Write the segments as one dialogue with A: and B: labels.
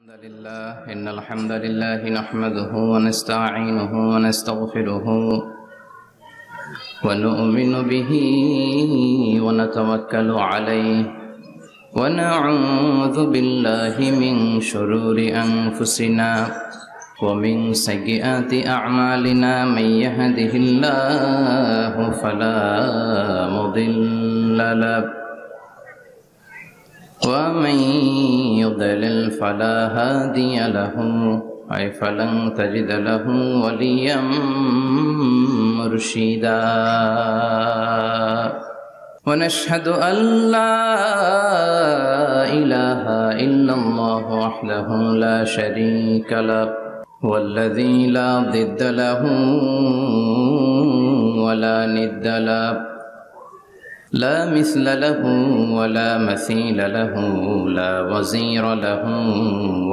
A: إن الحمد لله نحمده ونستعينه ونستغفره ونؤمن به ونتوكل عليه ونعوذ بالله من شرور أنفسنا ومن سيئات أعمالنا من يهده الله فلا مضل له ومن يضلل فلا هادي له أي فلن تجد له وليا مرشدا ونشهد أن لا إله إلا الله وحده لا شريك له والذي لا ضد له ولا ند له لا مثل له ولا مثيل له لا وزير له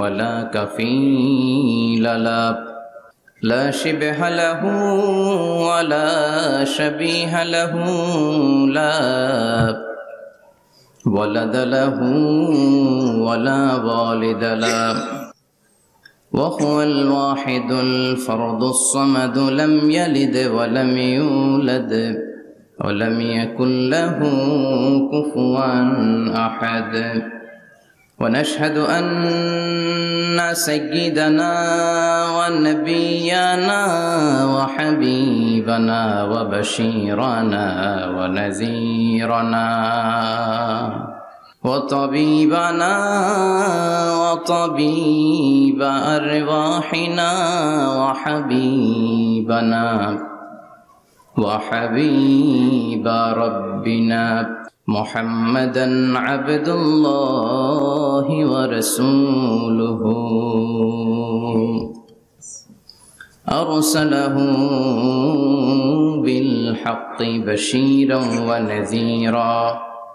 A: ولا كفيل له لا شبه له ولا شبيه له لا ولد له ولا والد له وهو الواحد الفرد الصمد لم يلد ولم يولد ولم يكن له كفوا أحد ونشهد أن سيدنا ونبينا وحبيبنا وبشيرنا ونذيرنا وطبيبنا وطبيب أرواحنا وحبيبنا وحبيب ربنا محمدا عبد الله ورسوله أرسله بالحق بشيرا ونذيرا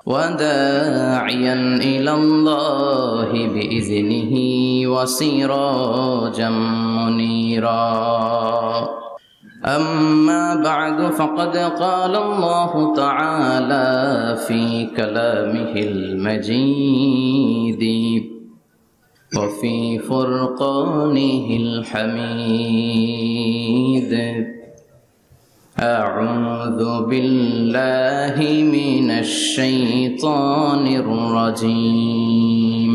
A: وداعيا إلى الله بإذنه وسراجا منيرا أما بعد فقد قال الله تعالى في كلامه المجيد وفي فرقانه الحميد أعوذ بالله من الشيطان الرجيم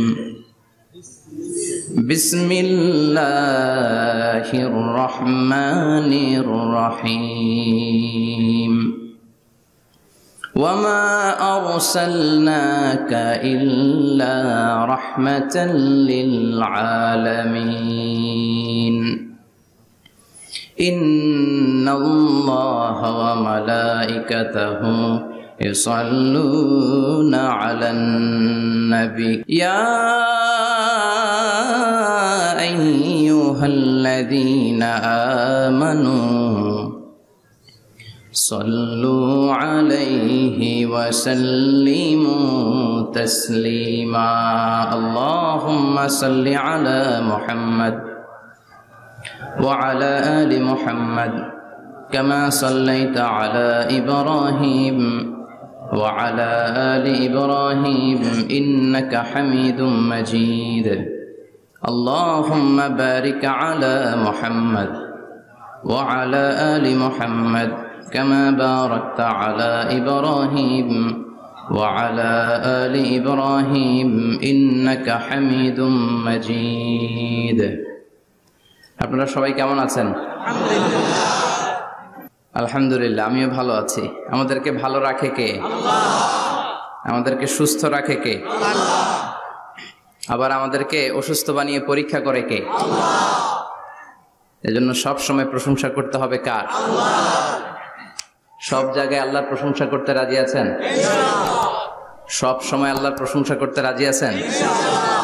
A: بسم الله الرحمن الرحيم وما أرسلناك إلا رحمة للعالمين إن الله وملائكته يصلون على النبي يا أيها الذين آمنوا صلوا عليه وسلموا تسليما اللهم صل على محمد وعلى آل محمد كما صليت على إبراهيم وعلى آل إبراهيم إنك حميد مجيد اللهم بارك على محمد وعلى آل محمد كما باركت على إبراهيم وعلى آل إبراهيم إنك حميد مجيد আপনারা সবাই কেমন আছেন? আলহামদুলিল্লাহ, আমিও ভালো আছি। আমাদেরকে ভালো রাখে কে? আল্লাহ। আমাদেরকে সুস্থ রাখে কে? আল্লাহ। আবার আমাদেরকে অসুস্থ বানিয়ে পরীক্ষা করে কে? আল্লাহ। এজন্য সব সময় প্রশংসা করতে হবে কার? আল্লাহ। সব জায়গায় আল্লাহর প্রশংসা করতে রাজি আছেন? ইনশাআল্লাহ। সব সময় আল্লাহর প্রশংসা করতে রাজি আছেন? ইনশাআল্লাহ।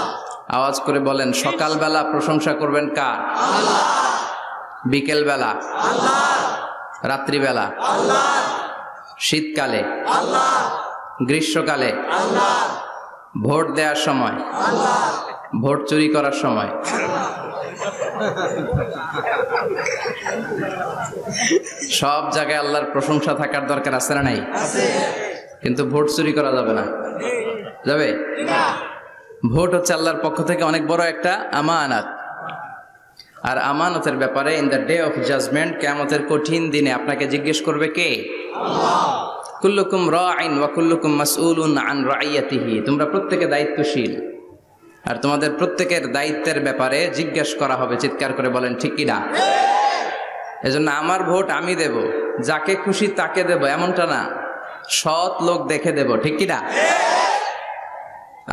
A: আওয়াজ করে বলেন, সকালবেলা প্রশংসা করবেন কার? আল্লাহ। বিকেলবেলা? আল্লাহ। রাত্রিবেলা? আল্লাহ। শীতকালে? আল্লাহ। গ্রীষ্মকালে? আল্লাহ। ভোট দেওয়ার সময়? আল্লাহ। ভোট চুরি করার সময়? সব জায়গায় আল্লাহর প্রশংসা থাকার দরকার আছে না নাই? আছে। কিন্তু ভোট চুরি করা যাবে না, যাবে? ভোট হচ্ছে আল্লাহর পক্ষ থেকে অনেক বড় একটা আমানত। আর আমানতের ব্যাপারে in the day of judgement, কিয়ামতের কঠিন দিনে আপনাকে জিজ্ঞেস করবে কে? আল্লাহ। কুল্লুকুম রাঈন ওয়া কুল্লুকুম মাসউলুন আন রাইয়াতিহি। তোমরা প্রত্যেকে দায়িত্বশীল, আর তোমাদের প্রত্যেকের দায়িত্বের ব্যাপারে জিজ্ঞেস করা হবে। চিৎকার করে বলেন ঠিক কি না? এজন্য আমার ভোট আমি দেব, যাকে খুশি তাকে দেব এমনটা না, সৎ লোক দেখে দেব। ঠিক কি না?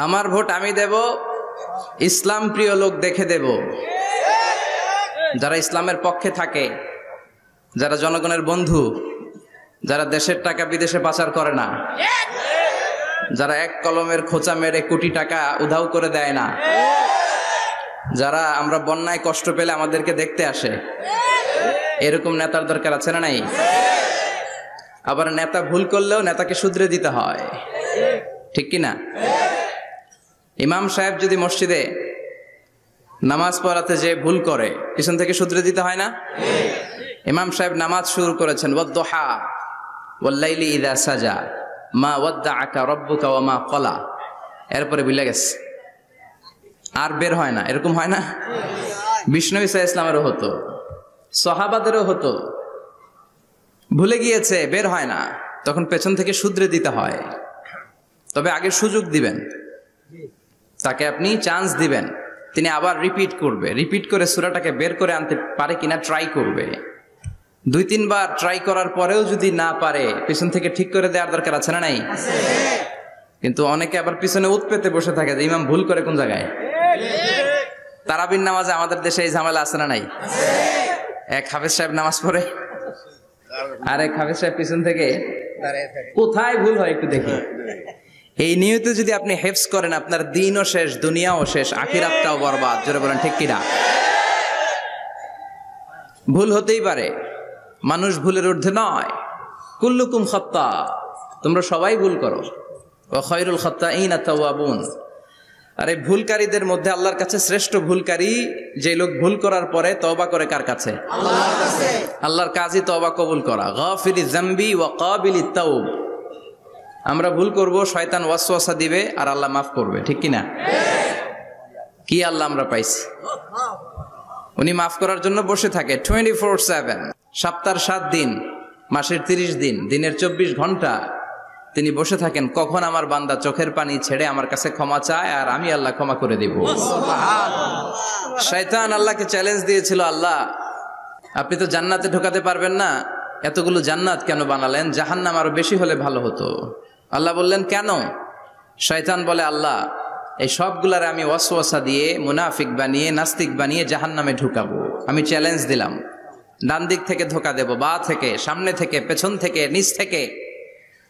A: আমার ভোট আমি দেব, ইসলাম প্রিয় লোক দেখে দেব, যারা ইসলামের পক্ষে থাকে, যারা জনগণের বন্ধু, যারা দেশের টাকা বিদেশে পাচার করে না, যারা এক কলমের খোঁচা মেরে কোটি টাকা উধাও করে দেয় না, যারা আমরা বন্যায় কষ্ট পেলে আমাদেরকে দেখতে আসে, এরকম নেতার দরকার আছে না নাই? আবার নেতা ভুল করলেও নেতাকে শুধরে দিতে হয়। ঠিক কি না? ইমাম সাহেব যদি মসজিদে নামাজ পড়াতে যে ভুল করে, পিছন থেকে শুধরে দিতে হয় না? ইমাম সাহেব নামাজ শুরু করেছেন, ওয়াদ-দুহা ওয়াল-লাইলি ইযা সাজা মা ওয়াদ্দাআকা রাব্বুকা ওয়া মা ক্বালা, এরপরে ভুলে গেছে, আর বের হয় না। এরকম হয় না? বিষ্ণু ঈসা ইসলামেরও হতো, সাহাবাদেরও হতো, ভুলে গিয়েছে, বের হয় না, তখন পেছন থেকে শুধরে দিতে হয়। তবে আগে সুযোগ দিবেন, তাকে আপনি চান্স দিবেন, তিনি আবার রিপিট করবে, রিপিট করে সূরাটাকে বের করে আনতে পারে কিনা ট্রাই করবে। 2-3 বার ট্রাই করার পরেও যদি না পারে, পিছন থেকে ঠিক করে দেওয়ার দরকার আছে না নাই? কিন্তু অনেকে আবার পিছনে উৎ পেতে বসে থাকে যে ইমাম ভুল করে কোন জায়গায়। তারাবির নামাজে আমাদের দেশে এই ঝামেলা আছে না নাই? এক হাফেজ সাহেব নামাজ পড়ে, আর এক হাফেজ সাহেব পিছন থেকে কোথায় ভুল হয় একটু দেখি। এই নিয়তে যদি আপনি হেফজ করেন, আপনার দিনও শেষ, দুনিয়াও শেষ, আখিরাতটাও বরবাদ। জোরে বলেন ঠিক কিনা? ভুল হতেই পারে, মানুষ ভুলের ঊর্ধ্বে নয়। কুল্লুকুম খাত্তা, তোমরা সবাই ভুল করো। ওয়া খায়রুল খাত্তাইনা তাওয়াবুন, আর এই ভুলকারীদের মধ্যে আল্লাহর কাছে শ্রেষ্ঠ ভুলকারী যে লোক ভুল করার পরে তওবা করে। কার কাছে? আল্লাহর কাছে। আল্লাহর কাজই তওবা কবুল করা। গাফিরিজ যামবি ওয়া কাবিলিত তাওব। আমরা ভুল করব, শয়তান ওয়াসওয়াসা দিবে, আর আল্লাহ মাফ করবে। ঠিক কি না? কি আল্লাহ আমরা পাইছি, উনি মাফ করার জন্য বসে থাকে 24/7, সপ্তাহের 7 দিন, মাসের 30 দিন, দিনের 24 ঘন্টা তিনি বসে থাকেন। কখন আমার বান্দা চোখের পানি ছেড়ে আমার কাছে ক্ষমা চায়, আর আমি আল্লাহ ক্ষমা করে দিব। শয়তান আল্লাহকে চ্যালেঞ্জ দিয়েছিল, আল্লাহ আপনি তো জান্নাতে ঢোকাতে পারবেন না, এতগুলো জান্নাত কেন বানালেন? জাহান্নাম আরো বেশি হলে ভালো হতো। আল্লাহ বললেন কেন? শয়তান বলে, আল্লাহ এই সবগুলারে আমি ওয়াসওয়াসা দিয়ে, মুনাফিক বানিয়ে, নাস্তিক বানিয়ে জাহান্নামে ঢুকাবো। আমি চ্যালেঞ্জ দিলাম, ডান দিক থেকে ধোকা দেব, বা থেকে, সামনে থেকে, পেছন থেকে, নিচ থেকে,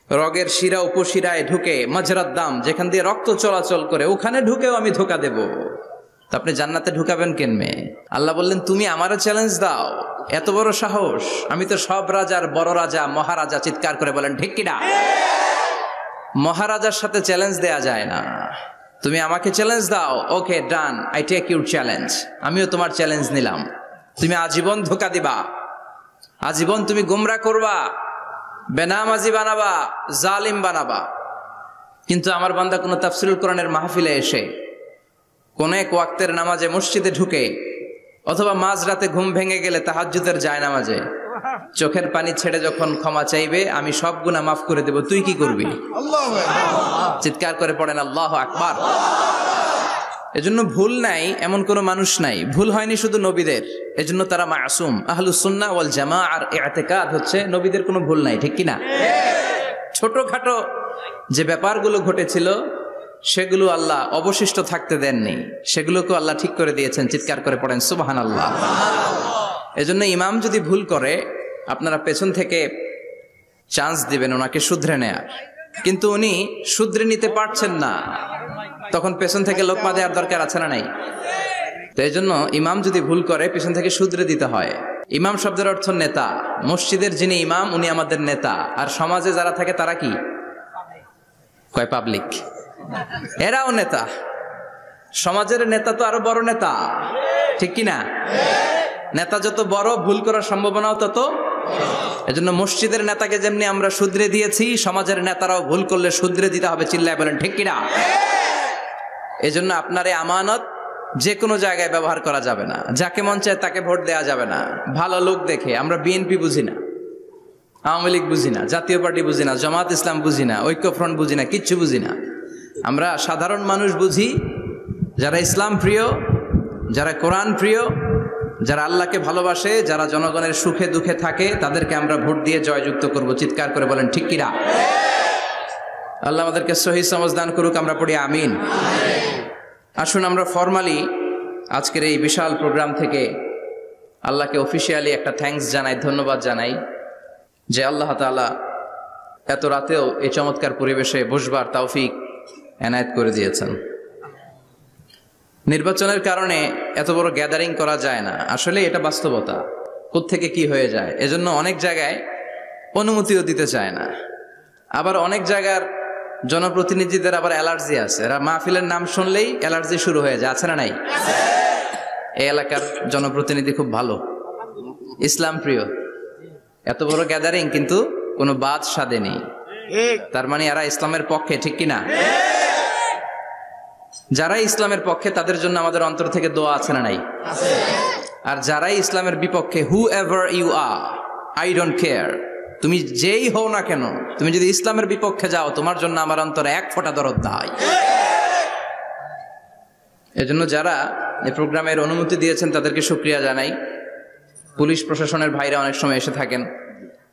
A: রগের শিরা উপশিরায় ঢুকে, মাজরাত দাম যেখান দিয়ে রক্ত চলাচল করে ওখানে ঢুকেও আমি ধোকা দেব। তো আপনি জান্নাতে ঢুকাবেন কেনমে? আল্লাহ বললেন তুমি আমারও চ্যালেঞ্জ দাও, এত বড় সাহস? আমি তো সব রাজার বড় রাজা, মহারাজা। চিৎকার করে বলেন ঠিক কিনা? মহারাজার সাথে চ্যালেঞ্জ দেয়া যায় না। তুমি আমাকে চ্যালেঞ্জ দাও, ওকে ডান, আই টেক ইউর চ্যালেঞ্জ। আমিও তোমার চ্যালেঞ্জ নিলাম। তুমি আজীবন ধোকা দিবা, আজীবন তুমি গুমরা করবা, বেনামাজি বানাবা, জালিম বানাবা, কিন্তু আমার বান্দা কোনো তাফসীরুল কোরআনের মাহফিলে এসে, কোন এক ওয়াক্তের নামাজে মসজিদে ঢুকে, অথবা মাঝরাতে ঘুম ভেঙে গেলে তাহাজ্জুদের জায়নামাজে চোখের পানি ছেড়ে যখন ক্ষমা চাইবে, আমি সব গুনাহ মাফ করে দেব। তুই কি করবি? চিৎকার করে পড়েন আল্লাহু আকবার। এজন্য ভুল নাই এমন কোন মানুষ নাই, ভুল হয়নি শুধু নবীদের, এজন্য তারা মাসুম। আহলুস সুন্নাহ ওয়াল জামাআর ইতিকাদ হচ্ছে নবীদের কোনো ভুল নাই। ঠিক কি না? ছোটখাটো যে ব্যাপারগুলো ঘটেছিল সেগুলো আল্লাহ অবশিষ্ট থাকতে দেননি, সেগুলোকে আল্লাহ ঠিক করে দিয়েছেন। চিৎকার করে পড়েন সুবহানাল্লাহ। এজন্য ইমাম যদি ভুল করে, আপনারা পেছন থেকে চান্স দিবেন ওনাকে শুধরে নেয়ার, কিন্তু উনি শুধরে নিতে পারছেন না, তখন পেছন থেকে লোকমা দেওয়ার দরকার আছে না নাই? তো এই জন্য ইমাম যদি ভুল করে, পেছন থেকে শুধরে দিতে হয়। ইমাম শব্দের অর্থ নেতা। মসজিদের যিনি ইমাম উনি আমাদের নেতা, আর সমাজে যারা থাকে তারা কি কয়? পাবলিক। এরাও নেতা। সমাজের নেতা তো আরো বড় নেতা। ঠিক কিনা? নেতা যত বড়, ভুল করার সম্ভাবনাও তত। এজন্য মসজিদের নেতাকে যেমনি আমরা শুধরে দিয়েছি, সমাজের নেতারাও ভুল করলে শুধরে দিতে হবে। চিল্লায় বলেন ঠিক কিনা? এজন্য আপনার এই আমানত যে কোনো জায়গায় ব্যবহার করা যাবে না, যাকে মন চায় তাকে ভোট দেওয়া যাবে না। ভালো লোক দেখে, আমরা বিএনপি বুঝি না, আওয়ামী লীগ বুঝি না, জাতীয় পার্টি বুঝি না, জামাত ইসলাম বুঝি না, ঐক্যফ্রন্ট বুঝি না, কিচ্ছু বুঝি না। আমরা সাধারণ মানুষ বুঝি, যারা ইসলাম প্রিয়, যারা কোরআন প্রিয়, যারা আল্লাহকে ভালোবাসে, যারা জনগণের সুখে দুঃখে থাকে, তাদেরকে আমরা ভোট দিয়ে জয়যুক্ত করব। চিৎকার করে বলেন ঠিক কিনা? আল্লাহ আমাদেরকে সহি সমঝ দান করুক, আমরা পড়ি আমিন। আসুন আমরা ফরমালি আজকের এই বিশাল প্রোগ্রাম থেকে আল্লাহকে অফিসিয়ালি একটা থ্যাঙ্কস জানাই, ধন্যবাদ জানাই যে আল্লাহ তাআলা এত রাতেও এই চমৎকার পরিবেশে বসবার তৌফিক এনায়েত করে দিয়েছেন। নির্বাচনের কারণে এত বড় গ্যাদারিং করা যায় না, আসলে এটা বাস্তবতা। কোত্থেকে কি হয়ে যায়, এজন্য অনেক জায়গায় অনুমতিও দিতে চায় না। আবার অনেক জায়গার জনপ্রতিনিধিদের আবার অ্যালার্জি আছে, এরা মাহফিলের নাম শুনলেই অ্যালার্জি শুরু হয়ে যায়, আছে না নাই? এই এলাকার জনপ্রতিনিধি খুব ভালো, ইসলাম প্রিয়, এত বড় গ্যাদারিং কিন্তু কোনো বাদ সাধে নেই, তার মানে এরা ইসলামের পক্ষে, ঠিক কিনা? যারাই ইসলামের পক্ষে তাদের জন্য আমাদের অন্তর থেকে দোয়া আছে না নাই? আর যারাই ইসলামের বিপক্ষে, whoever you are, I don't care, তুমি যেই হও না কেন, তুমি যদি ইসলামের বিপক্ষে যাও, তোমার জন্য আমার অন্তরে এক ফোঁটা দরদ নাই। এজন্য যারা এই প্রোগ্রামের অনুমতি দিয়েছেন তাদেরকে শুকরিয়া জানাই। পুলিশ প্রশাসনের ভাইরা অনেক সময় এসে থাকেন,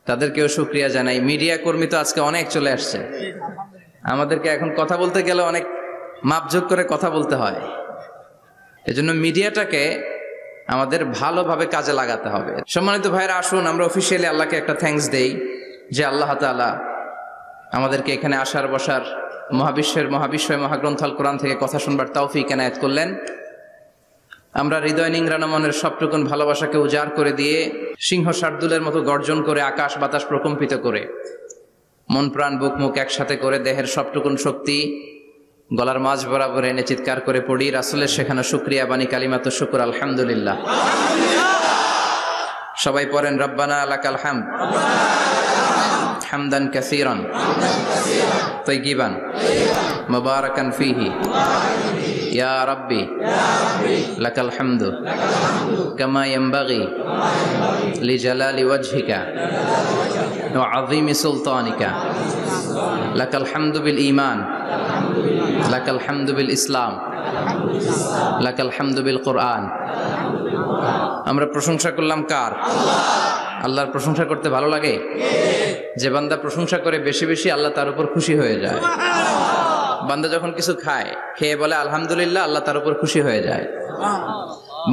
A: তাদেরকেও শুকরিয়া জানাই। মিডিয়া কর্মী তো আজকে অনেক চলে আসছে, আমাদেরকে এখন কথা বলতে গেলে অনেক মাপযোগ করে কথা বলতে হয়। এজন্য মিডিয়াটাকে আমাদের ভালোভাবে কাজে লাগাতে হবে। সম্মানিত ভাইরা, আসুন আমরা অফিসিয়ালি আল্লাহকে একটা থ্যাঙ্কস দেই যে আল্লাহ তাআলা আমাদেরকে এখানে আসার বসার, মহাবিশ্বয় মহাগ্রন্থ আল কোরআন থেকে কথা শুনবার তৌফিক এনায়েত করলেন। আমরা হৃদয় নিংড়ানো মনের সবটুকুন ভালোবাসাকে উজাড় করে দিয়ে, সিংহ শার্দুলের মতো গর্জন করে, আকাশ বাতাস প্রকম্পিত করে, মন প্রাণ বুক মুখ একসাথে করে, দেহের সবটুকুন শক্তি গলার মাঝ বরাবর এনে চিৎকার করে পড়ি রাসূলের শেখানো শুকরিয়া বাণী কালিমাত শুকর, আলহামদুলিল্লাহ। সবাই পড়েন রব্বানা লাকাল হামদ হামদান কাসীরান তাইয়িবান মুবারাকান ফীহি ইয়া রাব্বি লাকাল হামদু কামা ইয়ানবাগি লিজালালি ওয়াজহিকা ওয়া আযীমি সুলতানিকা লাকাল হামদু বিল ঈমান লাকাল হামদু বিল ইসলাম লাকাল হামদু বিল কোরআন। আমরা প্রশংসা করলাম কার? আল্লাহর প্রশংসা করতে ভালো লাগে? যে বান্দা প্রশংসা করে বেশি বেশি, আল্লাহ তার উপর খুশি হয়ে যায়। বান্দা যখন কিছু খায়, খেয়ে বলে আলহামদুলিল্লাহ, আল্লাহ তার উপর খুশি হয়ে যায়।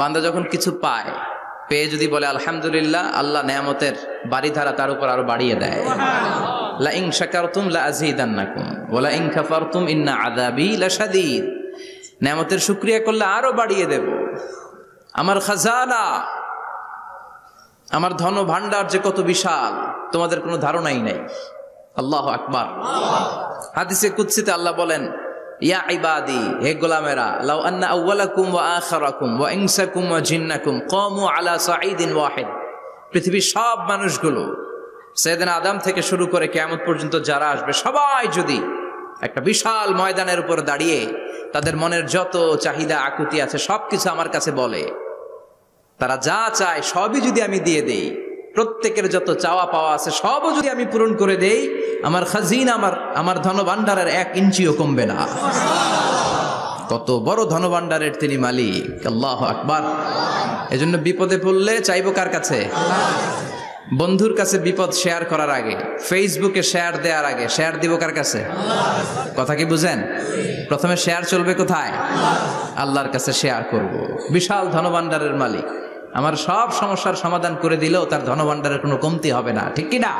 A: বান্দা যখন কিছু পায়, পেয়ে যদি বলে আলহামদুলিল্লাহ, আল্লাহ নেয়ামতের বাড়িধারা তার উপর আরো বাড়িয়ে দেয়। লা ইন শাকারতুম লা আযীদান্নাকুম ওয়া লা ইন কাফারতুম ইন্না আযাবি লাশাদীদ। নেয়ামতের শুকরিয়া করলে আরো বাড়িয়ে দেব। আমার খাজানা, আমার ধন ভান্ডার যে কত বিশাল, তোমাদের কোনো ধারণাই নাই। আল্লাহু আকবার। হাদিসে কুদসিতে আল্লাহ বলেন, ইয়া ইবাদি, হে গোলামেরা, লাউ আন্না আউওয়ালাকুম ওয়া আখিরাকুম ওয়া ইনসাকুম ওয়া জিন্নাকুম কামু আলা সাঈদিন ওয়াহিদ। পৃথিবীর সব মানুষগুলো, সাইয়েদনা আদম থেকে শুরু করে কিয়ামত পর্যন্ত যারা আসবে, সবাই যদি একটা বিশাল ময়দানের উপর দাঁড়িয়ে তাদের মনের যত চাহিদা আকুতি আছে সবকিছু আমার কাছে বলে, তারা যা চায় সবই যদি আমি দিয়ে দেই, প্রত্যেকের যত চাওয়া পাওয়া আছে সবও যদি আমি পূরণ করে দেই, আমার খাজিনা, আমার ধনভাণ্ডারের 1 ইঞ্চিও কমবে না। কত বড় ধনভাণ্ডারের তিনি মালিক। আল্লাহু আকবার। এজন্য বিপদে পড়লে চাইবো কার কাছে? বন্ধুর কাছে বিপদ শেয়ার করার আগে, ফেসবুকে শেয়ার দেওয়ার আগে শেয়ার দিব কার কাছে? কথা কি বুঝেন? প্রথমে শেয়ার চলবে কোথায়? আল্লাহর কাছে শেয়ার করব। বিশাল ধনভাণ্ডারের মালিক আমার সব সমস্যার সমাধান করে দিলেও তার ধনভাণ্ডারের কোনো কমতি হবে না, ঠিক কি না?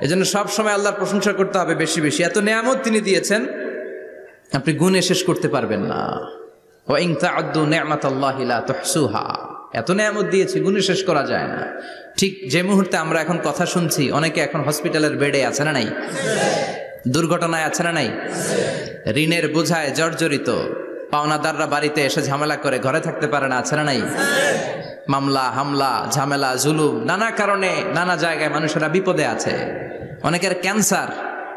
A: এজন্য সব সময় আল্লাহর প্রশংসা করতে হবে বেশি বেশি। এত নিয়ামত তিনি দিয়েছেন, আপনি গুণে শেষ করতে পারবেন না। ওয়া ইন তা'উদ্দু নি'মাতাল্লাহি লা তুহসুহা। এত নিয়ামত দিয়েছি, গুণে শেষ করা যায় না। ঠিক যে মুহূর্তে আমরা এখন কথা শুনছি, অনেকে এখন হসপিটালের বেডে আছে না নাই? দুর্ঘটনায় আছে না নাই? ঋণের বোঝায় জর্জরিত, পাওনাদাররা বাড়িতে এসে ঝামেলা করে ঘরে থাকতে পারে না, আছে না নাই? মামলা হামলা ঝামেলা জুলুম, নানা কারণে নানা জায়গায় মানুষেরা বিপদে আছে। অনেকের ক্যান্সার,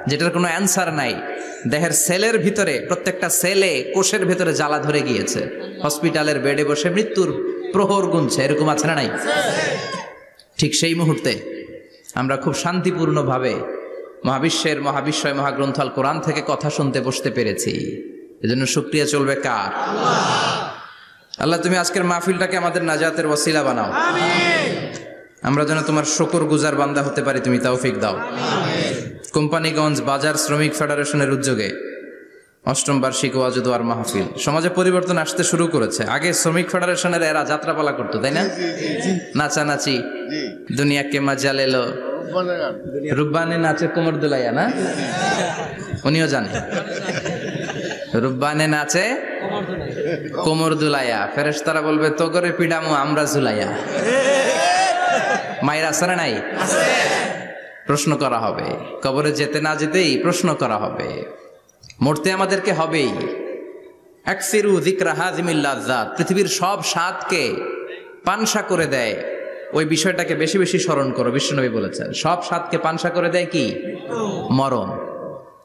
A: যেটার কোনো অ্যান্সার নাই। দেহের সেলের ভিতরে, প্রত্যেকটা সেলে, কোষের ভিতরে জ্বালা ধরে গিয়েছে, হসপিটালের বেডে বসে মৃত্যুর প্রহর গুনছে, এরকম আছে না নাই? ঠিক সেই মুহূর্তে আমরা খুব শান্তিপূর্ণভাবে মহাবিশ্বের মহাবিশ্বয় মহাগ্রন্থ আল কোরআন থেকে কথা শুনতে বসতে পেরেছি। এজন্য শুকরিয়া চলবে কার? আল্লাহ, তুমি আজকের মাহফিলটাকে আমাদের নাজাতের ওসিলা বানাও। আমরা যেন তোমার শুকর গুজার বান্দা হতে পারি, তুমি তৌফিক দাও। কোম্পানিগঞ্জ বাজার শ্রমিক ফেডারেশনের উদ্যোগে ৮ম বার্ষিক ওয়াজ ও দোয়ার মাহফিল। সমাজে পরিবর্তন আসতে শুরু করেছে। আগে শ্রমিক ফেডারেশনের এরা যাত্রাপালা করতো, তাই না? নাচানাচি, দুনিয়াকে মজা লেলো, রুব্বানে নাচে কোমর দুলাইয়া, না? উনিও জানে রুব্বানে নাচে কোমর দুলাইয়া। ফেরেশতারা বলবে তো করে পিডামু আমরা জুলাইয়া। মায়ের আসরে নাই? প্রশ্ন করা হবে, কবরে যেতে না যেতেই প্রশ্ন করা হবে। মরতে আমাদেরকে হবেই। আকসিরু যিকরা হাযিমিল লাযযাত, পৃথিবীর সব স্বাদকে পানসা করে দেয় ওই বিষয়টাকে বেশি বেশি স্মরণ করো। বিশ্বনবী বলেছেন সব স্বাদকে পানসা করে দেয় কি? মরণ।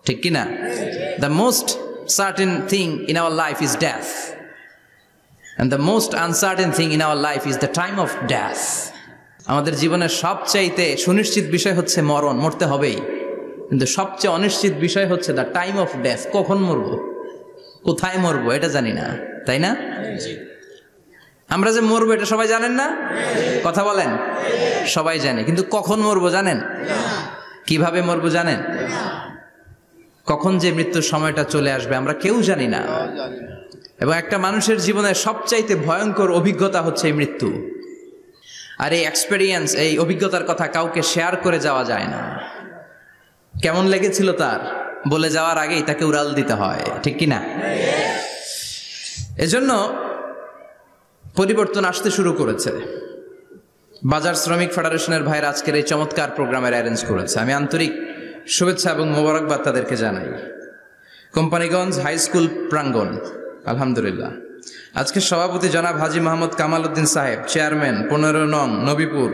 A: ঠিক কি না? The most certain thing in our life is death, and the most uncertain thing in our life is the time of death. আমাদের জীবনের সবচাইতে সুনিশ্চিত বিষয় হচ্ছে মরণ, মরতে হবেই। কিন্তু সবচেয়ে অনিশ্চিত বিষয় হচ্ছে দ্য টাইম অফ ডেথ। কখন মরবো, কোথায় মরবো এটা জানি না, তাই না? আমরা যে মরবো এটা সবাই জানেন না? কথা বলেন। সবাই জানে, কিন্তু কখন মরবো জানেন? কিভাবে মরবো জানেন? কখন যে মৃত্যুর সময়টা চলে আসবে আমরা কেউ জানি না। এবং একটা মানুষের জীবনের সবচাইতে ভয়ঙ্কর অভিজ্ঞতা হচ্ছে এই মৃত্যু। আর এই এক্সপেরিয়েন্স, এই অভিজ্ঞতার কথা কাউকে শেয়ার করে যাওয়া যায় না। কেমন লেগেছিল তার বলে যাওয়ার আগেই তাকে উড়াল দিতে হয়, ঠিক কি না? এজন্য পরিবর্তন আসতে শুরু করেছে। বাজার শ্রমিক ফেডারেশনের ভাইরা আজকের এই চমৎকার প্রোগ্রামের অ্যারেঞ্জ করেছে। আমি আন্তরিক শুভেচ্ছা এবং মোবারকবাদ তাদেরকে জানাই। কোম্পানিগঞ্জ হাই স্কুল প্রাঙ্গণ, আলহামদুলিল্লাহ। আজকে সভাপতি জনাব হাজী মোহাম্মদ কামাল উদ্দিন সাহেব, চেয়ারম্যান 15 নং নবীপুর।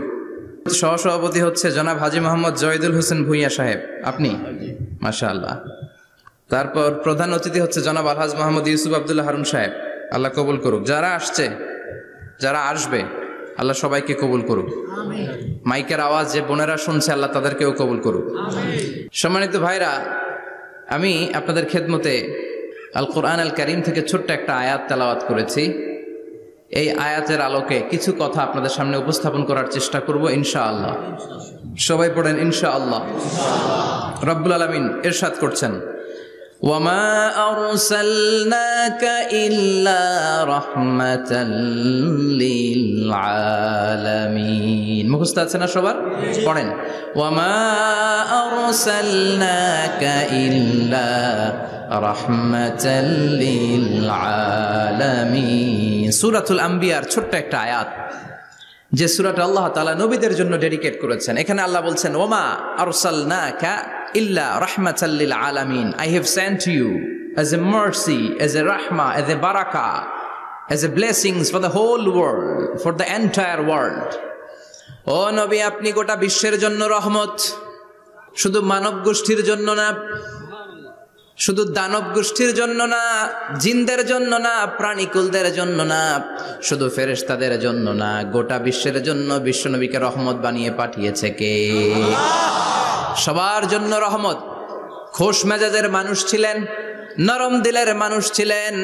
A: সহসভাপতি হচ্ছে জনাব হাজী মোহাম্মদ জয়দুল হোসেন ভুইয়া সাহেব, আপনি? মাশাআল্লাহ। তারপর প্রধান অতিথি হচ্ছে জনাব আলহাজ মোহাম্মদ ইউসুফ আব্দুল্লাহ হারুন সাহেব, আল্লাহ কবুল করুক। যারা আসছে, যারা আসবে, আল্লাহ সবাইকে কবুল করুক। মাইকের আওয়াজ যে বোনেরা শুনছে, আল্লাহ তাদেরকেও কবুল করুক। সম্মানিত ভাইরা, আমি আপনাদের খেদমতে আল কোরআন আল কারীম থেকে ছোট্ট একটা আয়াত তেলাওয়াত করেছি। এই আয়াতের আলোকে কিছু কথা আপনাদের সামনে উপস্থাপন করার চেষ্টা করব ইনশাআল্লাহ। সবাই পড়েন ইনশাআল্লাহ। রব্বুল আলামিন ইরশাদ করছেন, ওয়ামা আরসালনাকা ইল্লা রাহমাতাল লিল আলামিন। মুখস্থ আছে না সবার? পড়েন, ওয়ামা আরসালনাকা ইল্লা রাহমাতাল লিল আলামিন। সূরাতুল আম্বিয়ার ছোট্ট একটা আয়াত, যে সূরাটা আল্লাহ তাআলা নবীদের জন্য ডেডিকেট করেছেন। এখানে আল্লাহ বলছেন, ওমা আরসালনাকা ইল্লা রাহমাতাল লিল আলামিন। I have sent you as a mercy, as a rahmah, as a barakah, as a blessings for the whole world, for the entire world. ও নবী, আপনি গোটা বিশ্বের জন্য রহমত। শুধু মানব গোষ্ঠীর জন্য না, শুধু দানব গোষ্ঠীর জন্য না, জিনদের জন্য না, প্রাণীকুলদের জন্য না, শুধু ফেরেশতাদের জন্য না, গোটা বিশ্বের জন্য বিশ্বনবীকে রহমত বানিয়ে পাঠিয়েছে কে? সবার জন্য রহমত। খোশ মেজাজের মানুষ ছিলেন, নরম দিলের মানুষ ছিলেন।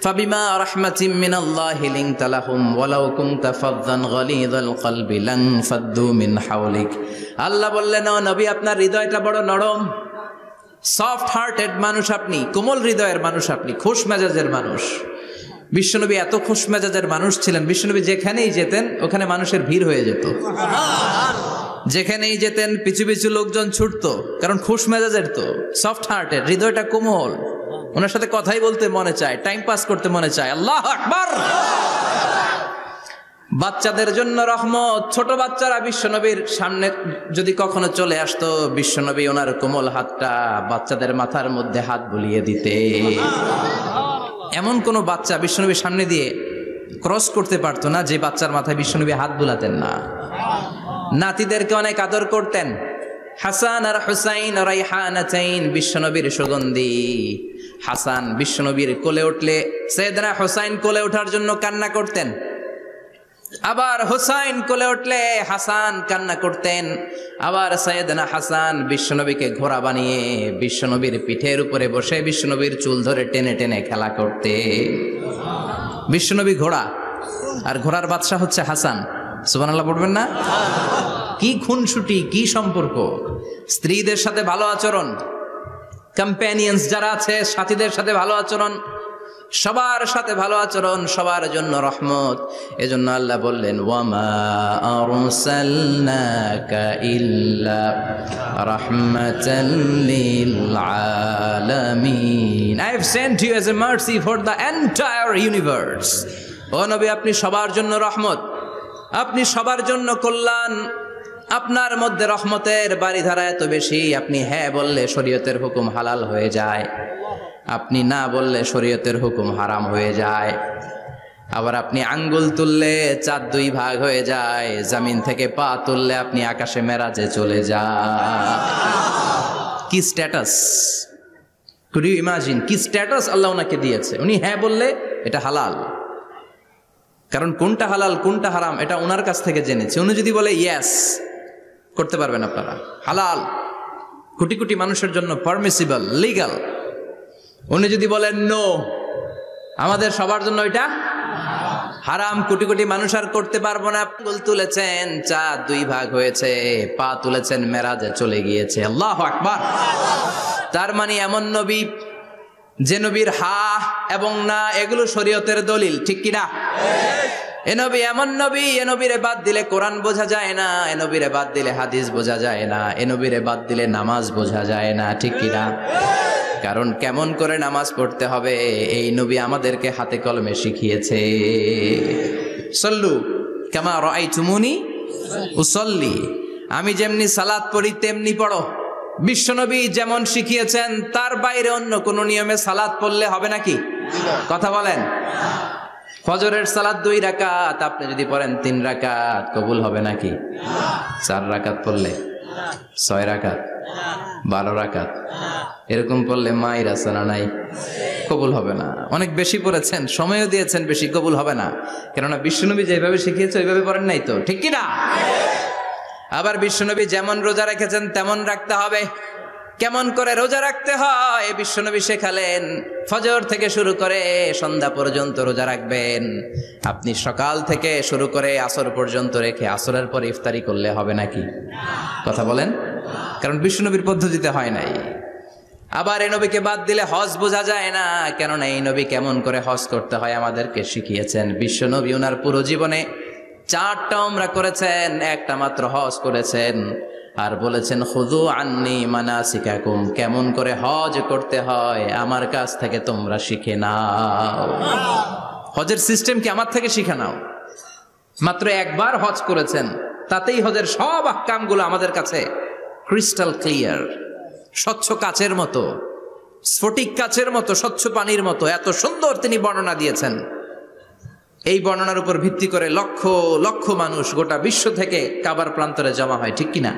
A: ফাবিমা রাহমাতিম মিনাল্লাহি লিনতা লাহুম ওয়ালাউ কুনতা ফাযযান গালিযাল কলবি লান ফাদ্দু মিন হাওলিক। আল্লাহ বললেন, ও নবী, আপনার হৃদয়টা বড় নরম, সফট হার্টেড মানুষ আপনি, কোমল হৃদয়ের মানুষ আপনি, খোশ মেজাজের মানুষ। বিশ্বনবী এত খোশ মেজাজের মানুষ ছিলেন, বিশ্বনবী যেখানেই যেতেন ওখানে মানুষের ভিড় হয়ে যেত। যেখানেই যেতেন পিছু পিছু লোকজন ছুটতো, কারণ খোশ মেজাজের তো, সফট হার্টেড, হৃদয়টা কোমল। ওনার সাথে কথাই বলতে মনে চায়, টাইম পাস করতে মনে চায়। আল্লাহু আকবার। বাচ্চাদের জন্য রহমত। ছোট বাচ্চারা বিশ্বনবীর সামনে যদি কখনো চলে আসতো, বিশ্বনবী ওনার কোমল হাতটা বাচ্চাদের মাথার মধ্যে হাত বুলিয়ে দিতে। এমন কোন বাচ্চা বিশ্বনবীর সামনে দিয়ে ক্রস করতে পারতো না যে বাচ্চার মাথায় বিশ্বনবী হাত বুলাতেন না। নাতিদেরকে অনেক আদর করতেন। হাসান আর হুসাইন রাইহানাতাইন, বিশ্বনবীর সুগন্ধি। হাসান বিশ্বনবীর কোলে উঠলে সাইয়েদনা হুসাইন কোলে ওঠার জন্য কান্না করতেন, আবার হুসাইন কোলে উঠলে হাসান কান্না করতেন। আবার সাইয়েদনা হাসান বিশ্বনবীকে ঘোড়া বানিয়ে বিশ্বনবীর পিঠের উপরে বসে বিশ্বনবীর চুল ধরে টেনে টেনে খেলা করতে। বিশ্বনবী ঘোড়া, আর ঘোড়ার বাদশা হচ্ছে হাসান। সুবহানাল্লাহ পড়বেন না? কি খুনসুটি, কি সম্পর্ক! স্ত্রীদের সাথে ভালো আচরণ, কম্প্যানিয়ন্স যারা আছে সাথীদের সাথে ভালো আচরণ, সবার সাথে ভালো আচরণ, সবার জন্য রহমত। এজন্য আল্লাহ বললেন, ওয়ামা আরসালনাকা ইল্লা রাহমাতাল লিল আলামিন। I have sent you as a mercy for the entire universe. ও নবী, আপনি সবার জন্য রহমত, আপনি সবার জন্য কল্যাণ। আপনার মধ্যে রহমতের বাড়িধারা এত বেশি, আপনি হ্যাঁ বললে শরীয়তের হুকুম হালাল হয়ে যায়, আপনি না বললে শরীয়তের হুকুম হারাম হয়ে যায়। আবার আপনি আঙ্গুল তুললে চাঁদ দুই ভাগ হয়ে যায়, জমিন থেকে পা তুললে আপনি আকাশে মেরাজে চলে যান। কি স্ট্যাটাস! কুড ইউ ইমাজিন কি স্ট্যাটাস আল্লাহ ওনাকে দিয়েছে? উনি হ্যাঁ বললে এটা হালাল, কারণ কোনটা হালাল কোনটা হারাম এটা ওনার কাছ থেকে জেনেছে। উনি যদি বলে ইয়েস, করতে পারবেন আপনারা, হালাল, কোটি কোটি মানুষের জন্য পারমিসিবল, লিগ্যাল। উনি যদি বলেন নো, আমাদের সবার জন্য এটা হারাম, কোটি কোটি মানুষ আর করতে পারবো না। আঙ্গুল তুলেছেন চাঁদ দুই ভাগ হয়েছে, পা তুলেছেন মেরাজে চলে গিয়েছে। আল্লাহু আকবার! তার মানে এমন নবী যে নবীর হা এবং না এগুলো শরীয়তের দলিল, ঠিক কিনা? এ নবী এমন নবী, এ নবীরে বাদ দিলে কোরআন বোঝা যায় না, এ নবীরে বাদ দিলে হাদিস বোঝা যায় না, এ নবীরে বাদ দিলে নামাজ বোঝা যায় না, ঠিক কিনা? কারণ কেমন করে নামাজ পড়তে হবে এই নবী আমাদেরকে হাতে কলমে শিখিয়েছে। সল্লু কামা রাআইতুমুনি উসাল্লি, আমি যেমনি সালাত পড়ি তেমনি পড়ো। বিশ্বনবী যেমন শিখিয়েছেন তার বাইরে অন্য কোন নিয়মে সালাত পড়লে হবে নাকি? কথা বলেন। ফজরের সালাত 2 রাকাত, আপনি যদি পড়েন 3 রাকাত, কবুল হবে নাকি? 4 রাকাত পড়লে, 6 রাকাত, 12 রাকাত এরকম পড়লে মায়ের আছে না নাই? কবুল হবে না। অনেক বেশি পড়েছেন, সময়ও দিয়েছেন বেশি, কবুল হবে না। কেননা বিশ্বনবী যেভাবে শিখিয়েছে ওইভাবে পড়েন নাই তো, ঠিক কিনা? আবার বিশ্বনবী যেমন রোজা রেখেছেন তেমন রাখতে হবে। কেমন করে রোজা রাখতে হয় বিশ্বনবী শেখালেন। ফজর থেকে শুরু করে সন্ধ্যা পর্যন্ত রোজা রাখবেন। আপনি সকাল থেকে শুরু করে আসর পর্যন্ত রেখে আসরের পর ইফতারি করলে হবে নাকি? কথা বলেন। কারণ বিশ্বনবীর পদ্ধতিতে হয় নাই। আবার এই নবীকে বাদ দিলে হজ বোঝা যায় না, কেননা এই নবী কেমন করে হজ করতে হয় আমাদেরকে শিখিয়েছেন। বিশ্বনবী ওনার পুরো জীবনে 4টা উমরা করেছেন, একটা মাত্র হজ করেছেন। আর বলেছেন খুযু আন্নী মানাসিকাকুম, কেমন করে হজ করতে হয় আমার কাছ থেকে তোমরা শিখে নাও। হজের সিস্টেম কি আমার থেকে শিখে নাও। মাত্র একবার হজ করেছেন, তাতেই হজের সব আহকামগুলো আমাদের কাছে ক্রিস্টাল ক্লিয়ার, স্বচ্ছ কাচের মতো, স্ফটিক কাচের মতো, স্বচ্ছ পানির মতো এত সুন্দর তিনি বর্ণনা দিয়েছেন। এই বর্ণনার উপর ভিত্তি করে লক্ষ লক্ষ মানুষ গোটা বিশ্ব থেকে কাবার প্রান্তরে জমা হয়, ঠিক কিনা?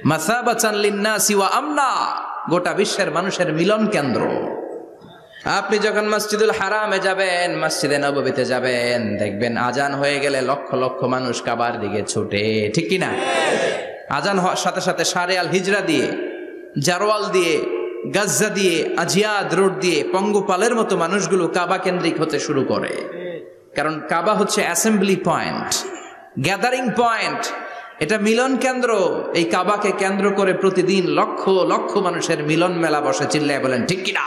A: মাসাবাতান লিন্নাসি ওয়া আমনা, গোটা বিশ্বের মানুষের মিলন কেন্দ্র। আপনি যখন মসজিদুল হারামে যাবেন, মসজিদে নববীতে যাবেন, দেখবেন আজান হয়ে গেলে লক্ষ লক্ষ মানুষ কাবার দিকে ছুটে, ঠিক কিনা? আজান হওয়ার সাথে সাথে শারে আল হিজরা দিয়ে, জারওয়াল দিয়ে, গাজ্জা দিয়ে, আজিয়াদ রোড দিয়ে পঙ্গপালের মতো মানুষগুলো কাবা কেন্দ্রিক হতে শুরু করে। কারণ কাবা হচ্ছে অ্যাসেম্বলি পয়েন্ট, গ্যাদারিং পয়েন্ট, এটা মিলন কেন্দ্র। এই কাবাকে কেন্দ্র করে প্রতিদিন লক্ষ লক্ষ মানুষের মিলন মেলা বসে। চিল্লায় বলেন ঠিক কিনা?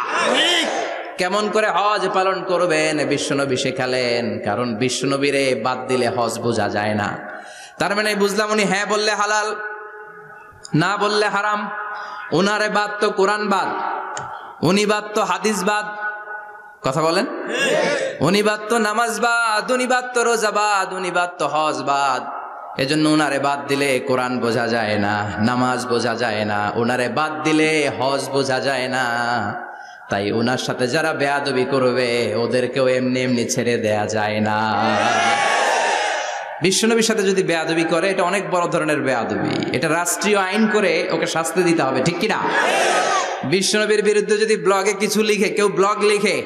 A: কেমন করে হজ পালন করবেন বিশ্বনবী শেখালেন। কারণ বিশ্বনবীরে বাদ দিলে হজ বোঝা যায় না। তার মানে বুঝলাম উনি হ্যাঁ বললে হালাল, না বললে হারাম। উনারে বাদ তো কোরআন বাদ, উনি বাদ তো হাদিস বাদ। কথা বলেন। উনি বাদ তো নামাজ বাদ, উনি বাদ তো রোজা বাদ, উনি বাদ তো হজ বাদ। এজন্য উনারে বাদ দিলে কোরআন বোঝা যায় না, নামাজ বোঝা যায় না, উনারে বাদ দিলে হজ বোঝা যায় না। তাই উনার সাথে যারা বেয়াদবি করবে ওদেরকেও এমনি এমনি ছেড়ে দেয়া যায় না। বিশ্বনবীর সাথে যদি বেয়াদবি করে এটা অনেক বড় ধরনের বেয়াদবি, এটা রাষ্ট্রীয় আইন করে ওকে শাস্তি দিতে হবে, ঠিক কিনা? বিশ্বনবীর বিরুদ্ধে যদি ব্লগে কিছু লিখে, কেউ ব্লগ লিখে,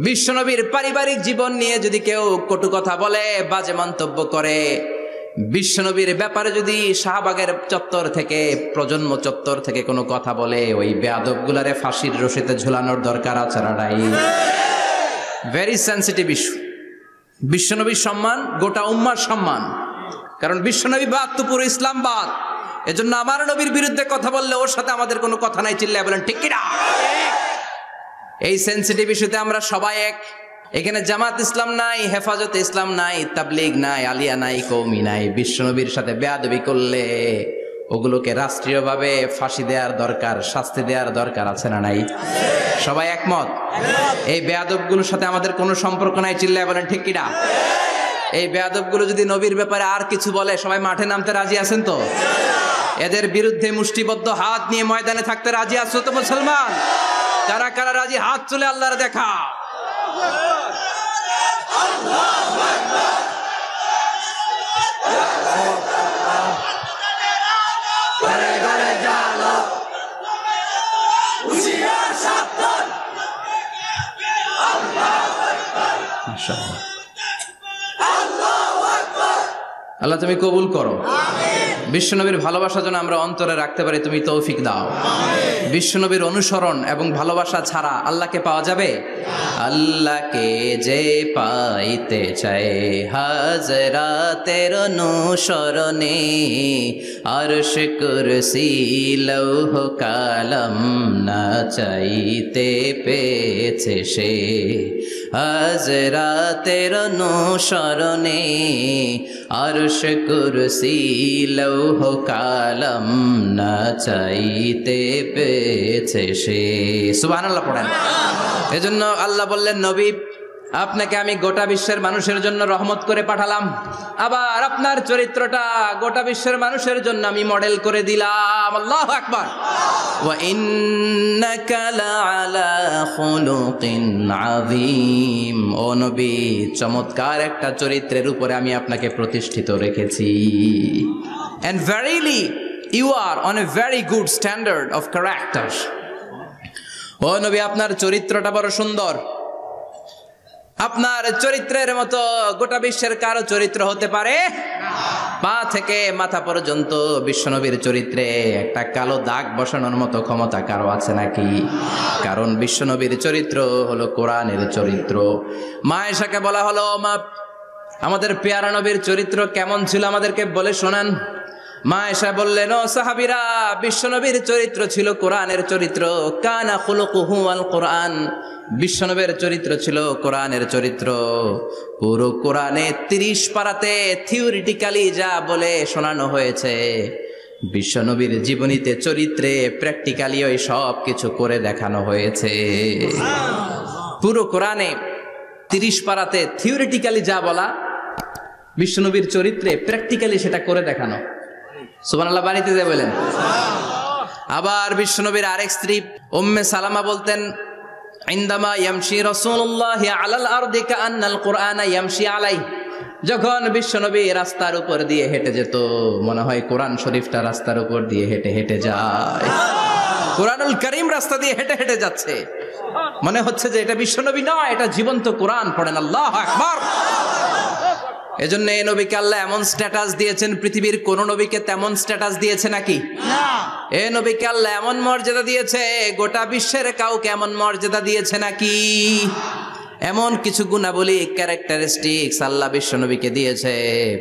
A: বিশ্বনবীর পারিবারিক জীবন নিয়ে যদি কেউ কটু কথা বলে, বাজে মন্তব্য করে, বিশ্বনবীর ব্যাপারে যদি শাহবাগের চত্বর থেকে, প্রজন্ম চত্বর থেকে কোনো কথা বলে, ওই বেয়াদবগুলারে ফাঁসির রশিতে ঝুলানোর দরকার আছে না নাই? Very sensitive issue. বিশ্বনবীর সম্মান গোটা উম্মার সম্মান, কারণ বিশ্বনবী বাদ তো পুরো ইসলাম বাদ। এজন্য আমার নবীর বিরুদ্ধে কথা বললে ওর সাথে আমাদের কোনো কথা নাই, চিল্লায় বলেন ঠিক কিনা? এই সেন্সিটিভ ইস্যুতে আমরা সবাই এক। এখানে জামাত ইসলাম নাই, হেফাজতে ইসলাম নাই, তাবলীগ নাই, আলিয়া নাই, কওমি নাই। বিশ্বনবীর সাথে বেয়াদবি করলে ওগুলোকে রাষ্ট্রীয়ভাবে ফাঁসি দেওয়ার দরকার, শাস্তি দেওয়ার দরকার আছে না নাই? সবাই একমত? এই বেয়াদবগুলোর সাথে আমাদের কোনো সম্পর্ক নাই, চিল্লায় বলেন ঠিক কিনা? এই বেয়াদবগুলো যদি নবীর ব্যাপারে আর কিছু বলে, সবাই মাঠে নামতে রাজি আছেন তো? এদের বিরুদ্ধে মুষ্টিবদ্ধ হাত নিয়ে ময়দানে থাকতে রাজি আছো তো মুসলমান? কারা কারা রাজি হাত তুলে আল্লাহর দেখা? আল্লাহ তুমি কবুল করো। বিশ্বনবীর ভালোবাসা যেন আমরা অন্তরে রাখতে পারি, তুমি তৌফিক দাও। বিশ্বনবীর অনুসরণ এবং ভালোবাসা ছাড়া আল্লাহকে পাওয়া যাবে? আল্লাহকে যে পাইতে চায় হাজরাতের অনুসরণে, আরশ কুরসি লৌহ কালাম না চাইতে পেয়েছে সে। হাজরাতের অনুসরণে আরশ কুরসি লৌহ কালাম না চাইতে পেয়েছে সে। সুবহানাল্লাহ পড়েন। এজন্য আল্লাহ বললেন, নবী আপনাকে আমি গোটা বিশ্বের মানুষের জন্য রহমত করে পাঠালাম, আবার আপনার চরিত্রটা গোটা বিশ্বের মানুষের জন্য আমি মডেল করে দিলাম। আল্লাহু আকবার। ওয়া ইন্নাকা লাআলা খুলুকিন আযীম। ও নবী, চমৎকার একটা চরিত্রের উপরে আমি আপনাকে প্রতিষ্ঠিত রেখেছি। And verily you are on a very good standard of character. ও নবী, আপনার চরিত্রটা বড় সুন্দর। আপনার চরিত্রের মতো গোটা বিশ্বের কারো চরিত্র হতে পারে? পা থেকে মাথা পর্যন্ত বিশ্বনবীর চরিত্রে একটা কালো দাগ বসানোর মতো ক্ষমতা কারো আছে নাকি? কারণ বিশ্বনবীর চরিত্র হলো কোরআনের চরিত্র। মা আয়েশাকে বলা হলো, মা আমাদের পেয়ারা নবীর চরিত্র কেমন ছিল আমাদেরকে বলে শোনান। মা আয়েশা বললেন, ও সাহাবীরা, বিশ্বনবীর চরিত্র ছিল কোরআনের চরিত্র। কানা খুলুকুহু আল কোরআন। বিশ্বনবীর চরিত্র ছিল কোরআনের চরিত্র। পুরো কোরআনে 30 পারাতে থিওরিটিক্যালি যা বলে শোনানো হয়েছে, বিশ্বনবীর জীবনীতে চরিত্রে প্র্যাকটিক্যালি ওই সব কিছু করে দেখানো হয়েছে। পুরো কোরআনে 30 পারাতে থিওরিটিক্যালি যা বলা, বিশ্বনবীর চরিত্রে প্র্যাকটিক্যালি সেটা করে দেখানো। সুবহানাল্লাহ বাড়িতে যে বলেন। আবার বিশ্বনবীর আরেক স্ত্রী উম্মে সালামা বলতেন, ইনদামা ইয়ামশি রাসূলুল্লাহি আলাল আরদি কাআন্নাল কুরআনা ইয়ামশি আলাইহি। যখন বিশ্বনবী রাস্তার উপর দিয়ে হেঁটে যেত, মনে হয় কোরআন শরীফটা রাস্তার উপর দিয়ে হেঁটে হেঁটে যায়। কোরআনুল কারীম রাস্তা দিয়ে হেঁটে হেঁটে যাচ্ছে, মনে হচ্ছে যে এটা বিশ্বনবী নয়, এটা জীবন্ত কোরআন। পড়েন আল্লাহু আকবার। এজন্য এই নবীকে আল্লাহ এমন স্ট্যাটাস দিয়েছেন, পৃথিবীর কোন নবীকে তেমন স্ট্যাটাস দিয়েছে নাকি? এই নবীকে আল্লাহ এমন মর্যাদা দিয়েছে, গোটা বিশ্বের কাউকে এমন মর্যাদা দিয়েছে নাকি? এমন কিছু গুণাবলী, ক্যারেক্টারিস্টিক্স আল্লাহ বিশ্ব নবীকে দিয়েছে,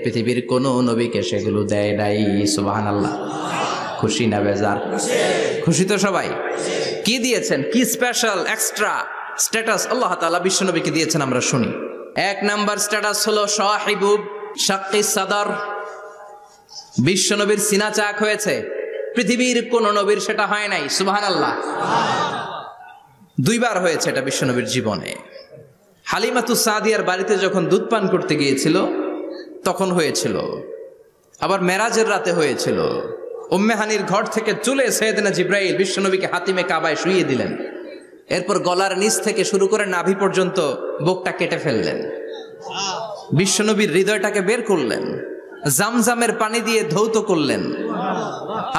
A: পৃথিবীর কোন নবীকে সেগুলো দেয় নাই। সুবহানাল্লাহ। খুশি না বেজার? খুশি তো সবাই। কি দিয়েছেন, কি স্পেশাল এক্সট্রা স্ট্যাটাস আল্লাহ তাআলা বিশ্ব নবীকে দিয়েছেন আমরা শুনি। এক নাম্বার স্ট্যাটাস হলো সাহিবুব শাক্কিস সাদর। বিশ্ব নবীর সিনা চাক হয়েছে, পৃথিবীর কোন নবীর সেটা হয় নাই। সুবহানাল্লাহ। 2 বার হয়েছে এটা বিশ্ব নবীর জীবনে। হালিমাতুস সাদিয়ার বাড়িতে যখন দুধ পান করতে গিয়েছিল তখন হয়েছিল, আবার মেরাজের রাতে হয়েছিল। উম্মে হানির ঘর থেকে চলে সাইয়েদনা জিবরাইল বিশ্ব নবীকে হাতিমে কাবায় শুইয়ে দিলেন। এরপর গলার নিচ থেকে শুরু করে নাভি পর্যন্ত বুকটা কেটে ফেললেন। বিশ্বনবীর হৃদয়টাকে বের করলেন, জামজামের পানি দিয়ে ধৌত করলেন,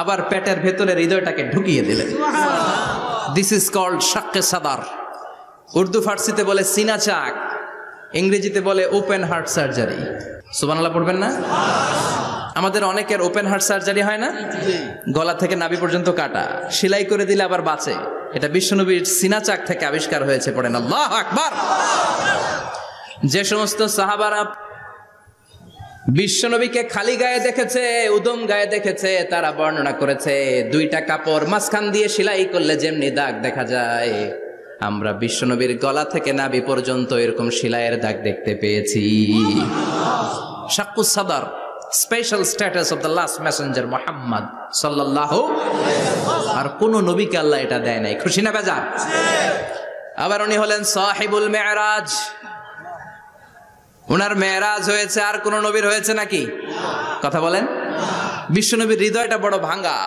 A: আবার পেটের ভেতরে হৃদয়টাকে ঢুকিয়ে দিলেন। দিস ইজ কল্ড শাক্কে সাদার। উর্দু ফার্সিতে বলে সিনা চাক, ইংরেজিতে বলে ওপেন হার্ট সার্জারি। সুবহানাল্লাহ পড়বেন না? আমাদের অনেকের ওপেন হার্ট সার্জারি হয় না, গলা থেকে নাভি পর্যন্ত কাটা, সেলাই করে দিলে আবার বাঁচে। এটা বিশ্বনবীর সিনা চাক থেকে আবিষ্কার হয়েছে। পড়েন আল্লাহু আকবার। যে সমস্ত সাহাবারা বিশ্বনবীকে খালি গায়ে দেখেছে, উদম গায়ে দেখেছে, তারা বর্ণনা করেছে দুইটা কাপড় মাঝখান দিয়ে সেলাই করলে যেমনি দাগ দেখা যায়, আমরা বিশ্বনবীর গলা থেকে নাভি পর্যন্ত এরকম সেলাইয়ের দাগ দেখতে পেয়েছি। শাক্কুস সাদার, special status of the last Messenger Muhammad সাল্লাল্লাহু। আর কোন নবীকে আল্লাহ এটা দেয় নাই। খুশি না বেজার? আবার উনি হলেন সাহিবুল মেরাজ। উনার মেরাজ হয়েছে, আর কোন নবীর হয়েছে নাকি? কথা বলেন। বিশ্বনবীর হৃদয়টা বড় ভাঙা।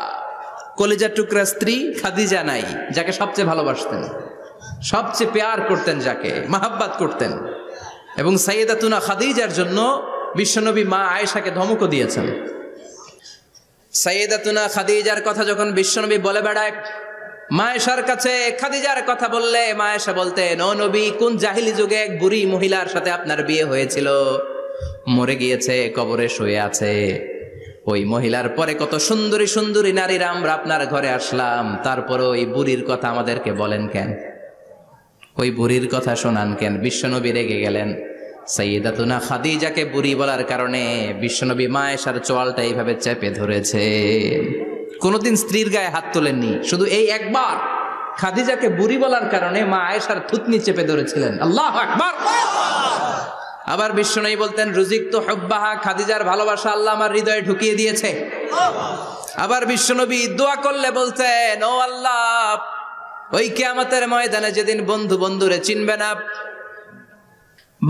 A: কলিজার টুকরা স্ত্রী খাদিজা নাই, যাকে সবচেয়ে ভালোবাসতেন, সবচেয়ে প্যার করতেন, যাকে মাহাব্বাত করতেন। এবং সাইয়েদাতুনা খাদিজার জন্য বিশ্বনবী মা আয়েশাকে ধমকও দিয়েছেন। সাইয়েদাতুনা খাদিজার কথা যখন বিশ্বনবী বলে বেড়ায় মা আয়েশার কাছে, খাদিজার কথা বললে মা আয়েশা বলতেন, ও নবী, কোন জাহিলি যুগে এক বুড়ি মহিলার সাথে আপনার বিয়ে হয়েছিল, মরে গিয়েছে, কবরে শুয়ে আছে। ওই মহিলার পরে কত সুন্দরী সুন্দরী নারীরা আমরা আপনার ঘরে আসলাম, তারপরে ওই বুড়ির কথা আমাদেরকে বলেন কেন? ওই বুড়ির কথা শোনান কেন? বিশ্বনবী রেগে গেলেন। সাইয়েদাতুনা খাদিজাকে বুড়ি বলার কারণে বিশ্বনবী মা আয়েশার চোয়ালটা এইভাবে চেপে ধরেছে। কোনদিন স্ত্রীর গায়ে হাত তোলেননি, শুধু এই একবার খাদিজাকে বুড়ি বলার কারণে মা আয়েশার থুতনি চেপে ধরেছিলেন। আল্লাহু আকবার। আবার বিশ্বনবী বলতেন, রুজিকতু হুব্বাহা, খাদিজার ভালোবাসা আল্লাহ আমার হৃদয়ে ঢুকিয়ে দিয়েছে। আবার বিশ্বনবী দোয়া করলে বলতেন, ও আল্লাহ, ওই কিয়ামতের ময়দানে যেদিন বন্ধু বন্ধুরে চিনবে না,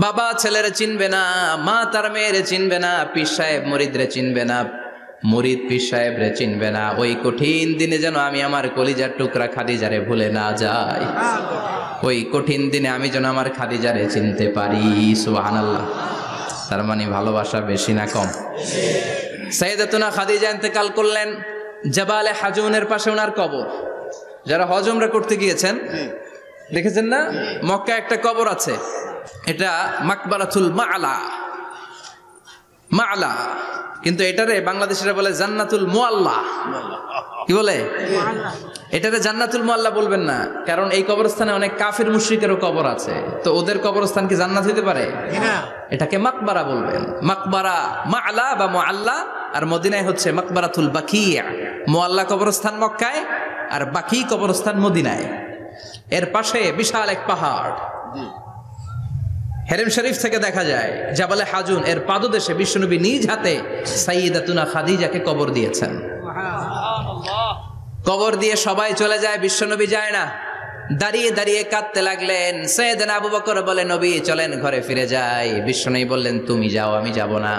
A: বাবা ছেলেরে চিনবে না, মা তার মেয়েরে চিনবে না, পীর সাহেব মুরিদরে চিনবে না, মুরিদ পীর সাহেবরে চিনবে না, ওই কঠিন দিনে যেন আমি আমার কলিজার টুকরা খাদিজারে ভুলে না যাই। ওই কঠিন দিনে আমি যেন আমার খাদিজারে চিনতে পারি। সুবহানাল্লাহ। তার মানে ভালোবাসা বেশি না কম? সাইয়েদাতুনা খাদিজা ইন্তেকাল করলেন। জাবালে হাজুনের পাশে ওনার কবর। যারা হজ উমরা করতে গিয়েছেন দেখেছেন না, মক্কায় একটা কবর আছে, এটা মাকবারাতুল মা'লা। মা'লা, কিন্তু এটারে বাংলাদেশিরা বলে জান্নাতুল মুআল্লা। কি বলে? এটারে জান্নাতুল মুআল্লা বলবেন না, কারণ এই কবরস্থানে অনেক কাফির মুশরিকেরও কবর আছে, তো ওদের কবরস্থান কি জান্নাত হতে পারে? এটাকে মাকবারা বলবেন। মাকবারা মা'লা বা মুআল্লা, আর মদিনায় হচ্ছে মাকবারাতুল বাকিয়া। মুআল্লা কবরস্থান মক্কায়, আর বাকি কবরস্থান মদিনায়। এর পাশে বিশাল এক পাহাড়, হেরেম শরীফ থেকে দেখা যায় জাবালে হাজুন, এর পাদদেশে বিশ্বনবী নিজ হাতে সাইয়েদাতুনা খাদিজাকে কবর দিয়েছেন। কবর দিয়ে সবাই চলে যায়, বিশ্বনবী যায় না। দাঁড়িয়ে দাঁড়িয়ে কাঁদতে লাগলেন। সাইয়েদনা আবু বকর বলে, নবী চলেন ঘরে ফিরে যাই। বিশ্বনবী বললেন, তুমি যাও, আমি যাব না।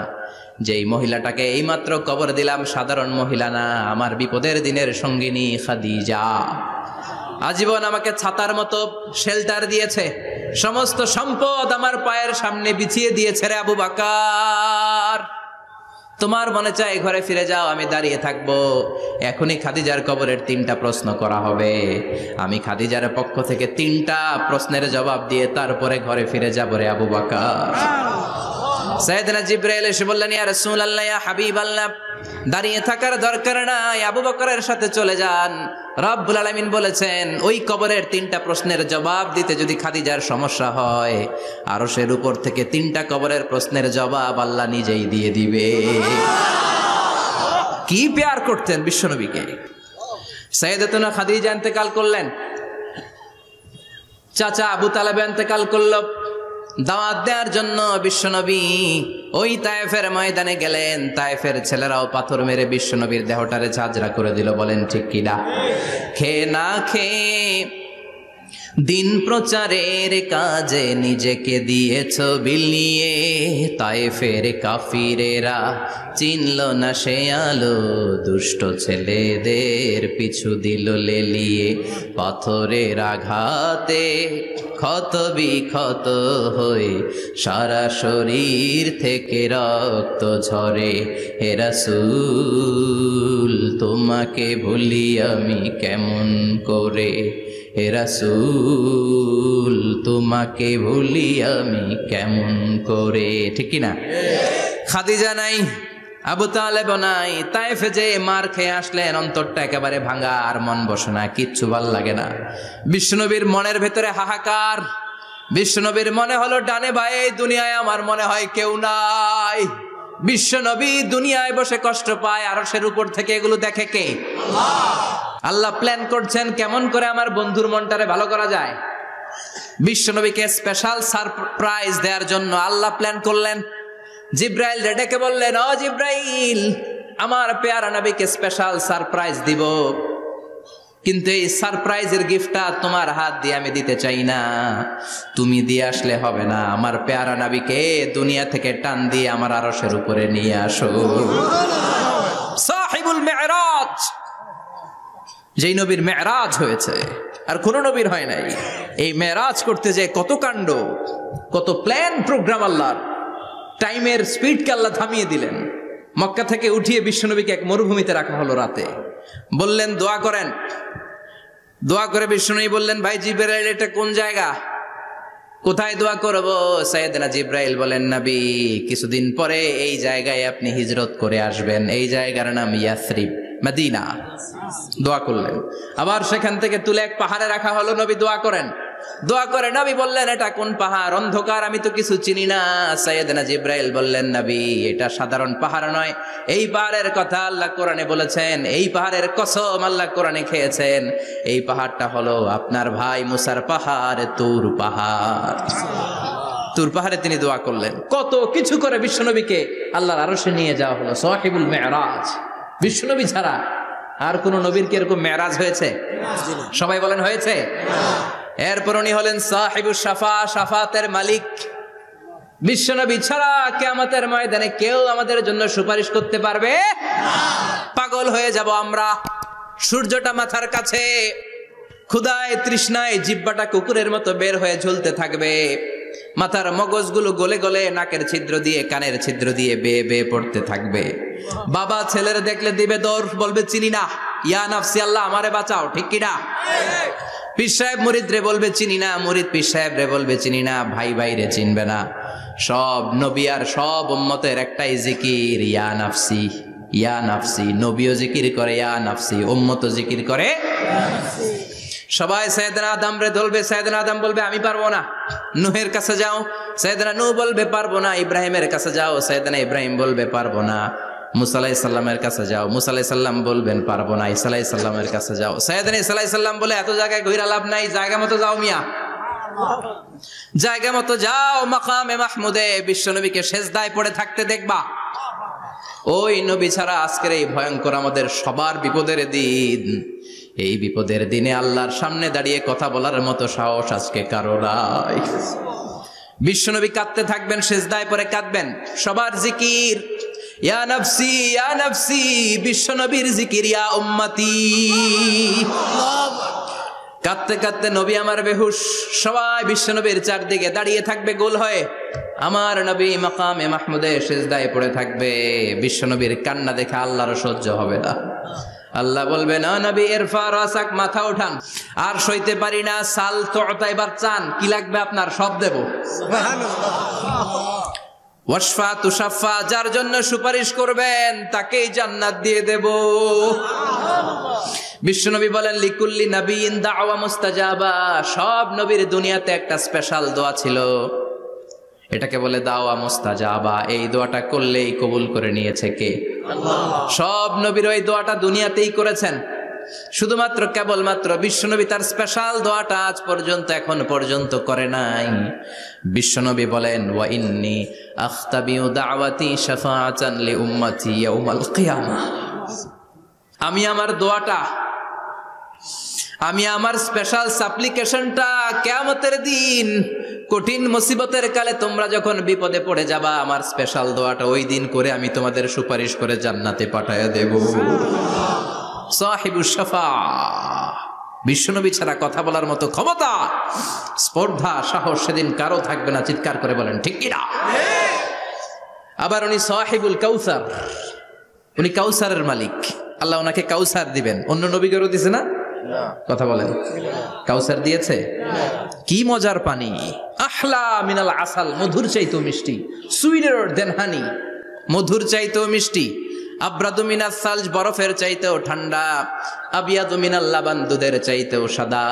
A: যেই মহিলাটাকে এইমাত্র কবর দিলাম সাধারণ মহিলা না, আমার বিপদের দিনের সঙ্গিনী খাদিজা। আজীবন আমাকে ছাতার মতো শেল্টার দিয়েছে, সমস্ত সম্পদ আমার পায়ের সামনে বিছিয়ে দিয়েছে রে আবু বকর। তোমার মনে চায় ঘরে ফিরে যাও, আমি দাঁড়িয়ে থাকবো। এখনই খাদিজার কবরের 3টা প্রশ্ন করা হবে। আমি খাদিজার পক্ষ থেকে 3টা প্রশ্নের জবাব দিয়ে তারপরে ঘরে ফিরে যাব রে আবু বকর। সাইয়েদনা জিবরাইল এসে বললেন, ইয়া রাসূলুল্লাহ, ইয়া হাবিবাল্লাহ, দাঁড়িয়ে থাকার দরকার নাই, আবু বকরের সাথে চলে যান। রব্বুল আলামিন বলেছেন, ওই কবরের 3টা প্রশ্নের জবাব দিতে যদি খাদিজার সমস্যা হয়, আরশের উপর থেকে 3টা কবরের প্রশ্নের জবাব আল্লাহ নিজেই দিয়ে দিবে। কি প্যার করতেন বিশ্বনবীকে। সাইয়েদাতুনা খাদিজা ইন্তেকাল করলেন, চাচা আবু তালেব ইন্তেকাল করলো। দাওয়াত দেওয়ার জন্য বিশ্বনবী ওই তায়েফের ময়দানে গেলেন। তায়েফের ছেলেরাও পাথর মেরে বিশ্বনবীর দেহটারে ঝাঁঝরা করে দিল। বলেন ঠিক কিনা? খেয়ে না খেয়ে দিন প্রচারের কাজে নিজেকে দিয়েছ বিলিয়ে, তায়েফের কাফিরেরা চিনল না সে আলো, দুষ্ট ছেলেদের পিছু দিল লেলিয়ে। পাথরের আঘাতে ক্ষত বিক্ষত হয়ে সারা শরীর থেকে রক্ত ঝরে। হে রাসূল তোমাকে ভুলি আমি কেমন করে, হে রাসূল তোমাকে ভুলি আমি কেমন করে। ঠিক কি না? খাদিজা নাই, আবু তালেব নাই, তায়েফে যে মার খেয়ে আসলেন, অন্তরটা একেবারে ভাঙা, আর মন বসে না, কিচ্ছু ভাল লাগে না। বিশ্বনবীর মনের ভেতরে হাহাকার। বিশ্বনবীর মনে হলো ডানে ভাই এই দুনিয়ায় আমার মনে হয় কেউ নাই। বিশ্বনবী দুনিয়ায় বসে কষ্ট পায়, আরশের উপর থেকে এগুলো দেখে কে? আল্লাহ প্ল্যান করছেন কেমন করে আমার বন্ধুর মনটারে ভালো করা যায়। বিশ্বনবীকে স্পেশাল সারপ্রাইজ দেওয়ার জন্য আল্লাহ প্ল্যান করলেন। জিব্রাইল ডেকে বললেন, ও জিব্রাইল, আমার পেয়ারা নবীকে স্পেশাল সারপ্রাইজ দিব, কিন্তু এই সারপ্রাইজের গিফটটা তোমার হাত দিয়ে আমি দিতে চাই না, তুমি দিয়ে আসলে হবে না। আমার পেয়ারা নবীকে দুনিয়া থেকে টান দিয়ে আমার আরশের উপরে নিয়ে আসো। সাহিবুল মেরাজ, যেই নবীর মেরাজ হয়েছে আর কোন নবীর হয় নাই। এই মেরাজ করতে যে কত কাণ্ড, কত প্ল্যান প্রোগ্রাম আল্লাহর। টাইমের স্পিডকে আল্লাহ থামিয়ে দিলেন। মক্কা থেকে উঠিয়ে বিশ্বনবীকে এক মরুভূমিতে রাখা হলো রাতে। বললেন দোয়া করেন। দোয়া করে বিশ্বনবী বললেন, ভাই জিবরাইল এটা কোন জায়গা, কোথায় দোয়া করব? সাইয়েদনা জিবরাইল বলেন, নবী কিছুদিন পরে এই জায়গায় আপনি হিজরত করে আসবেন, এই জায়গার নাম ইয়াসরিব, মদিনা। দোয়া করলেন। আবার সেখান থেকে তুলে এক পাহাড়ে রাখা হলো, নবী দোয়া করেন। দোয়া করে নবী বললেন, এটা কোন পাহাড়? অন্ধকার, আমি তো কিছু চিনি না। সাইয়েদনা জিবরাইল বললেন, নবী এটা সাধারণ পাহাড় নয়, এই পাহাড়ের কথা আল্লাহ কোরআনে বলেছেন, এই পাহাড়ের কসম আল্লাহ কোরআনে খেয়েছেন। এই পাহাড়টা হলো আপনার ভাই মুসার পাহাড়, তুর পাহাড়। তুর পাহাড়ে তিনি দোয়া করলেন। কত কিছু করে বিশ্বনবীকে আল্লাহর আরশে নিয়ে যাওয়া হলো। সাহিবুল মেরাজ। বিশ্বনবী ছাড়া আর কোন নবীর কি এরকম মেরাজ হয়েছে? সবাই বলেন হয়েছে। এরপর উনি হলেন সাহিবুস শাফা, শাফাতের মালিক। বিশ্বনবী ছাড়া কিয়ামতের ময়দানে কেউ আমাদের জন্য সুপারিশ করতে পারবে না। পাগল হয়ে যাব আমরা। সূর্যটা মাথার কাছে, ক্ষুধায় তৃষ্ণায় জিহ্বাটা কুকুরের মতো বের হয়ে ঝুলতে থাকবে। মাথার মগজগুলো গলে গলে নাকের ছিদ্র দিয়ে, কানের ছিদ্র দিয়ে বেয়ে বেয়ে পড়তে থাকবে। বাবা ছেলের দেখলে দিবে দৌড়, বলবে চিনি না, ইয়া নাফসি আল্লাহ আমারে বাঁচাও। ঠিক কিনা? পীর সাহেব মুরিদ রে বলবে চিনি না, মুরিদ পীর সাহেব রে বলবে চিনি না, ভাই ভাই রে চিনবে না। সব নবী আর সব উম্মতের একটাই জিকির, ইয়া নাফসি, ইয়া নাফসি। নবীও জিকির করে ইয়া নাফসি, উম্মতও জিকির করে ইয়া নাফসি। সবাই সাইয়েদনা আদম রে ধরবে, সাইয়েদনা আদম বলবে আমি পারবো না। নূহের কাছে যাও, সাইয়েদনা নূহ বলবে পারবো না। ইব্রাহিমের কাছে যাও, সাইয়েদনা ইব্রাহিম বলবে পারবো না। মুসা আলাইহিস সালামের কাছে যাও, মুসা আলাইহিস সালাম বলবেন পারবো না। ঈসা আলাইহিস সালামের কাছে যাও, সাইয়েদনা ঈসা আলাইহিস সালাম বলে এত জায়গায় ঘুরে লাভ নাই, জায়গা মতো যাও মিয়া, জায়গা মতো যাও। মাকামে মাহমুদে বিশ্বনবীকে সেজদায় পড়ে থাকতে দেখবা। ওই নবী ছাড়া আজকের এই ভয়ঙ্কর আমাদের সবার বিপদের দিন। এই বিপদের দিনে আল্লাহর সামনে দাঁড়িয়ে কথা বলার মতো সাহস আজকে কারো নাই। বিশ্বনবী কাঁদতে থাকবেন, সেজদায় পড়ে কাঁদবেন। সবার জিকির ইয়া নাফসি, ইয়া নাফসি। বিশ্বনবীর জিকির ইয়া উম্মতি। কাঁদতে কাঁদতে নবী আমার বেহুশ। সবাই বিশ্বনবীর চারদিকে দাঁড়িয়ে থাকবে গোল হয়ে। আমার নবী মাকামে মাহমুদে সেজদায় পড়ে থাকবে। বিশ্বনবীর কান্না দেখে আল্লাহর সহ্য হবে না। আল্লাহ বলবে না নবী ইরফা রাসাক, মাথা উঠান, আর সইতে পারি না। সাল তুতা, এবার চান, কি লাগবে আপনার সব দেব। ওয়াশফা তুশাফা, যার জন্য সুপারিশ করবেন তাকেই জান্নাত দিয়ে দেব। বিশ্বনবী বলেন লিকুল্লি নবিয়্যিন দাওয়া মুস্তাজাবা। সব নবীর দুনিয়াতে একটা স্পেশাল দোয়া ছিল, এটাকে বলে দাওয়া মুস্তাজাবা। এই দোয়াটা করলেই কবুল করে নিয়েছে কে? আল্লাহ। সব নবীর ওই দোয়াটা দুনিয়াতেই করেছেন, শুধুমাত্র কেবলমাত্র বিশ্বনবী তার স্পেশাল দোয়াটা আজ পর্যন্ত এখন পর্যন্ত করে নাই। বিশ্বনবী বলেন ওয়া ইন্নী আখতাবিউ দাওয়াতি শাফাআতান লি উম্মতি ইয়াউমাল কিয়ামাহ। আমি আমার দোয়াটা, আমি আমার স্পেশাল সাপ্লিকেশনটা কিয়ামতের দিন কঠিন মুসিবতের কালে তোমরা যখন বিপদে পড়ে যাবা, আমার স্পেশাল দোয়াটা ওই দিন করে আমি তোমাদের সুপারিশ করে জান্নাতে পাঠায়া দেব। সাহিবুস শাফা। বিশ্বনবী ছাড়া কথা বলার মতো ক্ষমতা, স্পর্ধা, সাহস সেদিন কারো থাকবে না। চিৎকার করে বলেন ঠিক কিনা? আবার উনি সাহিবুল কাউসার, উনি কাউসারের মালিক। আল্লাহ ওনাকে কাউসার দিবেন। অন্য নবীদেরও দিছে না? কথা বলেন, কাউসার দিয়েছে। কি মজার পানি, আহলা মিনাল আসাল, মধুর চাইতেও মিষ্টি। সুইটার দেন হানি, মধুর চাইতেও মিষ্টি। আব্রাদু মিনাস সালজ, বরফের চাইতেও ঠান্ডা। আবিয়াদু মিনাল লাবান, দুধের চাইতেও সাদা।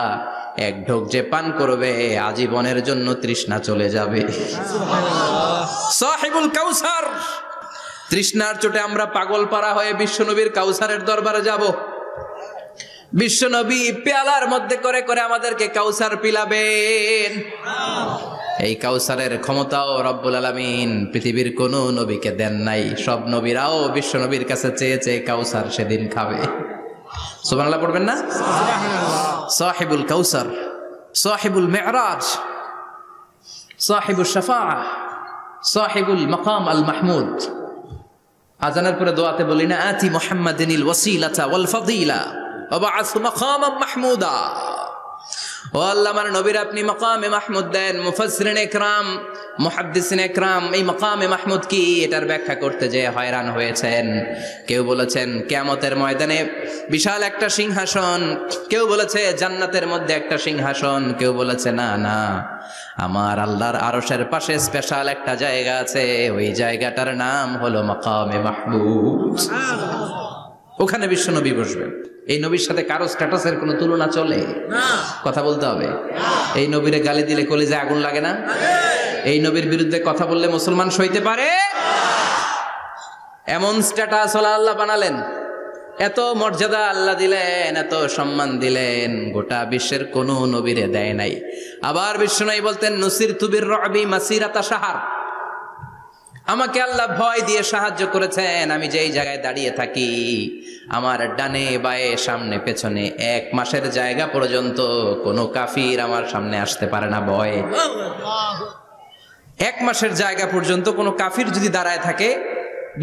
A: এক ঢোক যে পান করবে আজীবনের জন্য তৃষ্ণা চলে যাবে। সাহিবুল কাউসার। তৃষ্ণার চোটে আমরা পাগল পারা হয়ে বিশ্বনবীর কাউসারের দরবারে যাব। বিশ্বনবী পেয়ালার মধ্যে করে করে আমাদেরকে কাউসার পিলাবেন। এই কাউসারের ক্ষমতাও রব্বুল আলামিন পৃথিবীর কোন নবীকে দেন নাই। সব নবীরাও বিশ্বনবীর কাছে চেয়ে চেয়ে কাউসার সেদিন খাবে। সুবহানাল্লাহ পড়বেন না? সাহিবুল কাউসার, সাহিবুল মিরাজ, সাহিবুল শাফাআহ, সাহিবুল মাকাম আল মাহমুদ। আজানের পরে দোয়াতে বলি না, আতি মুহাম্মাদিনিল ওয়াসিলাতা ওয়াল ফাদিলা ওয়া বা'আসহু মাকামান মাহমুদা। ও আল্লাহ, আমার নবীর আপনি মাকামে মাহমুদ দেন। মুফাসসিরিন ইকরাম, মুহাদ্দিসিন ইকরাম এই মাকামে মাহমুদ কি এটার ব্যাখ্যা করতে যে হয়রান হয়েছেন। কেউ বলেছেন কিয়ামতের ময়দানে বিশাল একটা সিংহাসন, কেউ বলেছে জান্নাতের মধ্যে একটা সিংহাসন, কেউ বলেছে না না, আমার আল্লাহর আরশের পাশে স্পেশাল একটা জায়গা আছে, ওই জায়গাটার নাম হলো মাকামে মাহমুদ। ওখানে বিশ্বনবী বসবেন। এই নবীর সাথে কারো স্ট্যাটাসের কোনো তুলনা চলে না। কথা বলতে হবে। এই নবীরে গালি দিলে কলিজায় আগুন লাগে না? এই নবীর বিরুদ্ধে কথা বললে মুসলমান সইতে পারে? এমন স্ট্যাটাস আল্লাহ বানালেন, এত মর্যাদা আল্লাহ দিলেন, এত সম্মান দিলেন, গোটা বিশ্বের কোন নবীরে দেয় নাই। আবার বিশ্বনবী বলতেন, নুসিরতু বির-রু'বি মাসিরাতা শাহর, আমাকে আল্লাহ ভয় দিয়ে সাহায্য করেছেন। আমি যেই জায়গায় দাঁড়িয়ে থাকি, আমার ডানে বায়ে সামনে পেছনে 1 মাসের জায়গা পর্যন্ত কোনো কাফির আমার সামনে আসতে পারে না ভয়ে। 1 মাসের জায়গা পর্যন্ত কোনো কাফির যদি দাঁড়ায় থাকে,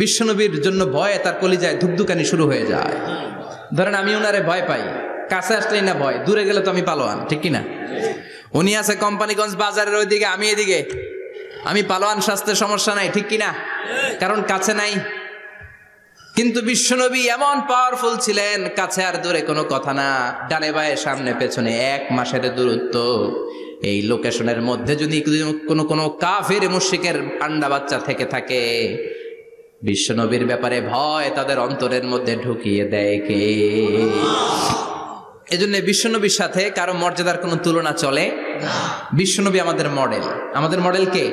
A: বিশ্বনবীর জন্য ভয়ে তার কলিজায় ধুকধুকানি শুরু হয়ে যায়। ধরেন আমি ওনারে ভয় পাই, কাছে আসলেই না ভয়, দূরে গেলে তো আমি পালোয়ান, ঠিক কিনা? উনি আছে কোম্পানিগঞ্জ বাজারের ওইদিকে, আমি এদিকে, আমি পালোয়ান, স্বাস্থ্যের সমস্যা নাই, ঠিক কিনা? কারণ কাছে নাই। কিন্তু বিশ্বনবী এমন পাওয়ারফুল ছিলেন, কাছে আর দূরে কোনো কথা না, ডানে বায়ে সামনে পেছনে 1 মাসের দূরত্ব। এই লোকেশনের মধ্যে যদি কোনো কাফির মুশরিকের আন্ডা বাচ্চা থেকে থাকে, বিশ্বনবীর ব্যাপারে ভয় তাদের অন্তরের মধ্যে ঢুকিয়ে দেয় কে? এজন্য বিশ্বনবীর সাথে কারো মর্যাদার কোনো তুলনা চলে না। বিশ্বনবী আমাদের মডেল। আমাদের মডেল কে?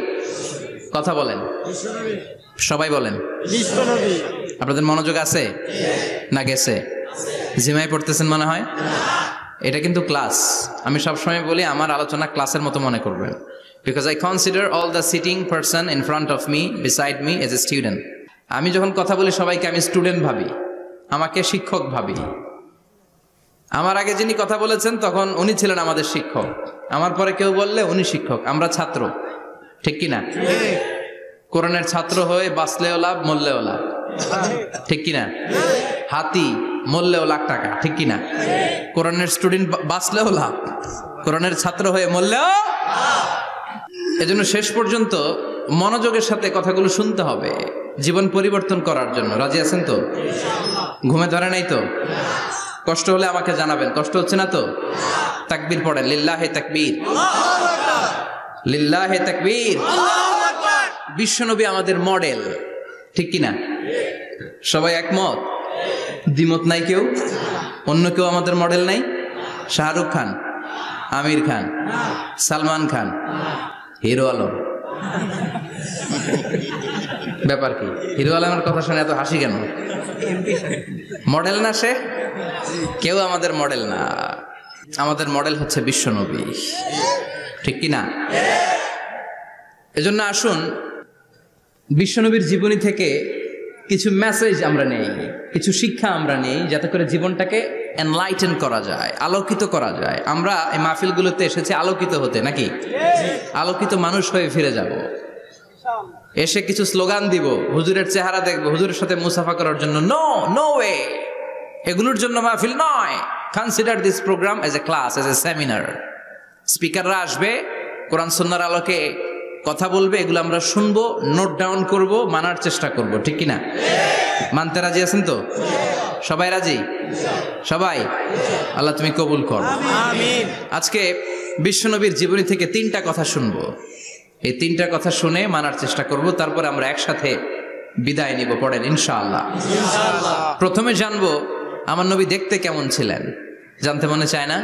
A: কথা বলেন, সবাই বলেন বিশ্বনবী। আপনাদের মনোযোগ আছে না গেছে? জিমাই পড়তেছেন মনে হয়। এটা কিন্তু ক্লাস। আমি সবসময় বলি আমার আলোচনা ক্লাসের মতো মনে করবেন, because I consider all the sitting person in front of me, beside me as a student. আমি যখন কথা বলি সবাইকে আমি স্টুডেন্ট ভাবি, আমাকে শিক্ষক ভাবি। আমার আগে যিনি কথা বলেছেন তখন উনি ছিলেন আমাদের শিক্ষক, আমার পরে কেউ বললে উনি শিক্ষক, আমরা ছাত্র, ঠিক কিনা? কোরআনের ছাত্র হয়ে বাঁচলেও লাভ, মরলেও লাভ, ঠিক কিনা? হাতি মরলেও লাখ টাকা, ঠিক কিনা? কোরআনের স্টুডেন্ট বাঁচলেও লাভ, কোরআনের ছাত্র হয়ে মরলেও। এজন্য শেষ পর্যন্ত মনোযোগের সাথে কথাগুলো শুনতে হবে জীবন পরিবর্তন করার জন্য। রাজি আছেন তো? ঘুমে ধরে নাই তো? কষ্ট হলে আমাকে জানাবেন। কষ্ট হচ্ছে না তো? তাকবীর পড়েন, লিল্লাহে তাকবীর, লিল্লাহে তাকবীর। বিশ্বনবী আমাদের মডেল, ঠিক কিনা? সবাই একমত? দ্বিমত নাই কেউ? অন্য কেউ আমাদের মডেল নাই? শাহরুখ খান, আমির খান, সালমান খান, হিরো আলম। ব্যাপার কি? হিরো আলমের কথা শুনে এত হাসি কেন? মডেল না সে? কেউ আমাদের মডেল না। আমাদের মডেল হচ্ছে বিশ্বনবী, ঠিক কিনা? এজন্য আসুন বিশ্বনবীর জীবনী থেকে কিছু মেসেজ আমরা নেই, কিছু শিক্ষা আমরা নেই, যাতে করে জীবনটাকে এনলাইটেন করা যায়, আলোকিত করা যায়। আমরা এই মাহফিলগুলোতে এসেছি আলোকিত হতে, নাকি? আলোকিত মানুষ হয়ে ফিরে যাব। এসে কিছু স্লোগান দিব, হুজুরের চেহারা দেখবো, হুজুরের সাথে মুসাফা করার জন্য। No, no way. এগুলোর জন্য মাহফিল নয়। Consider this program as a class, as a seminar. স্পিকাররা আসবে, কোরআন সুন্নাহর আলোকে কথা বলবে, এগুলো আমরা শুনবো, নোট ডাউন করব, মানার চেষ্টা করব, ঠিক কিনা? মানতে রাজি আছেন তো? সবাই রাজি? সবাই? আল্লাহ তুমি কবুল কর। আমিন। আজকে বিশ্বনবীর জীবনী থেকে 3টা কথা শুনবো। এই 3টা কথা শুনে মানার চেষ্টা করব, তারপর আমরা একসাথে বিদায় নিব। পড়েন ইনশাআল্লাহ। ইনশাআল্লাহ। প্রথমে জানবো আমার নবী দেখতে কেমন ছিলেন। জানতে মনে চায় না?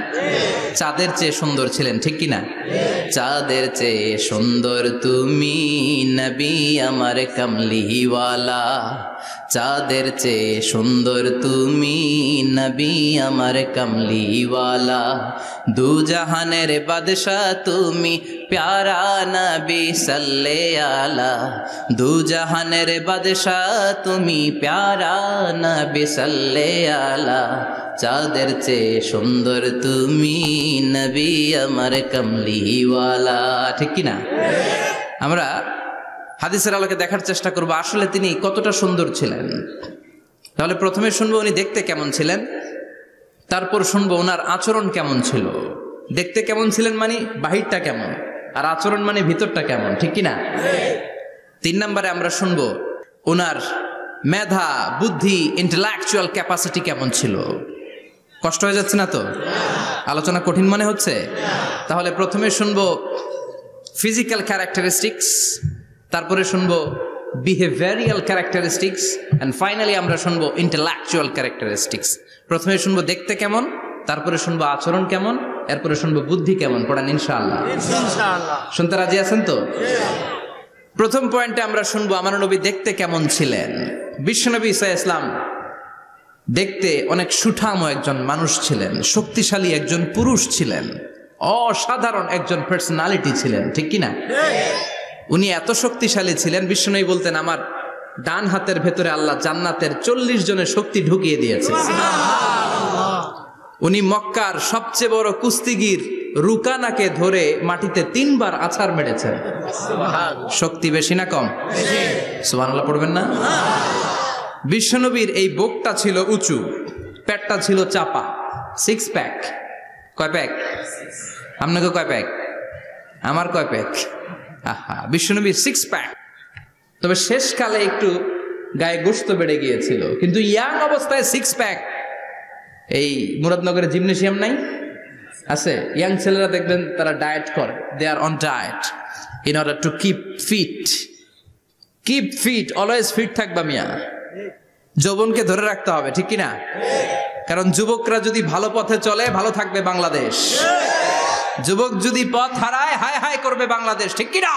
A: চাঁদের চেয়ে সুন্দর ছিলেন, ঠিক কিনা? চাঁদের চেয়ে সুন্দর তুমি নবী আমার কামলিওয়ালা, চাঁদের চেয়ে সুন্দর তুমি নবী আমার কামলিওয়ালা, দু জাহানের বাদশা তুমি প্যারা নবী সাল্লে আলা, দু জাহানের বাদশা তুমি প্যারা নবী সাল্লে আলা, চাঁদের চেয়ে সুন্দর তুমি নবী আমার কামলিওয়ালা, ঠিক কিনা? আমরা হাদিসের আলোকে দেখার চেষ্টা করব আসলে তিনি কতটা সুন্দর ছিলেন। তাহলে প্রথমে শুনবো উনি দেখতে কেমন ছিলেন, তারপর শুনবো ওনার আচরণ কেমন ছিল। দেখতে কেমন ছিলেন মানে বাহিরটা কেমন, আর আচরণ মানে ভিতরটা কেমন, ঠিক কিনা? 3 নম্বরে আমরা শুনবো ওনার মেধা, বুদ্ধি, ইন্টেলেকচুয়াল ক্যাপাসিটি কেমন ছিল। কষ্ট হয়ে যাচ্ছে না তো? আলোচনা কঠিন মনে হচ্ছে? তাহলে প্রথমে শুনবো ফিজিক্যাল ক্যারেক্টারিস্টিক্স, তারপরে শুনবো বিহেভিয়ারিয়াল ক্যারেক্টারিস্টিক্স, এন্ড ফাইনালি আমরা শুনবো ইন্টেলেকচুয়াল ক্যারেক্টারিস্টিক্স। প্রথমে শুনবো দেখতে কেমন, তারপরে শুনবো আচরণ কেমন, এরপরে শুনবো বুদ্ধি কেমন। পড়েন ইনশাআল্লাহ। ইনশাআল্লাহ। শুনতে রাজি আছেন তো? প্রথম পয়েন্টে আমরা শুনবো আমার নবী দেখতে কেমন ছিলেন। বিশ্বনবী ঈসা ইসলাম দেখতে অনেক সুঠাম একজন মানুষ ছিলেন, শক্তিশালী একজন পুরুষ ছিলেন, অসাধারণ একজন পার্সোনালিটি ছিলেন, ঠিক কিনা? উনি এত শক্তিশালী ছিলেন, বিশ্বনবী বলতেন আমার ডান হাতের ভেতরে আল্লাহ জান্নাতের 40 জনের শক্তি ঢুকিয়ে দিয়েছে। উনি মক্কার সবচেয়ে বড় কুস্তিগির রুকানাকে ধরে মাটিতে 3 বার আছাড় মেরেছেন। শক্তি বেশি না কম? সুবহানাল্লাহ পড়বেন না? বিশ্বনবীর এই বুকটা ছিল উঁচু, পেটটা ছিল চাপা, 6 প্যাক। কয় প্যাক? আপনাকে কয় প্যাক? আমার কয় প্যাক? আহা, বিশ্বনবীর 6 প্যাক। তবে শেষকালে একটু গায়ে গোশত বেড়ে গিয়েছিল, কিন্তু ইয়াং অবস্থায় 6 প্যাক। এই মুরাদনগরে জিমনেশিয়াম নাই? আছে। ইয়াং ছেলেরা দেখবেন তারা ডায়েট করে, they are on diet in order to keep fit. Keep fit, always fit থাকবা মিয়া। যৌবনকে ধরে রাখতে হবে, ঠিক কিনা? কারণ যুবকরা যদি ভালো পথে চলে ভালো থাকবে বাংলাদেশ, যুবক যদি পথ হারায় হায় হায় করবে বাংলাদেশ, ঠিক কিনা?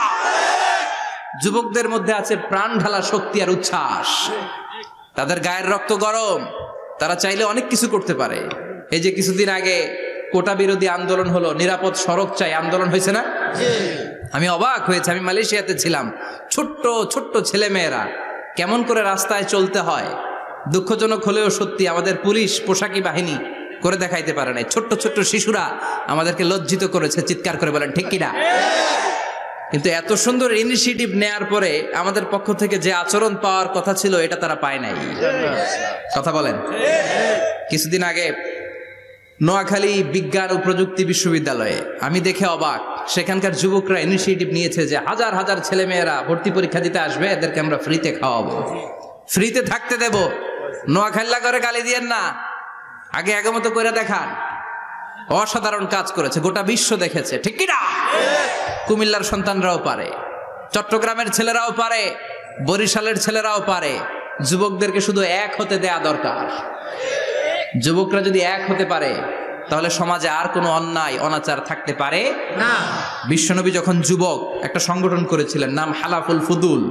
A: যুবকদের মধ্যে আছে প্রাণ ঢালা শক্তি আর উচ্ছ্বাস, তাদের গায়ের রক্ত গরম, তারা চাইলে অনেক কিছু করতে পারে। এই যে কিছুদিন আগে কোটা বিরোধী আন্দোলন হলো, নিরাপদ সড়ক চাই আন্দোলন হয়েছে না? আমি অবাক হয়েছে, আমি মালয়েশিয়াতে ছিলাম, ছোট্ট ছোট্ট ছেলে মেয়েরা কেমন করে রাস্তায় চলতে হয়, দুঃখজনক হলেও সত্যি, আমাদের পুলিশ পোশাকি বাহিনী করে দেখাইতে পারে নাই। ছোট্ট ছোট্ট শিশুরা আমাদেরকে লজ্জিত করেছে, চিৎকার করে বলেন, ঠিক কিনা? কিন্তু এত সুন্দর ইনিশিয়েটিভ নেয়ার পরে আমাদের পক্ষ থেকে যে আচরণ পাওয়ার কথা ছিল এটা তারা পায় নাই। কথা বলেন। কিছুদিন আগে নোয়াখালী বিজ্ঞান ও প্রযুক্তি বিশ্ববিদ্যালয়ে আমি দেখে অবাক, সেখানকার যুবকরা ইনিশিয়েটিভ নিয়েছে যে হাজার হাজার ছেলে মেয়েরা ভর্তি পরীক্ষা দিতে আসবে, এদেরকে আমরা ফ্রিতে খাওয়াবো, ফ্রিতে থাকতে দেব। নোয়াখালী করে গালি দিয়েন না, আগে আগে মতো করে দেখান। অসাধারণ কাজ করেছে, গোটা বিশ্ব দেখেছে, ঠিক কিনা? কুমিল্লার সন্তানরাও পারে, চট্টগ্রামের ছেলেরাও পারে, বরিশালের ছেলেরাও পারে। যুবকদেরকে শুধু এক হতে দেয়া দরকার। যুবকরা যদি এক হতে পারে তাহলে সমাজে আর কোনো অন্যায় অনাচার থাকতে পারে না। বিশ্বনবী যখন যুবক একটা সংগঠন করেছিলেন, নাম হালাফুল ফুদুল।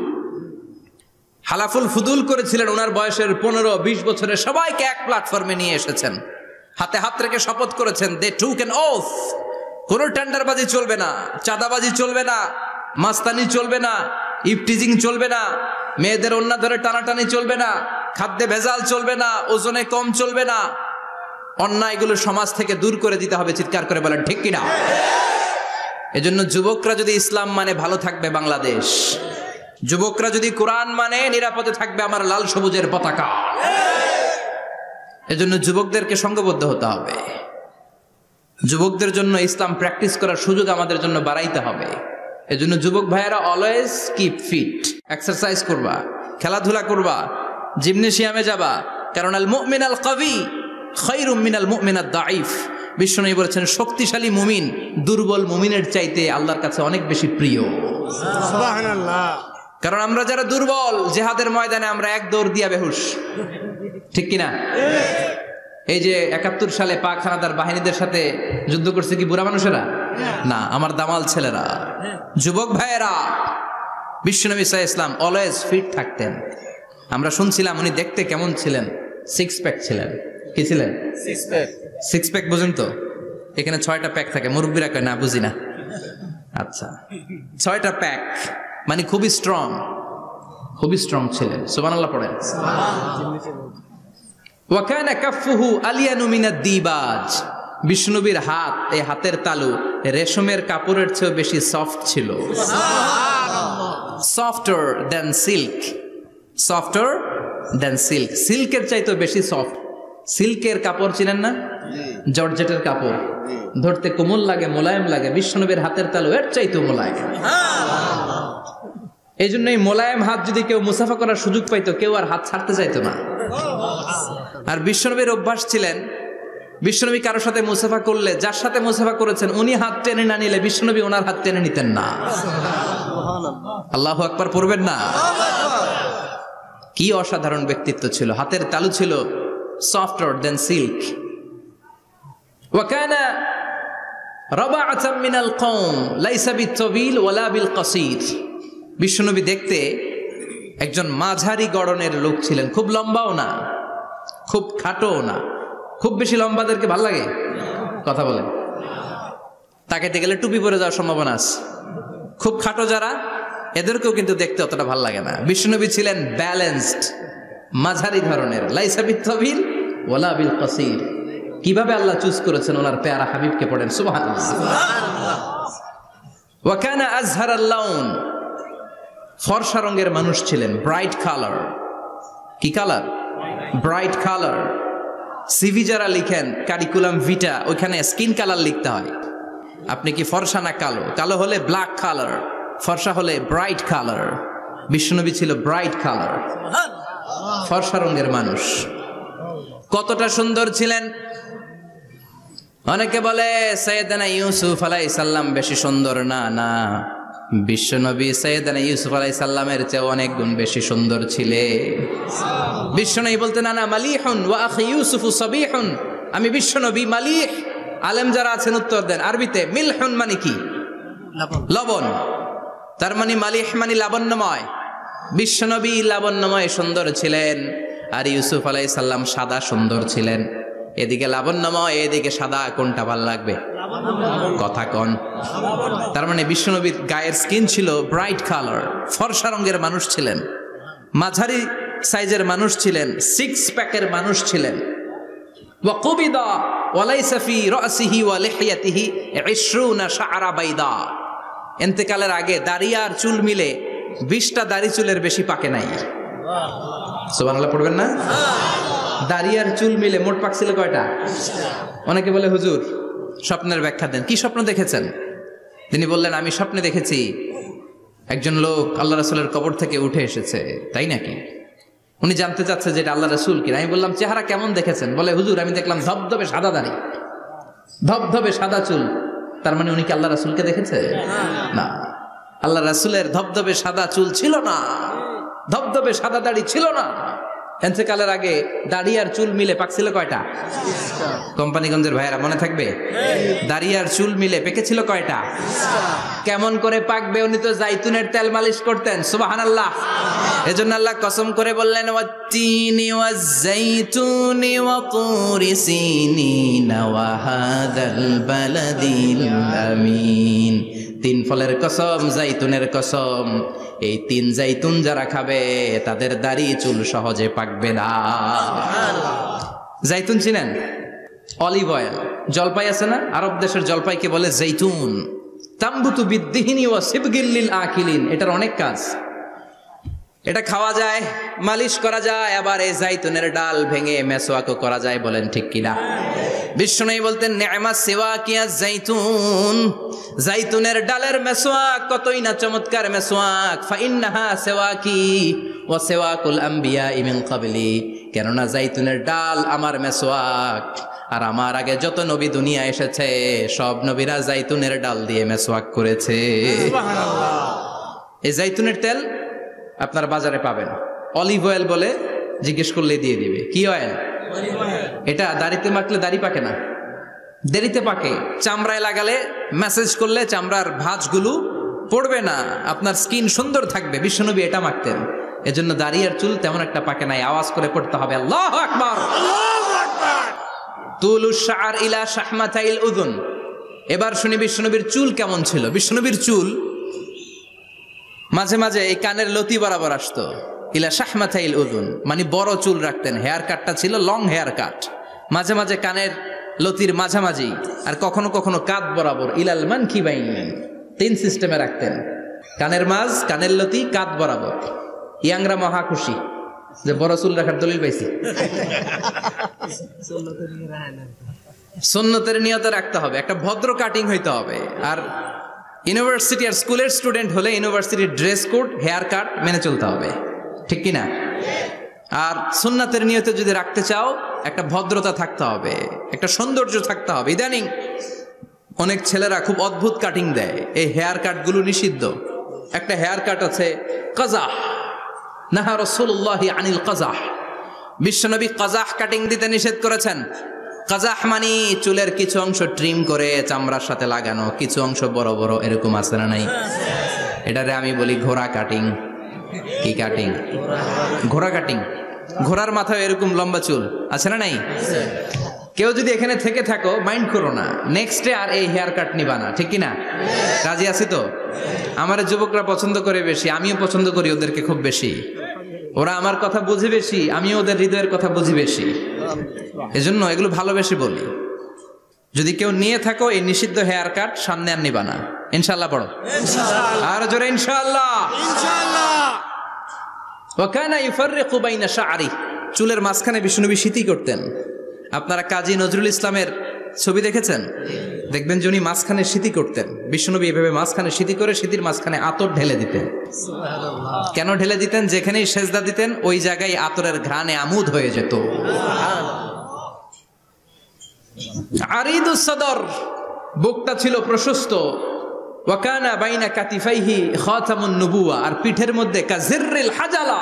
A: হালাফুল ফুদুল করেছিলেন, ওনার বয়সের 15-20 বছরের সবাইকে এক প্ল্যাটফর্মে নিয়ে এসেছেন, হাতে হাত রেখে শপথ করেছেন, দে টুক অ্যান ওথ, কোনো টেন্ডারবাজি চলবে না, চাঁদাবাজি চলবে না, মাস্তানি চলবে না, ইফটিজিং চলবে না, মেয়েদের ওন্না ধরে টানাটানি চলবে না, খাদ্যে ভেজাল চলবে না, ওজনে কম চলবে না, অন্যায়গুলো সমাজ থেকে দূর করে দিতে হবে। চিৎকার করে বলেন, ঠিক কিনা? এজন্য যুবকরা যদি ইসলাম মানে ভালো থাকবে বাংলাদেশ, যুবকরা যদি কোরআন মানে নিরাপদে থাকবে আমার লাল সবুজের পতাকা। এজন্য যুবকদেরকে সংঘবদ্ধ হতে হবে। যুবকদের জন্য ইসলাম প্র্যাকটিস করার সুযোগ আমাদের জন্য বাড়াইতে হবে। এজন্য যুবক ভাইয়েরা অলওয়েজ কিপ ফিট, এক্সারসাইজ করবা, খেলাধুলা করবা, জিমনেশিয়ামে যাবা। কারণ আল মুমিন আল কবি খায়রুম মিনাল মুমিন আদ দাঈফ। বিশ্বনবী বলেছেন শক্তিশালী মুমিন দুর্বল মুমিনের চাইতে আল্লাহর কাছে অনেক বেশি প্রিয়।
B: সুবহানাল্লাহ।
A: কারণ আমরা যারা দুর্বল জিহাদের ময়দানে আমরা এক দৌড় দিয়া বেহুশ, ঠিক কিনা? এই যে ৭১ সালে পাক হানাদার বাহিনীদের সাথে যুদ্ধ করছে কি বুড়া মানুষেরা? না, আমার দামাল ছেলেরা, যুবক ভাইয়েরা। বিশ্বনবী সাল্লাল্লাহু আলাইহি ওয়াসাল্লাম অলওয়েজ ফিট থাকতেন। আমরা শুনছিলাম উনি দেখতে কেমন ছিলেন? 6 প্যাক ছিলেন। কি ছিলেন? 6 প্যাক বুঝুন তো? এখানে 6টা প্যাক থাকে, মুরব্বীরা কয় না বুঝি না। আচ্ছা, 6টা প্যাক মানে খুবই স্ট্রং, খুবই স্ট্রং ছিলেন। সুবহানাল্লাহ পড়েন। ওয়া কানা কাফফুহু আলিয়ানু মিনাদ দিবাজ। বিষ্ণুবীর হাত, এই হাতের তালু রেশমের কাপড়ের চেয়ে বেশি সফট ছিল। Softer than silk, softer than silk, সিল্কের চাইতে বেশি সফট। সিল্কের কাপড় ছিলেন না, জর্জেটের কাপড়, ধরতে কোমল লাগে, মোলায়েম লাগে। বিষ্ণুবীর হাতের তালু এর চাইতে মোলায়েম। এই জন্য এই মোলায়েম হাত যদি কেউ মুসাফা করার সুযোগ পাইতো, কেউ আর হাত ছাড়তে চাইতো না। আর বিশ্বনবীর অভ্যাস ছিলেন, বিশ্বনবী কারোর সাথে মুসাফা করলে, যার সাথে মুসাফা করেছেন উনি হাত টেনে না নিলে বিশ্বনবী ওনার হাত টেনে নিতেন না। আল্লাহু আকবার পড়বেন না? কি অসাধারণ ব্যক্তিত্ব ছিল। হাতের তালু ছিল সফটার দেন সিল্ক। ওয়া কানা রাবাআতাম মিনাল কওম লাইসা বিত-তাবিল ওয়ালা বিল কাসীর। বিশ্বনবী দেখতে একজন মাঝারি গড়নের লোক ছিলেন, খুব লম্বাও না, খুব খাটোও না। খুব বেশি লম্বাদেরকে ভাল লাগে? কথা বলেন। তাকাইতে গেলে টুপি পরে যাওয়ার সম্ভাবনা আছে। খুব খাটো যারা, এদেরকেও কিন্তু দেখতে অতটা ভাল লাগে না। বিশ্বনবী ছিলেন ব্যালেন্সড, মাঝারি ধরনের। লাইসা বিত-তাবিল ওয়ালা বিল কাসীর। কিভাবে আল্লাহ চুজ করেছেন ওনার পেয়ারা হাবিবকে, পড়েন সুবহানাল্লাহ। ওয়া কানা আযহারাল লাউন। ফর্সা রঙের মানুষ ছিলেন, ব্রাইট কালার। কি কালার? Bright colour. সিভি যারা লিখেন কারিকুলাম ভিটা, ওইখানে স্কিন কালার লিখতে হয়। আপনি কি ফর্সা না কালো? কালো হলে ব্ল্যাক কালার, ফর্সা হলে ব্রাইট কালার। বিশ্বনবী ছিল ব্রাইট কালার, ফর্সা রঙের মানুষ। কতটা সুন্দর ছিলেন! অনেকে বলে সাইয়েদনা ইউসুফ আলাইহিস সালাম বেশি সুন্দর। না না, বিশ্বনবী সাইয়েদনা ইউসুফ আলাইহিস সালামের চেয়ে অনেক গুণ বেশি সুন্দর ছিলেন। বিশ্বনবী বলতেন আনা মালিহুন ওয়া আখি ইউসুফু সাবিহুন। আমি বিশ্বনবী মালিহ। আলেম যারা আছেন উত্তর দেন আরবিতে। মিলহুন মানে কি? লবণ। তার মানে মালিহ মানে লাবণ্যময়। বিশ্বনবী লাবণ্যময় সুন্দর ছিলেন, আর ইউসুফ আলাইহিস সালাম সাদা সুন্দর ছিলেন। এদিকে লাবণ্যময়, এদিকে সাদা, কোনটা ভালো লাগবে? কথা কন। তার মানে বিশ্বনবীর গায়ের স্কিন ছিল ব্রাইট কালার, ফর্সা রঙের মানুষ ছিলেন, মাঝারি সাইজের মানুষ ছিলেন, 6 প্যাকের মানুষ ছিলেন। ওয়া কুবিদা ওয়া লাইসা ফি রাসিহি ওয়া লিহিয়াতিহি 20 শাআরা বাইদা। ইন্তেকালের আগে দাড়ি আর চুল মিলে 20টা দাড়ি চুলের বেশি পাকে নাই। সুবহানাল্লাহ পড়বেন না? দাড়ি আর চুল মিলে মোট পাকছিল কয়টা? অনেকে বলে হুজুর স্বপ্নের ব্যাখ্যা দেন। কি স্বপ্ন দেখেছেন? তিনি বললেন আমি স্বপ্নে দেখেছি একজন লোক আল্লাহ রাসূলের কবর থেকে উঠে এসেছে। তাই নাকি? উনি জানতে চাচ্ছে যে এটা আল্লাহ রাসূল কিনা। আমি বললাম চেহারা কেমন দেখেছেন? বলে হুজুর আমি দেখলাম ধবধবে সাদা দাড়ি, ধবধবে সাদা চুল। তার মানে উনি কি আল্লাহ রাসূলকে দেখেছে? না, আল্লাহ রাসূলের ধবধবে সাদা চুল ছিল না, ধবধবে সাদা দাড়ি ছিল না। ইন্তেকালের আগে দাড়ি আর চুল মিলে পাকছিল কয়টা? কোম্পানিগঞ্জের ভাইয়েরা মনে থাকবে? দাড়ি আর চুল মিলে পেকেছিল কয়টা? কেমন করে পাকবে? উনি তো জাইতুনের তেল মালিশ করতেন। সুবহানাল্লাহ। এজন্য আল্লাহ কসম করে বললেন ওয়াত্তিনি ওয়াজ-জাইতুনি ওয়া তুরি সিনিন ওয়া হাদাল বালাদিল আমিন। 3 ফলের কসম, জাইতুনের কসম। এই 3 জাইতুন যারা খাবে তাদের দাড়ি চুল সহজে পাকবে না। জাইতুন চিনেন? Olive oil. জলপাই আছে না, আরব দেশের জলপাইকে বলে জাইতুন। তাম্বুতু বিদ্দিহিনি ওয়া সিবগিল লিল আকিলিন। এটার অনেক কাজ। এটা খাওয়া যায়, মালিশ করা যায়, আবার এই জাইতুনের ডাল ভেঙে মেসওয়াকও করা যায়। বলেন ঠিক কিনা? বিষ্ণুই বলতেন নি'মা সিওয়াকিয়া জাইতুন, জাইতুনের ডালের মেসওয়াক কতই না চমৎকার মেসওয়াক। ফাইন্নাহা সিওয়াকি ওয়া সিওয়াকুল আমবিয়া মিন ক্বাবলি, কেননা জাইতুনের ডাল আমার মেসওয়াক, আর আমার আগে যত নবী দুনিয়া এসেছে সব নবীরা জাইতুনের ডাল দিয়ে মেসওয়াক করেছে। এই জাইতুনের তেল আপনার বাজারে পাবেন, অলিভ অয়েল বলে জিজ্ঞেস করলে দিয়ে দিবে। কি অয়েল? এটা দাড়িতে মাখলে দাড়ি পাকে না, দেরিতে পাকে। চামড়ায় লাগালে ম্যাসেজ করলে চামড়ার ভাঁজগুলো পড়বে না, আপনার স্কিন সুন্দর থাকবে। বিশ্বনবী এটা মাখতেন, এজন্য দাড়ি আর চুল তেমন একটা পাকে নাই। আওয়াজ করে পড়তে হবে আল্লাহু আকবার। তুলুশ শাআর ইলা শাহমাতাইল উযুন। এবার শুনি বিশ্বনবীর চুল কেমন ছিল। বিশ্বনবীর চুল মাঝে মাঝে এই কানের লতি বরাবর আসতো। ইলা শাহমাতাইল উযুন মানে বড় চুল রাখতেন, হেয়ার কাটটা ছিল লং হেয়ার কাট, মাঝে মাঝে কানের লতির মাঝামাঝি, আর কখনো কখনো কাঁধ বরাবর। ইলাল মানকিবাইন, তিন সিস্টেমে রাখতেন, কানের মাঝ, কানের লতি, কাঁধ বরাবর। ইয়াংরা মহা খুশি যে বড় চুল রাখার দলিল পাইছি। সুন্নতের নিয়তে রাখতে হবে, একটা ভদ্র কাটিং হইতে হবে। আর ইউনিভার্সিটি আর স্কুলের স্টুডেন্ট হলে ইউনিভার্সিটির ড্রেস কোড, হেয়ার কাট মেনে চলতে হবে, ঠিক কিনা? আর সুন্নাতের নিয়তে যদি রাখতে চাও একটা ভদ্রতা থাকতে হবে, একটা সৌন্দর্য থাকতে হবে। ইদানিং অনেক ছেলেরা খুব অদ্ভুত কাটিং দেয়, এই হেয়ার কাটগুলো নিষিদ্ধ। একটা হেয়ার কাট আছে কাজাহ, নাহা রাসূলুল্লাহি আনিল কাজাহ, বিশ্বনবী কাজাহ কাটিং দিতে নিষেধ করেছেন। কাজাহ মানে চুলের কিছু অংশ ট্রিম করে চামড়ার সাথে লাগানো, কিছু অংশ বড় বড়, এরকম আছে না নাই? এটারে আমি বলি ঘোড়া কাটিং। কি কাটিং? ঘোড়া কাটিং। ঘোড়ার মাথায় এরকম লম্বা চুল আছে না নাই? কেউ যদি এখানে থেকে থাকো মাইন্ড করো না, নেক্সট ডে আর এই হেয়ার কাট নিবা না, ঠিক কিনা? রাজি আছি তো? আমার যুবকরা পছন্দ করে বেশি, আমিও পছন্দ করি ওদেরকে খুব বেশি। ওরা আমার কথা বুঝে বেশি, আমিও ওদের হৃদয়ের কথা বুঝি বেশি, এজন্য এগুলো ভালোবেসে বলি। যদি কেউ নিয়ে থাকো এই নিষিদ্ধ হেয়ার কাট, সামনে আর নিবা না। ইনশাআল্লাহ পড়ো, আর জোরে ইনশাআল্লাহ। ওয়া কানা ইউফাররিকু বাইনা শা'রি, চুলের মাঝখানে বিষ্ণুনবী সিঁথি করতেন। আপনারা কাজী নজরুল ইসলামের ছবি দেখেছেন? দেখবেন যে উনি মাঝখানে সিঁথি করতেন। বিষ্ণুনবী এভাবে মাঝখানে সিঁথি করে সিঁথির মাঝখানে আতর ঢেলে দিতেন। কেন ঢেলে দিতেন? যেখানেই সেজদা দিতেন ওই জায়গায় আতরের ঘ্রাণে আমোদ হয়ে যেত। আরিদুস সদর, বুকটা ছিল প্রশস্ত। ওয়া কানা বাইনা কাতিফাইহি খাতামুন নবুওয়া, আর পিঠের মধ্যে কাজিররিল হাজালা,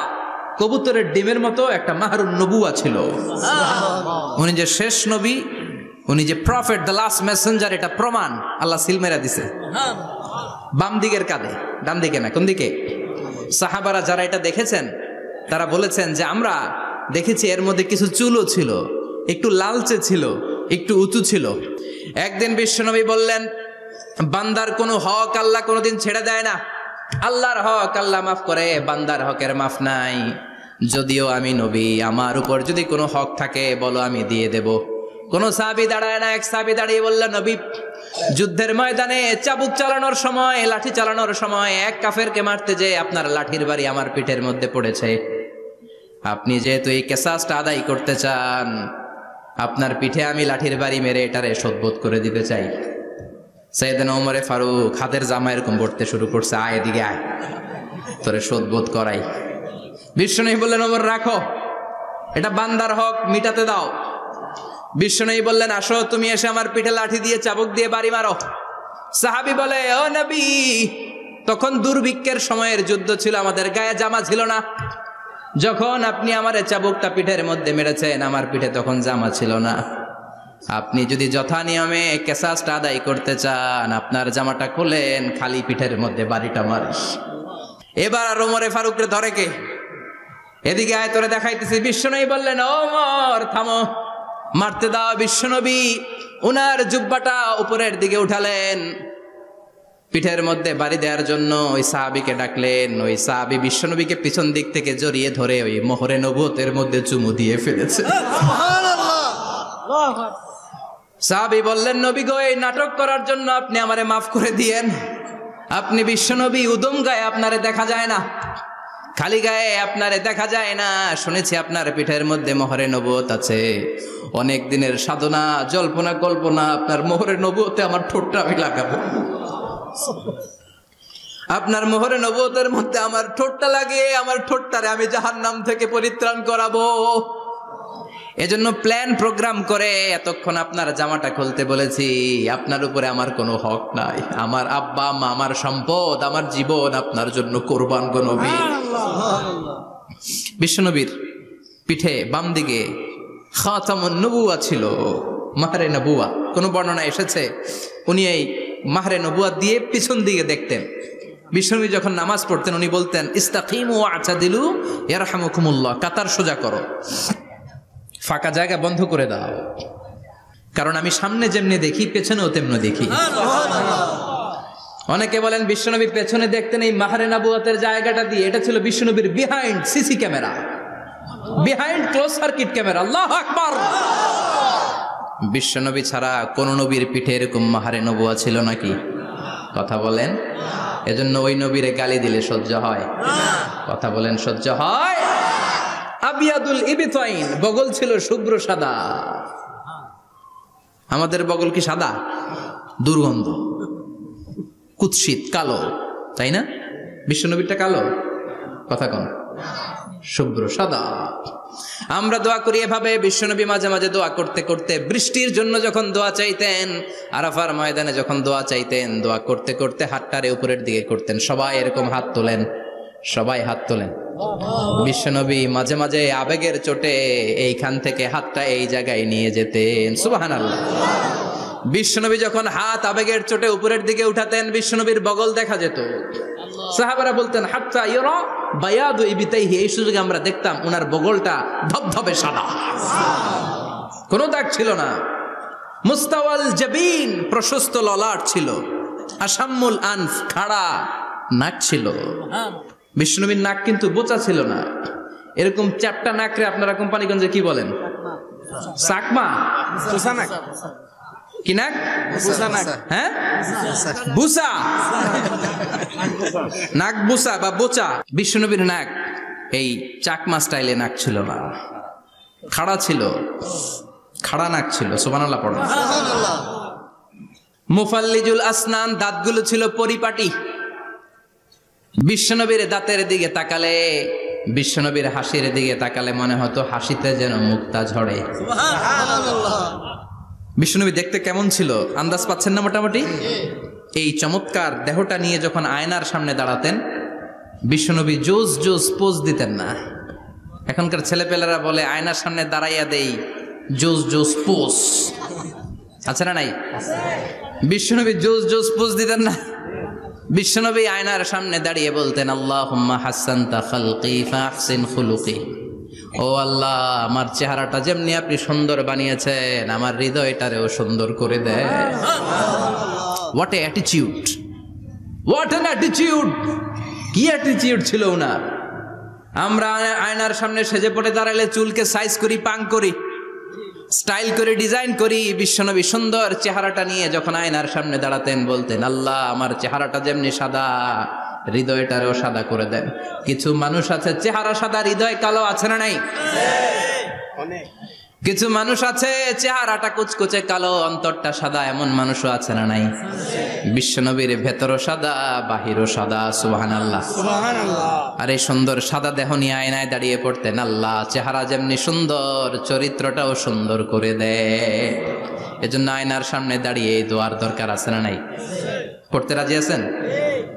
A: কবুতরের ডিমের মতো একটা মাহরুন নবুওয়া ছিল। উনি যে শেষ নবী, উনি যে প্রফেট, দ্য লাস্ট মেসেঞ্জার, এটা প্রমাণ আল্লাহ সিল মেরা দিছে। বাম দিকের কাঁধে, ডান দিকে না। কোন দিকে? সাহাবারা যারা এটা দেখেছেন তারা বলেছেন যে আমরা দেখেছি এর মধ্যে কিছু চুলও ছিল, একটু লালচে ছিল, একটু উঁচু ছিল। একদিন বিশ্বনবী বললেন, বান্দার কোনো হক আল্লাহ কোনোদিন ছেড়ে দেয় না। আল্লাহর হক আল্লাহ মাফ করে, বান্দার হকের মাফ নাই। যদিও আমি নবী, আমার উপর যদি কোনো হক থাকে বলো, আমি দিয়ে দেব। কোন সাহাবী দাঁড়ায় না। এক সাহাবী দাঁড়িয়ে বললেন, নবী, যুদ্ধের ময়দানে চাবুক চালানোর সময়, লাঠি চালানোর সময় এক কাফেরকে মারতে যে আপনার লাঠির বাড়ি আমার পিঠের মধ্যে পড়েছে। আপনি যেহেতু এই কেসাসটা আদায় করতে চান, আপনার পিঠে আমি লাঠির বাড়ি মেরে এটারে শোধবোধ করে দিতে চাই। সাইয়েদনা ওমরে ফারুক হাতের জামা এরকম পড়তে শুরু করছে, আয় এদিকে আয়, তোরে শোধবোধ করাই। বিশ্বনবী বললেন, ওমর রাখো, এটা বান্দার হক, মিটাতে দাও। বিশ্বনবী বললেন, আসো তুমি এসে আমার পিঠে লাঠি দিয়ে চাবুক দিয়ে বাড়ি মারো। সাহাবী বলে, ও নবী, তখন দুর্ভিক্ষের সময়ের যুদ্ধ ছিল, আমাদের গায়ে জামা ছিল না। যখন আপনি আমার চাবুকটা পিঠের মধ্যে মেরেছেন, আমার পিঠে তখন জামা ছিল না। আপনি যদি যথা নিয়মে কেসাসটা আদায় করতে চান, আপনার জামাটা খুলেন, খালি পিঠের মধ্যে বাড়িটা মারিস। এবার আর ওমরে ফারুকরে ধরে কে? এদিকে আয়, তোরে দেখাইতেছি। বিশ্বনবী বললেন, ওমর থামো, মারতে দাও। বিশ্বনবী উনার জুব্বাটা উপরের দিকে উঠালেন, পিঠের মধ্যে বাড়ি দেওয়ার জন্য ওই সাহাবীকে ডাকলেন। ওই সাহাবী বিশ্বনবীকে পিছন দিক থেকে জড়িয়ে ধরে ওই মোহরে নবুয়তের মধ্যে চুমু দিয়ে ফেলেছে। সাহাবী বললেন, নবী গো, এই নাটক করার জন্য আপনি আমারে মাফ করে দিয়েন। আপনি বিশ্বনবী, উদম গায়ে আপনারে দেখা যায় না, খালি গায়ে আপনারে দেখা যায় না। শুনেছি আপনার পিঠের মধ্যে মোহরে নবুয়ত আছে। অনেক দিনের সাধনা, জল্পনা কল্পনা, আপনার মোহরে নবুয়তে আমার ঠোঁটটা আমি লাগাবো। আপনার মোহরে নবুয়তের মধ্যে আমার ঠোঁটটা লাগিয়ে আমার ঠোঁটটারে আমি জাহান্নাম থেকে পরিত্রাণ করাবো। এজন্য প্ল্যান প্রোগ্রাম করে এতক্ষণ আপনার জামাটা খুলতে বলেছি। আপনার উপরে আমার কোনো হক নাই। আমার আব্বা আম্মা, আমার সম্পদ, আমার জীবন আপনার জন্য কোরবান গো নবী। বিশ্বনবীর পিঠে বাম দিকে খাতামুন নবুয়া ছিল, মাহরে নবুয়া। কোন বর্ণনা এসেছে উনি এই মাহরে নবুয়া দিয়ে পিছন দিকে দেখতেন। বিশ্বনবী যখন নামাজ পড়তেন উনি বলতেন ইস্তাকিমু ওয়া'তাদিলু ইয়ারহামুকুমুল্লাহ, কাতার সোজা করো, ফাঁকা জায়গা বন্ধ করে দাও, কারণ আমি সামনে যেমনি দেখি পেছনেও তেমনি দেখি। অনেকে বলেন বিশ্বনবী পেছনে দেখতেন এই মাহরে নবুয়াতের জায়গাটা দিয়ে। এটা ছিল বিশ্বনবীর behind CC camera, behind close circuit camera. আল্লাহু আকবার। বিশ্বনবী ছাড়া কোন নবীর পিঠে এরকম মাহরে নবুয়া ছিল নাকি? কথা বলেন। এজন্য ওই নবীরে গালি দিলে সহ্য হয়? কথা বলেন, সহ্য হয়? আবিয়াদুল ইবতাইন, বগল ছিল শুভ্র সাদা। আমাদের বগল কি সাদা? দুর্গন্ধ, কুৎসিত, কালো, তাই না? বিশ্বনবীরটা কালো? কথা কন, শুভ্র সাদা। আমরা দোয়া করি এভাবে। বিশ্বনবী মাঝে মাঝে দোয়া করতে করতে বৃষ্টির জন্য যখন দোয়া চাইতেন, আরাফার ময়দানে যখন দোয়া চাইতেন, দোয়া করতে করতে হাতটারে উপরের দিকে করতেন। সবাই এরকম হাত তোলেন, সবাই হাত তোলেন। বিশ্বনবী মাঝে মাঝে আবেগের চোটে এইখান থেকে হাতটা এই জায়গায় নিয়ে যেতেন। সুবহানাল্লাহ। বিশ্বনবী যখন হাত আবেগের চোটে উপরের দিকে উঠাতেন, বিশ্বনবীর বগল দেখা যেত। সাহাবারা বলতেন হাত্তা ইরা বায়াদু ইবতাইহি, এই সুযোগে আমরা দেখতাম ওনার বগলটা ধবধবে সাদা, কোনো দাগ ছিল না। মুস্তাওয়াল জাবিন, প্রশস্ত ললাট ছিল। আসাম্মুল আনফ, খাড়া নাক ছিল। বিষ্ণুনবীর নাক কিন্তু বোচা ছিল না। এরকম চ্যাপটা নাকরে আপনারা কোম্পানিগঞ্জে কি বলেন? চাকমা, কি নাক? হ্যাঁ, বুসা, নাক বুসা বা বোচা। বিশ্বনবীর নাক এই চাকমা স্টাইলে নাক ছিল না, খাড়া ছিল, খাড়া নাক ছিল। সুবহানাল্লাহ পড়ো। মুফাল্লিজুল আসনান, দাঁতগুলো ছিল পরিপাটি। বিশ্বনবীর দাঁতের দিকে তাকালে, বিশ্বনবীর হাসির দিকে তাকালে মনে হতো হাসিতে যেন মুক্তা ঝরে। বিশ্বনবী দেখতে কেমন ছিল আন্দাজ পাচ্ছেন না মোটামুটি? এই চমৎকার দেহটা নিয়ে যখন আয়নার সামনে দাঁড়াতেন, বিশ্বনবী জোস জোস পোজ দিতেন না। এখনকার ছেলেপেলেরা বলে আয়নার সামনে দাঁড়াইয়া দেই জোস জোস পোজ, আছে না নাই? বিশ্বনবী জোস জোস পোজ দিতেন না। বিশ্বনবী আয়নার সামনে দাঁড়িয়ে বলতেন আল্লাহুম্মা হাসানতা খালকি ফাহসিন খুলুকি, ও আল্লাহ আমার চেহারাটা যেমনি আপনি সুন্দর বানিয়েছেন আমার হৃদয়টারেও সুন্দর করে দেয়। What a attitude, what an attitude! কি অ্যাটিটিউড ছিল ওনার! আমরা আয়নার সামনে সেজে পড়ে দাঁড়ালে চুলকে সাইজ করি, পাং করি, স্টাইল করে ডিজাইন করি। বিশ্বনবী সুন্দর চেহারাটা নিয়ে যখন আয়নার সামনে দাঁড়াতেন বলতেন আল্লাহ আমার চেহারাটা যেমনি সাদা হৃদয়টারেও সাদা করে দেন। কিছু মানুষ আছে চেহারা সাদা হৃদয় কালো, আছে না নাই? কিছু মানুষ আছে চেহারাটা কুচকুচে কালো অন্তরটা সাদা, এমন মানুষও আছে না নাই? বিশ্বনবীর ভেতরও সাদা বাহিরও সাদা। সুবহানাল্লাহ। আর এই সুন্দর সাদা দেহ নিয়ে আয়নায় দাঁড়িয়ে পড়তেন আল্লাহ চেহারা যেমনি সুন্দর চরিত্রটাও সুন্দর করে দেয়। এজন্য আয়নার সামনে দাঁড়িয়ে এই দোয়ার দরকার, আছে না নাই? পড়তে রাজি আছেন?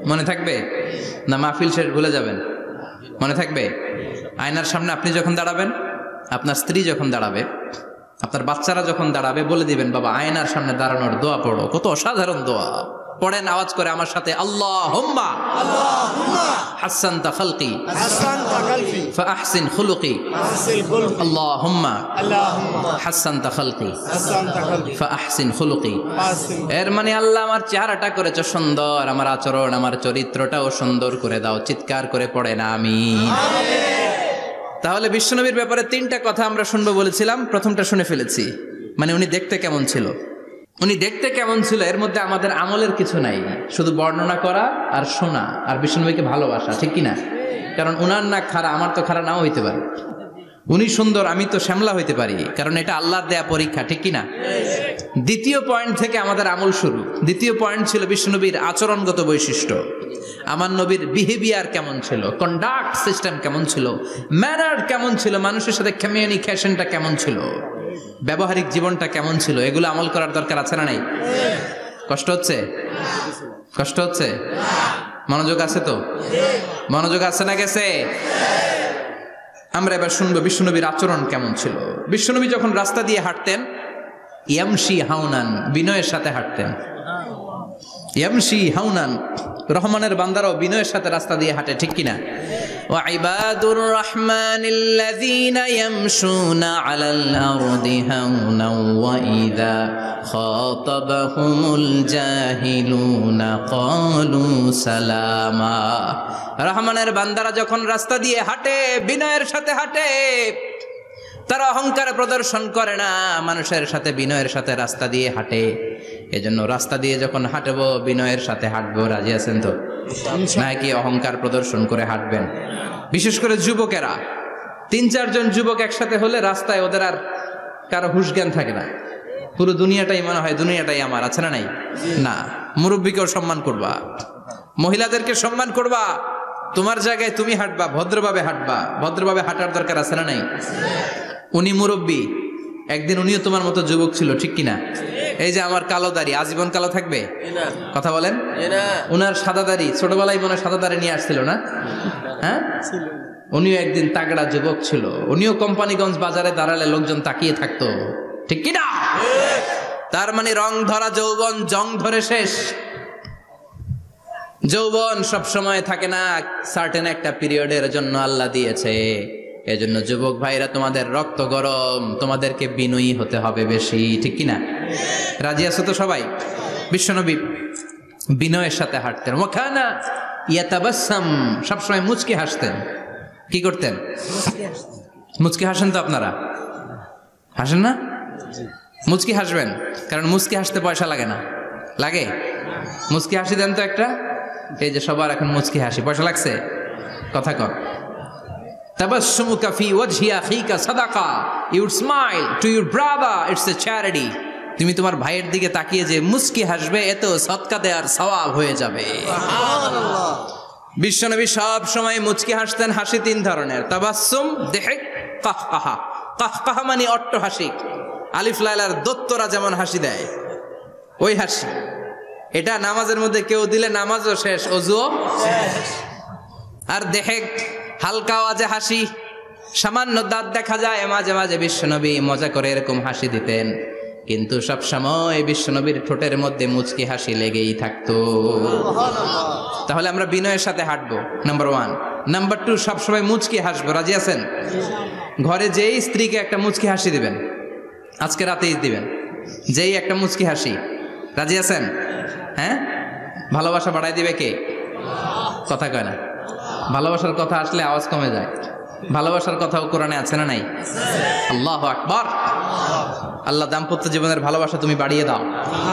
A: মনে থাকবে না মাহফিল শেষ ভুলে যাবেন? মনে থাকবে? আয়নার সামনে আপনি যখন দাঁড়াবেন, আপনার স্ত্রী যখন দাঁড়াবে, আপনার বাচ্চারা যখন দাঁড়াবে, বলে দিবেন বাবা আয়নার সামনে দাঁড়ানোর দোয়া পড়ো। কত অসাধারণ দোয়া! পড়েন আওয়াজ করে আমার সাথে, আল্লাহুম্মা হাসানতা খালকি ফাহসিন খুলুকি, আল্লাহুম্মা হাসানতা খালকি ফাহসিন খুলুকি। এর মানে আল্লাহ আমার চেহারাটা করেছো সুন্দর, আমার আচরণ আমার চরিত্রটাও সুন্দর করে দাও। চিৎকার করে পড়েন আমিন। তাহলে বিশ্বনবীর ব্যাপারে তিনটা কথা আমরা শুনবো বলেছিলাম, প্রথমটা শুনে ফেলেছি। মানে উনি দেখতে কেমন ছিল, উনি দেখতে কেমন ছিল, এর মধ্যে আমাদের আমলের কিছু নাই, শুধু বর্ণনা করা আর শোনা আর বিশ্বনবীকে ভালোবাসা, ঠিক কিনা? কারণ উনার নাক খাড়া, আমার তো খাড়া নাও হইতে পারে। উনি সুন্দর, আমি তো শ্যামলা হইতে পারি, কারণ এটা আল্লাহর দেয়া পরীক্ষা, ঠিক কিনা? দ্বিতীয় পয়েন্ট থেকে আমাদের আমল শুরু। দ্বিতীয় পয়েন্ট ছিল বিশ্বনবীর আচরণগত বৈশিষ্ট্য। আমার নবীর বিহেভিয়ার কেমন ছিল, কন্ডাক্ট সিস্টেম কেমন ছিল, ম্যানার কেমন ছিল, মানুষের সাথে কমিউনিকেশনটা কেমন ছিল, ব্যবহারিক জীবনটা কেমন ছিল, এগুলো আমল করার দরকার আছে না নাই? কষ্ট হচ্ছে? কষ্ট হচ্ছে? মনোযোগ আছে তো? মনোযোগ আছে না গেছে? আমরা এবার শুনবো বিশ্বনবীর আচরণ কেমন ছিল। বিশ্বনবী যখন রাস্তা দিয়ে হাঁটতেন, ইয়ামশি হাউনান, বিনয়ের সাথে হাঁটতেন। ইয়ামশি হাউনান, রহমানের বান্দারাও বিনয়ের সাথে রাস্তা দিয়ে হাঁটে, ঠিক কিনা? ওয়া ইবাদুর রহমানিল্লাযীনা ইয়ামশুনা আলাল আরদি হাওনাও ওয়া ইযা খাতাবাহুমুল জাহিলুনা ক্বালু সালামা। রহমানের বান্দারা যখন রাস্তা দিয়ে হাঁটে, বিনয়ের সাথে হাঁটে, তারা অহংকার প্রদর্শন করে না, মানুষের সাথে বিনয়ের সাথে রাস্তা দিয়ে হাঁটে। এজন্য রাস্তা দিয়ে যখন হাঁটবো, বিনয়ের সাথে হাঁটবো। রাজি আছেন তো? নাকি অহংকার প্রদর্শন করে হাঁটবেন? বিশেষ করে যুবকেরা, 3-4 জন যুবক একসাথে হলে রাস্তায় ওদের আর কারো হুঁশ জ্ঞান থাকে না, পুরো দুনিয়াটাই মনে হয় দুনিয়াটাই আমার, আছে না নাই? না, মুরব্বীকেও সম্মান করবা, মহিলাদেরকে সম্মান করবা, তোমার জায়গায় তুমি হাঁটবা, ভদ্রভাবে হাঁটবা। ভদ্রভাবে হাঁটার দরকার আছে না নাই? উনি মুরব্বী, একদিন উনিও তোমার মতো যুবক ছিল, ঠিক কিনা? এই যে আমার কালো দাড়ি, আজীবন কালো থাকবে? কথা বলেন। উনার সাদা দাড়ি ছোটবেলায় মনে সাদা দাড়ি নিয়ে আসছিল না? হ্যাঁ, উনিও একদিন তাগড়া যুবক ছিল। উনিও কোম্পানিগঞ্জ বাজারে দাঁড়ালে লোকজন তাকিয়ে থাকতো, ঠিক কিনা? তার মানে রং ধরা যৌবন জং ধরে শেষ। যৌবন সব সময় থাকে না, সার্টেন একটা পিরিয়ডের জন্য আল্লাহ দিয়েছে। এজন্য যুবক ভাইরা, তোমাদের রক্ত গরম, তোমাদেরকে বিনয়ী হতে হবে বেশি, ঠিক কিনা? রাজি আছো তো সবাই? বিশ্বনবী বিনয়ের সাথে হাঁটতেন। ওয়াকানা ইয়াতাবাসসাম, সবসময় মুচকি হাসতেন। কি করতেন? মুচকি হাসেন তো আপনারা? হাসেন না? মুচকি হাসবেন, কারণ মুচকি হাসতে পয়সা লাগে না। লাগে? মুচকি হাসি দেন তো একটা। এই যে সবার এখন মুচকি হাসি, পয়সা লাগছে? কথা কর। তাবাসসুমুকা ফি ওয়াজহি আখিকা সাদাকা, you smile to your brother, it's a charity. তুমি তোমার ভাইয়ের দিকে তাকিয়ে যে মুচকি হাসবে, এত সদকা দেওয়ার সওয়াব হয়ে যাবে। সুবহানাল্লাহ। বিশ্বনবী সব সময় মুচকি হাসতেন। হাসি 3 ধরনের, তাবাসসুম, দিহিক, কাহকাহা। কাহকাহা মানে অট্ট হাসি, আলিফ লাইলার দত্তরা যেমন হাসি দেয় ওই হাসি। এটা নামাজের মধ্যে কেউ দিলে নামাজও শেষ, ওযুও শেষ। আর দিহিক, হালকা আওয়াজে হাসি, সামান্য দাঁত দেখা যায় মাঝে মাঝে। বিশ্বনবী মজা করে এরকম হাসি দিতেন, কিন্তু সব সময় বিশ্বনবীর ঠোঁটের মধ্যে মুচকি হাসি লেগেই থাকতো। তাহলে আমরা বিনয়ের সাথে হাঁটবো, নাম্বার 1। নাম্বার 2, সবসময় মুচকি হাসবো। রাজি আছেন? ঘরে যেই স্ত্রীকে একটা মুচকি হাসি দিবেন, আজকে রাতেই দিবেন, যেই একটা মুচকি হাসি। রাজি আছেন? হ্যাঁ, ভালোবাসা বাড়াই দিবে কে? কথা কয় না। ভালোবাসার কথা আসলে আওয়াজ কমে যায়। ভালোবাসার কথাও কোরআনে আছে না নাই? আল্লাহু আকবার। আল্লাহ দাম্পত্য জীবনের ভালোবাসা তুমি বাড়িয়ে দাও,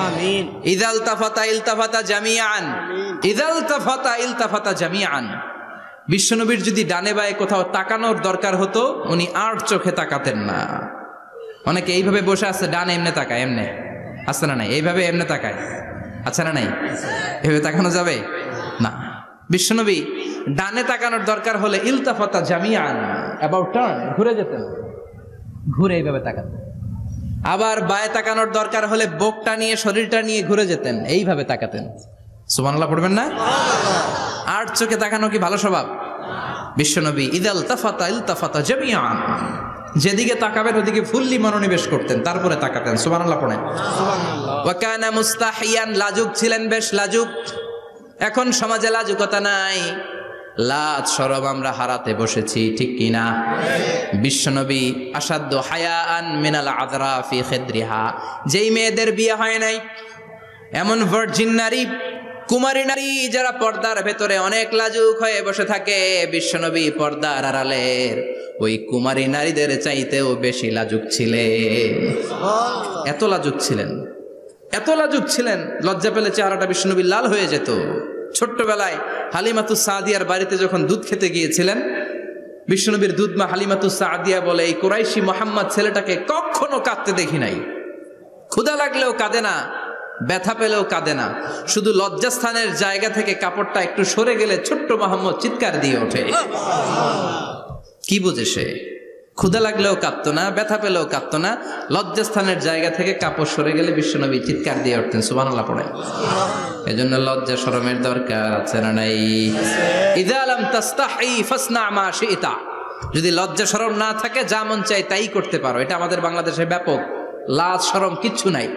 A: আমিন। ইযাল তাফাতা ইলতাফাতা জামিআন, ইযাল তাফাতা ইলতাফাতা জামিআন। বিশ্বনবীর যদি ডানে বায়ে কোথাও তাকানোর দরকার হতো, উনি আর চোখে তাকাতেন না। অনেকে এইভাবে বসে আছে, ডানে এমনে তাকায়, এমনে আছে না নাই? এইভাবে এমনে তাকায়, আছে না নাই? এভাবে তাকানো যাবে না। বিশ্বনবী ডানে তাকানোর দরকার হলে ইলতাফাতা জামিআন, অ্যাবাউট টার্ন, ঘুরে যেতেন, ঘুরে এইভাবে তাকাতেন। আবার বায়ে তাকানোর দরকার হলে বুকটা নিয়ে, শরীরটা নিয়ে ঘুরে যেতেন, এইভাবে তাকাতেন। সুবহানাল্লাহ পড়বেন না? আর চোখে তাকানো কি ভালো স্বভাব? বিশ্বনবী ইদাল তাফাতা ইলতাফাতা জামিআন, যেদিকে তাকাবেন ওদিকে ফুললি মনোনিবেশ করতেন, তারপরে তাকাতেন। সুবহানাল্লাহ পড়েন। ওয়া কানা মুস্তাহিয়ান, লাজুক ছিলেন, বেশ লাজুক। এখন সমাজে লাজুকতা নাই, লাজ শরম আমরা হারাতে বসেছি, ঠিক কিনা? বিশ্বনবী আসাদ্দু হায়াআন মিনাল আযরা ফি খিদ্রিহা, যেই মেয়েদের বিয়ে হয় নাই, এমন ভার্জিন নারী, কুমারী নারী যারা পর্দার ভেতরে অনেক লাজুক হয়ে বসে থাকে, বিশ্বনবী পর্দার আড়ালের ওই কুমারী নারীদের চাইতেও বেশি লাজুক ছিলেন। এত লাজুক ছিলেন, এত লাজুক ছিলেন, লজ্জা পেলে চেহারাটা বিশ্বনবী লাল হয়ে যেত। ছোট্টবেলায় হালিমাতুস সাদিয়ার বাড়িতে যখন দুধ খেতে গিয়েছিলেন, বিশ্বনবীর দুধমা হালিমাতুস সাদিয়া বলে, এই কুরাইশি মোহাম্মদ ছেলেটাকে কখনো কাঁদতে দেখি নাই। ক্ষুধা লাগলেও কাঁদে না, ব্যথা পেলেও কাঁদে না, শুধু লজ্জাস্থানের জায়গা থেকে কাপড়টা একটু সরে গেলে ছোট্ট মোহাম্মদ চিৎকার দিয়ে ওঠে। কি বুঝে সে? ক্ষুধা লাগলেও কাঁদতো না, ব্যথা পেলেও কাঁদতো না, লজ্জাস্থানের জায়গা থেকে কাপড় সরে গেলে বিশ্বনবী চিৎকার দিয়ে উঠতেন। সুবহানাল্লাহ পড়ে। এজন্য লজ্জা শরমের দরকার আছে না নাই? ইযা লাম তাস্তাহি ফাসনা মা শিতা। যদি লজ্জা শরম না থাকে, যা মন চাই তাই করতে পারো। এটা আমাদের বাংলাদেশে ব্যাপক। লাজ শরম কিচ্ছু নাই,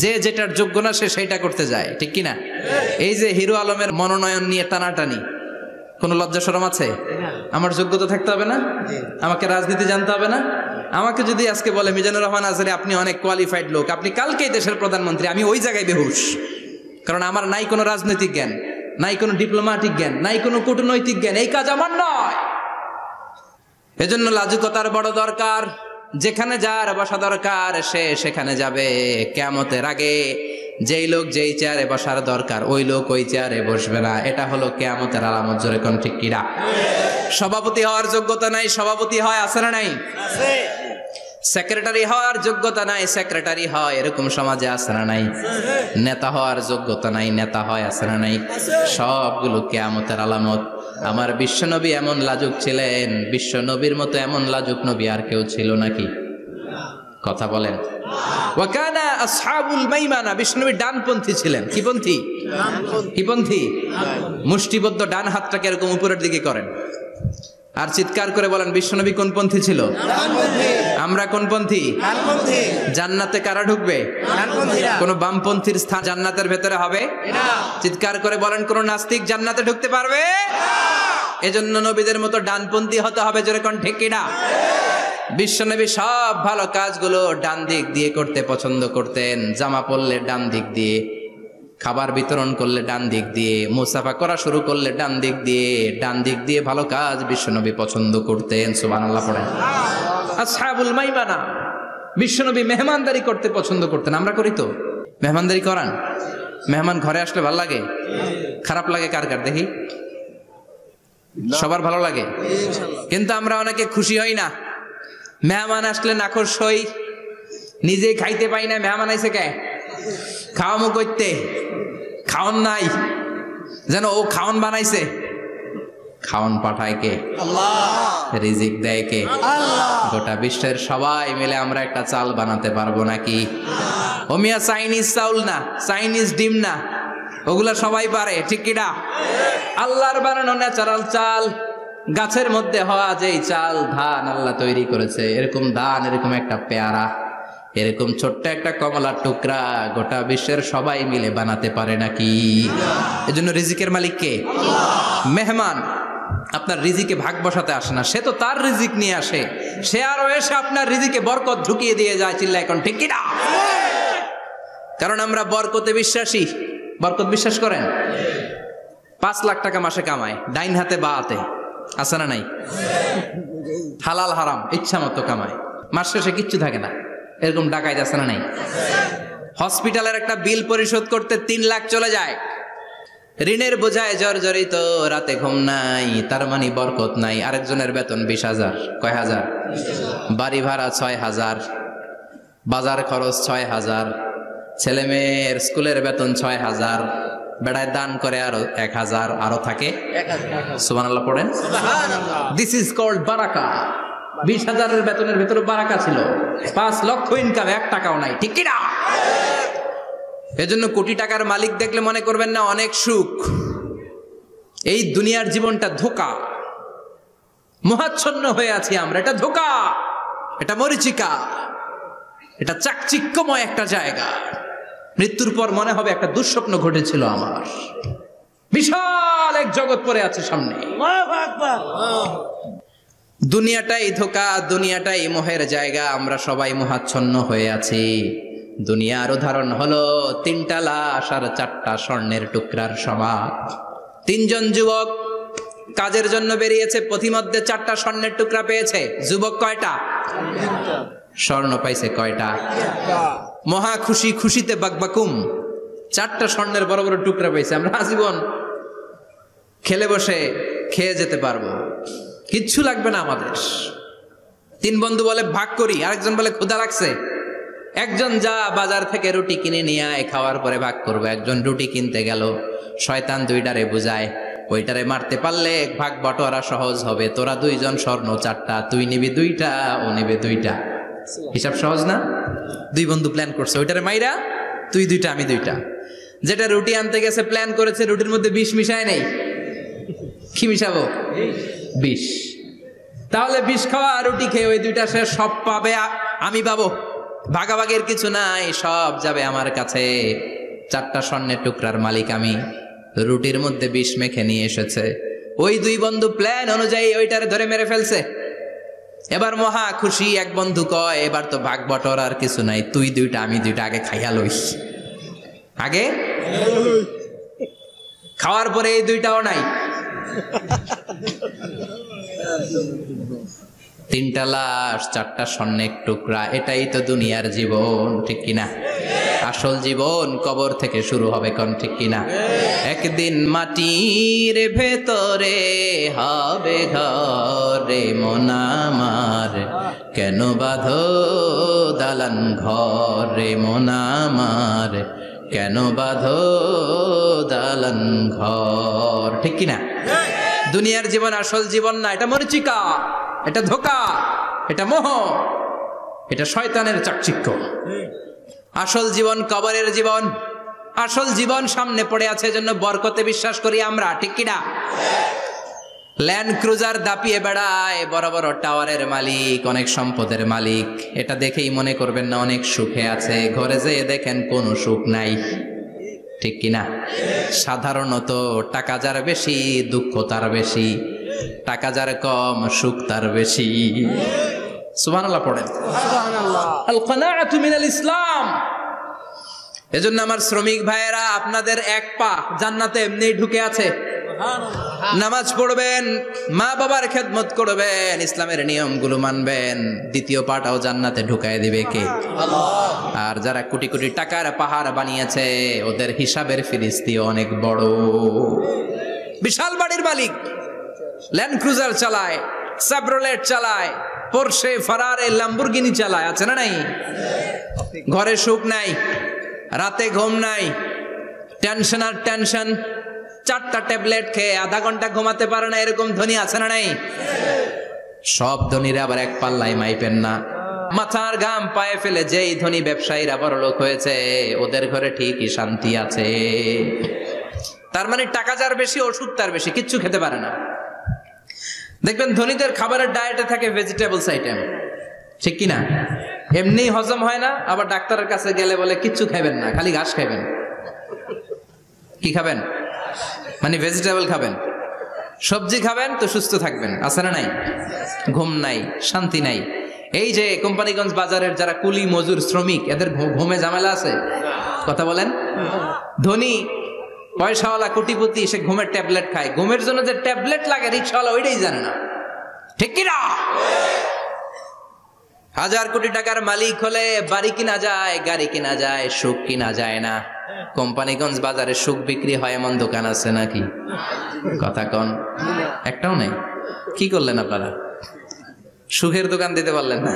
A: যে যেটার যোগ্য না সে সেইটা করতে যায়, ঠিক কিনা? এই যে হিরো আলমের মনোনয়ন নিয়ে টানাটানি, কোনো লজ্জা শরম আছে? আমার যোগ্যতা থাকতে হবে না? আমাকে রাজনীতি জানতে হবে না? আমাকে যদি আজকে বলে মিজানুর রহমান আজহারী আপনি অনেক কোয়ালিফাইড লোক, আপনি কালকেই দেশের প্রধানমন্ত্রী, আমি ওই জায়গায় বেহুশ, কারণ আমার নাই কোনো রাজনৈতিক জ্ঞান, নাই কোনো ডিপ্লোম্যাটিক জ্ঞান, নাই কোনো কূটনৈতিক জ্ঞান, এই কাজ আমার নয়। এজন্য লাজুকতার বড় দরকার। যেখানে যার বসা দরকার সে সেখানে যাবে। কিয়ামতের আগে যেই লোক যেই চেয়ারে বসার দরকার ওই লোক ওই চেয়ারে বসবে না। এটা হলো কিয়ামতের আলামত। জোরে কোন ঠিক কিনা? সভাপতি হওয়ার যোগ্যতা নাই, সভাপতি হয়, আছে না নাই? সেক্রেটারি হওয়ার যোগ্যতা নাই, সেক্রেটারি হয়, এরকম সমাজে আছে না নাই? নেতা হওয়ার যোগ্যতা নাই, নেতা হয়, আছে না নাই? সবগুলো কিয়ামতের আলামত। আমার বিশ্বনবী এমন লাজুক ছিলেন, বিশ্বনবীর মতো এমন লাজুক নবী আর কেউ ছিল নাকি? কথা বলেন। ওয়াকানা আসহাবুল মাইমানা, বিশ্বনবী ডানপন্থী ছিলেন। কি পন্থী? কি পন্থী? মুষ্টিবদ্ধ ডান হাতটাকে এরকম উপরের দিকে করেন আর চিৎকার করে বলেন, বিশ্বনবী কোন পন্থী ছিল? আমরা কোন পন্থী? জান্নাতে কারা ঢুকবে? কোন বামপন্থীর স্থান জান্নাতের ভেতরে হবে? চিৎকার করে বলেন, কোন নাস্তিক জান্নাতে ঢুকতে পারবে? এজন্য নবীদের মতো ডানপন্থী হতে হবে। জোরে কোন ঠিক কিনা? বিশ্বনবী সব ভালো কাজগুলো ডান দিক দিয়ে করতে পছন্দ করতেন। জামা পরলে ডান দিক দিয়ে, খাবার বিতরণ করলে ডান দিক দিয়ে, মুসাফা করা শুরু করলে ডান দিক দিয়ে, ডান দিক দিয়ে ভালো কাজ বিশ্বনবী পছন্দ করতেন। সুবহানাল্লাহ পড়েন। আসহাবুল মাইমানা, বিশ্বনবী মেহমানদারি করতে পছন্দ করতেন। আমরা করি তো? মেহমানদারি করান? মেহমান ঘরে আসলে ভালো লাগে? খারাপ লাগে কার কার দেখি? সবার ভালো লাগে, কিন্তু আমরা অনেকে খুশি হই না। মেহমান আসলে নাখোশ হই, নিজে খাইতে পাই না। মেহমান আইছে কে? খাওয়ামো করতে, খাওয়ান নাই, যেন ও খাওয়ান বানাইছে। খাওয়ান পাঠায় কে? আল্লাহ। রিজিক দেয় কে? আল্লাহ। গোটা বিশ্বের সবাই মিলে আমরা একটা চাল বানাতে পারবো নাকি? ও মিয়া চাইনিজ চাউল না, চাইনিজ ডিম না, ওগুলা সবাই পারে, ঠিক কিনা? আল্লাহর বানানো ন্যাচারাল চাল, গাছের মধ্যে হওয়া যেই চাল, ধান আল্লাহ তৈরি করেছে, এরকম ধান, এরকম একটা পেয়ারা, এরকম ছোট্ট একটা কমলার টুকরা গোটা বিশ্বের সবাই মিলে বানাতে পারে নাকি? এজন্য রিজিকের মালিক কে? মেহমান আপনার রিজিকে ভাগ বসাতে আসে না, সে তো তার রিজিক নিয়ে আসে, সে আরো এসে আপনার রিজিকে বরকত ঢুকিয়ে দিয়ে যায়। চিল্লা এখন ঠিক কিনা? কারণ আমরা বরকতে বিশ্বাসী। বরকত বিশ্বাস করেন? 5 লাখ টাকা মাসে কামায়, ডাইন হাতে বা হাতে, আছে না নাই? হালাল হারাম ইচ্ছা মতো কামায়, মাস শেষে কিচ্ছু থাকে না, এরকম ডাকাইত আছে না নাই? হসপিটালের একটা বিল পরিশোধ করতে 3 লাখ চলে যায়, ঋণের বোঝায় জর্জরিত, রাতে ঘুম নাই, তার মানে বরকত নাই। আরেকজনের বেতন 20,000, কয় হাজার? বাড়ি ভাড়া 6,000, বাজার খরচ 6,000, ছেলে মেয়ের স্কুলের বেতন 6,000, বেড়ায় দান করে আরো 1,000, আরো থাকে। সুবহানাল্লাহ পড়েন। দিস ইজ কল্ড বারাকা। 20,000-এর বেতনের ভেতরে বারাকা ছিল। 5 লক্ষ ইনকাম, 1 টাকাও নাই, ঠিক কিনা? এজন্য কোটি টাকার মালিক দেখলে মনে করবেন না অনেক সুখ। এই দুনিয়ার জীবনটা ধোঁকা, মোহাচ্ছন্ন হয়ে আছি আমরা। এটা ধোঁকা, এটা মরিচিকা, এটা চাকচিক্যময় একটা জায়গা। মৃত্যুর পর মনে হবে একটা দুঃস্বপ্ন ঘটেছিল আমার, বিশাল এক জগৎ পড়ে আছে সামনে। দুনিয়াটাই ধোঁকা, দুনিয়াটাই মোহের জায়গা। আমরা সবাই মোহাচ্ছন্ন হয়ে আছি। দুনিয়ার উদাহরণ হলো 3টা লাশ আর 4টা স্বর্ণের টুকরার সমান। 3 জন যুবক কাজের জন্য বেরিয়েছে, পথিমধ্যে 4টা স্বর্ণের টুকরা পেয়েছে। যুবক কয়টা? স্বর্ণ পাইছে কয়টা? মহা খুশি, খুশিতে বাকবাকুম। 4টা স্বর্ণের বড় বড় টুকরা পেয়েছে। আমরা আজীবন খেলে বসে খেয়ে যেতে পারবো, কিচ্ছু লাগবে না আমাদের। তিন বন্ধু বলে ভাগ করি, আরেকজন বলে ক্ষুধা লাগছে, একজন যা বাজার থেকে রুটি কিনে নিয়ে আয়, খাওয়ার পরে ভাগ করবো। একজন রুটি কিনতে গেল, শয়তান দুইটারে বুঝায় ওইটারে মারতে পারলে ভাগ বটোয়ারা সহজ হবে, তোরা দুইজন স্বর্ণ 4টা, তুই নিবি 2টা, ও নিবে 2টা। হিসাব সহজ না? দুই বন্ধু প্ল্যান করছে, ওইটারে মাইরা তুই 2টা আমি 2টা। যেটা রুটি আনতে গেছে প্ল্যান করেছে রুটির মধ্যে বিষ মিশায় নেই, কি মিশাবো? বিষ। তাহলে বিষ খাওয়া রুটি খেয়ে ওই 2টা সে সব পাবে, আমি পাবো, ভাগাভাগের কিছু নাই, সব যাবে আমার কাছে। 4টা স্বর্ণের টুকরার মালিক আমি। রুটির মধ্যে বিষ মেখে নিয়ে এসেছে, ওই দুই বন্ধু প্ল্যান অনুযায়ী ওইটারে ধরে মেরে ফেলছে। এবার মহা খুশি। এক বন্ধু কয় এবার তো ভাগ বটর আর কিছু নাই, তুই 2টা আমি 2টা, আগে খাইয়া লইস। আগে খাওয়ার পরে এই 2টাও নাই। 3টা লাশ, 4টা স্বর্ণের টুকরা, এটাই তো দুনিয়ার জীবন, ঠিক কিনা? আসল জীবন কবর থেকে শুরু হবে, কোন ঠিক কিনা? একদিন মাটির ভেতরে হবে ঘরে মন আমার, কেন বাঁধো দালান ঘরে মন আমার, কেন বাঁধো দালান ঘর, ঠিক কিনা? দুনিয়ার জীবন আসল জীবন না, এটা মরিচিকা, এটা ধোঁকা, এটা মোহ, এটা শয়তানের চাকচিক্য। আসল জীবন কবরের জীবন, আসল জীবন সামনে পড়ে আছে, জন্য বরকতে বিশ্বাস করি আমরা, ঠিক কিনা? ল্যান্ড ক্রুজার দাপিয়ে বেড়ায়, বড় বড় টাওয়ারের মালিক, অনেক সম্পদের মালিক, এটা দেখেই মনে করবেন না অনেক সুখে আছে, ঘরে যেয়ে দেখেন কোনো সুখ নাই, ঠিক কিনা? সাধারণত টাকা যার বেশি দুঃখ তার বেশি, টাকা যার কম সুখ তার বেশি। সুবহানাল্লাহ পড়েন। আল কানাআতু মিনাল ইসলাম। এজন্য আমার শ্রমিক ভাইয়েরা, আপনাদের এক পা জান্নাতে এমনি ঢুকে আছে। নামাজ পড়বেন, মা বাবার খেদমত করবেন, ইসলামের নিয়মগুলো মানবেন, দ্বিতীয় পাটাও জান্নাতে ঢুকায় দিবে কে? আল্লাহ। আর যারা কোটি কোটি টাকার পাহাড় বানিয়েছে, ওদের হিসাবের ফিরিস্তি অনেক বড়। বিশাল বাড়ির মালিক, ল্যান্ড ক্রুজার চালায়, সাবরোলেট চালায়, পোরশে, ফারারে, ল্যাম্বরগিনি চালায়, আছে না নাই? ঘরে সুখ নাই, রাতে ঘুম নাই, টেনশন আর টেনশন, 4টা ট্যাবলেট খেয়ে আধা ঘন্টা ঘুমাতে পারে না, এরকম ধনী আছে না নাই? সব ধনীরা আবার এক পাল্লায় মাইপেন না। মাথার ঘাম পায়ে ফেলে যেই ধনী ব্যবসায়ীরা বড় লোক হয়েছে, ওদের ঘরে ঠিকই শান্তি আছে। তার মানে টাকা যার বেশি, ওষুধ তার বেশি, কিচ্ছু খেতে পারে না। দেখবেন ধনীদের খাবারের ডায়েটে থাকে ভেজিটেবলস আইটেম, ঠিক কিনা? এমনি হজম হয় না, আবার ডাক্তারের কাছে গেলে বলে কিচ্ছু খাবেন না, খালি ঘাস খাবেন। কি খাবেন? মানে ভেজিটেবল খাবেন, সবজি খাবেন তো সুস্থ থাকবেন, আছে না নাই? ঘুম নাই, শান্তি নাই। এই যে কোম্পানিগঞ্জ বাজারের যারা কুলি মজুর শ্রমিক, এদের ঘুমে ঝামেলা আছে? কথা বলেন। ধনী পয়সাওয়ালা কোটিপতি, সে ঘুমের ট্যাবলেট খায়, ঘুমের জন্য যে ট্যাবলেট লাগে রিক্সাওয়ালা ওইটাই জানে না, ঠিক কিনা? 1000 কোটি টাকার মালিক হলে বাড়ি কিনা যায়, গাড়ি কিনা যায়, সুখ কিনা যায় না। কোম্পানিগঞ্জ বাজারে সুখ বিক্রি হয় এমন দোকান আছে নাকি? কথা কন, একটাও নেই। কি করলেন আপনারা? সুখের দোকান দিতে পারলেন না?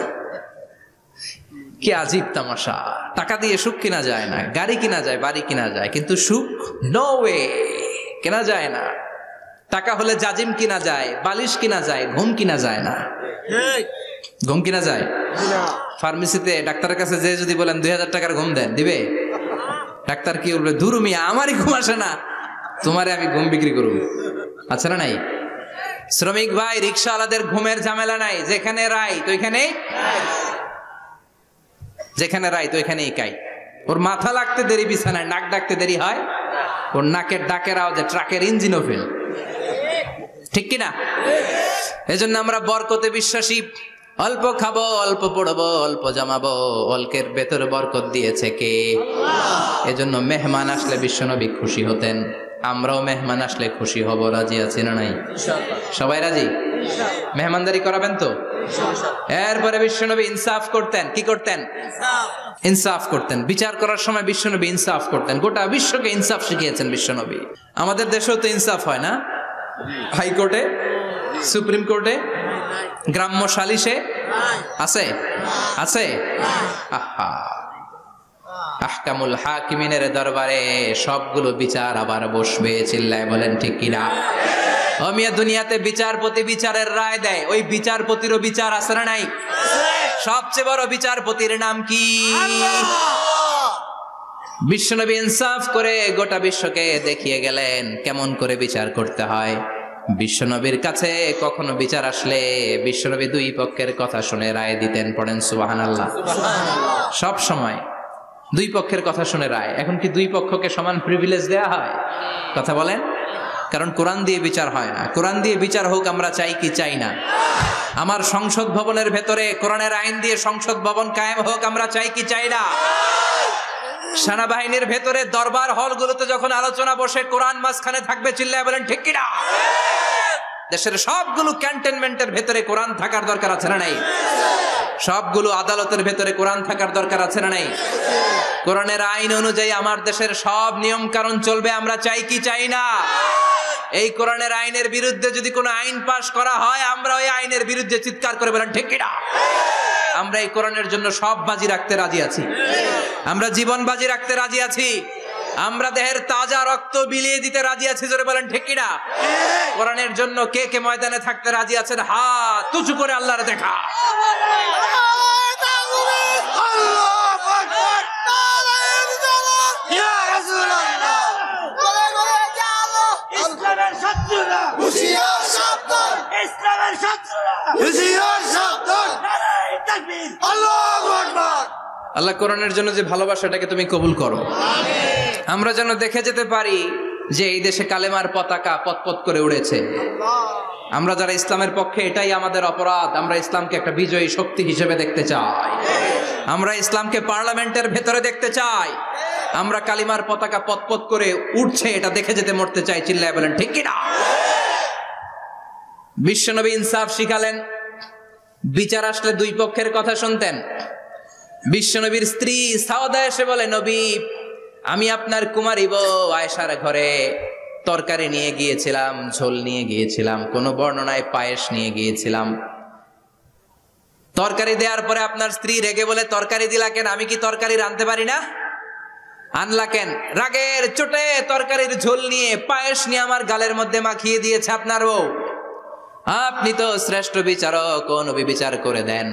A: কি আজীব তামাশা। টাকা দিয়ে সুখ কিনা যায় না, গাড়ি কিনা যায়, বাড়ি কিনা যায়, কিন্তু সুখ নো ওয়ে, কেনা যায় না। টাকা হলে জাজিম কিনা যায়, বালিশ কিনা যায়, ঘুম কিনা যায় না। ঘুম কিনা যায়? ফার্মেসিতে ডাক্তারের কাছে যে যদি বলেন 2000 টাকার ঘুম দেন, দিবে? ডাক্তার কি বলবে? দূর মিয়া, আমারই ঘুম আসে না, তোমারে আমি ঘুম বিক্রি করব। আচ্ছা না নাই? শ্রমিক ভাই, রিক্সাওয়ালাদের ঘুমের ঝামেলা নাই, যেখানে রাই তো ওইখানেই, যেখানে রাই তো ওইখানেই কাই। ওর মাথা লাগতে দেরি বিছানায়, নাক ডাকতে দেরি হয়, ওর নাকের ডাকের আওয়াজে ট্রাকের ইঞ্জিনও ফেল, ঠিক কিনা? এজন্য আমরা বরকতে বিশ্বাসী। অল্প খাবো, অল্প পড়বো, অল্প জমাবো, অল্পের ভেতর বরকত দিয়েছে কে? এজন্য মেহমান আসলে বিশ্বনবী খুশি হতেন, আমরাও মেহমান আসলে খুশি হব। রাজি আছি না নাই? সবাই রাজি? মেহমানদারি করাবেন তো? এরপরে বিশ্বনবী ইনসাফ করতেন। কি করতেন? ইনসাফ করতেন। বিচার করার সময় বিশ্বনবী ইনসাফ করতেন। গোটা বিশ্বকে ইনসাফ শিখিয়েছেন বিশ্বনবী। আমাদের দেশেও তো ইনসাফ হয় না? হাইকোর্টে, সুপ্রিম কোর্টে, গ্রাম্য সালিশে আছে? আছে? আহা, আহকামুল হাকিমিনের দরবারে সবগুলো বিচার আবার বসবে। চিল্লায় বলেন ঠিক কিনা? ও মিয়া, দুনিয়াতে বিচারপতি বিচারের রায় দেয়, ওই বিচারপতিরও বিচার আছে না নাই? সবচেয়ে বড় বিচারপতির নাম কি? বিশ্বনবী ইনসাফ করে গোটা বিশ্বকে দেখিয়ে গেলেন কেমন করে বিচার করতে হয়। বিশ্বনবীর কাছে কখনো বিচার আসলে বিশ্বনবী দুই পক্ষের কথা শুনে রায় দিতেন। পড়েন সুবহানাল্লাহ। সব সময় দুই পক্ষের কথা শুনে রায়। এখন কি দুই পক্ষকে সমান প্রিভিলেজ দেয়া হয়? কথা বলেন। কারণ কোরআন দিয়ে বিচার হয় না। কোরআন দিয়ে বিচার হোক আমরা চাই কি চাই না? আমার সংসদ ভবনের ভেতরে কোরআনের আইন দিয়ে সংসদ ভবন কায়েম হোক আমরা চাই কি চাই না? সেনাবাহিনীর ভেতরে দরবার হলগুলোতে যখন আলোচনা বসে কোরআন মাঝখানে থাকবে। চিল্লায় বলেন ঠিক কিনা? দেশের সবগুলো ক্যান্টনমেন্টের ভেতরে কোরআন থাকার দরকার আছে না নাই? সবগুলো আদালতের ভেতরে কোরআন থাকার দরকার আছে না নাই? কোরআনের আইন অনুযায়ী আমার দেশের সব নিয়ম কানুন চলবে আমরা চাই কি চাই না? এই কোরআনের আইনের বিরুদ্ধে যদি কোনো আইন পাশ করা হয় আমরা ওই আইনের বিরুদ্ধে চিৎকার করে বলেন ঠিক কিনা? আমরা এই কোরআনের জন্য সব বাজি রাখতে রাজি আছি। আমরা জীবন বাজি রাখতে রাজি আছি। আমরা দেহের তাজা রক্ত বিলিয়ে দিতে রাজি আছি। জোরে বলেন ঠিক কিনা? কোরআনের জন্য কে কে ময়দানে থাকতে রাজি আছেন? হাত উঁচু করে আল্লাহর দেখা। আল্লাহ কোরআনের জন্য যে ভালোবাসাটাকে তুমি কবুল করো। আমরা যেন দেখে যেতে পারি যে এই দেশে কালেমার পতাকা পতপত করে উড়েছে। আমরা যারা ইসলামের পক্ষে, এটাই আমাদের অপরাধ। আমরা ইসলামকে একটা বিজয়ী শক্তি হিসেবে দেখতে চাই। আমরা ইসলামকে পার্লামেন্টের ভেতরে দেখতে চাই। আমরা কালিমার পতাকা পতপত করে উঠছে এটা দেখে যেতে মরতে চাই। চিল্লায় বলেন ঠিক কিনা? বিশ্বনবী ইনসাফ শিখালেন। বিচার আসলে দুই পক্ষের কথা শুনতেন। বিশ্বনবীর স্ত্রী সাওদা এসে বলে, নবী, আমি আপনার কুমারী বউ আয়েশার ঘরে তরকারি নিয়ে গিয়েছিলাম, ঝোল নিয়ে গিয়েছিলাম, কোন বর্ণনায় পায়েস নিয়ে গিয়েছিলাম। তরকারি দেওয়ার পরে আপনার স্ত্রী রেগে বলে, তরকারি দিলা কেন? আমি কি তরকারি রাঁধতে পারি না? আনলা কেন? রাগের চোটে তরকারির ঝোল নিয়ে পায়েস নিয়ে আমার গালের মধ্যে মাখিয়ে দিয়েছে আপনার বউ। আপনি তো শ্রেষ্ঠ বিচারক, ও নবী বিচার করে দেন।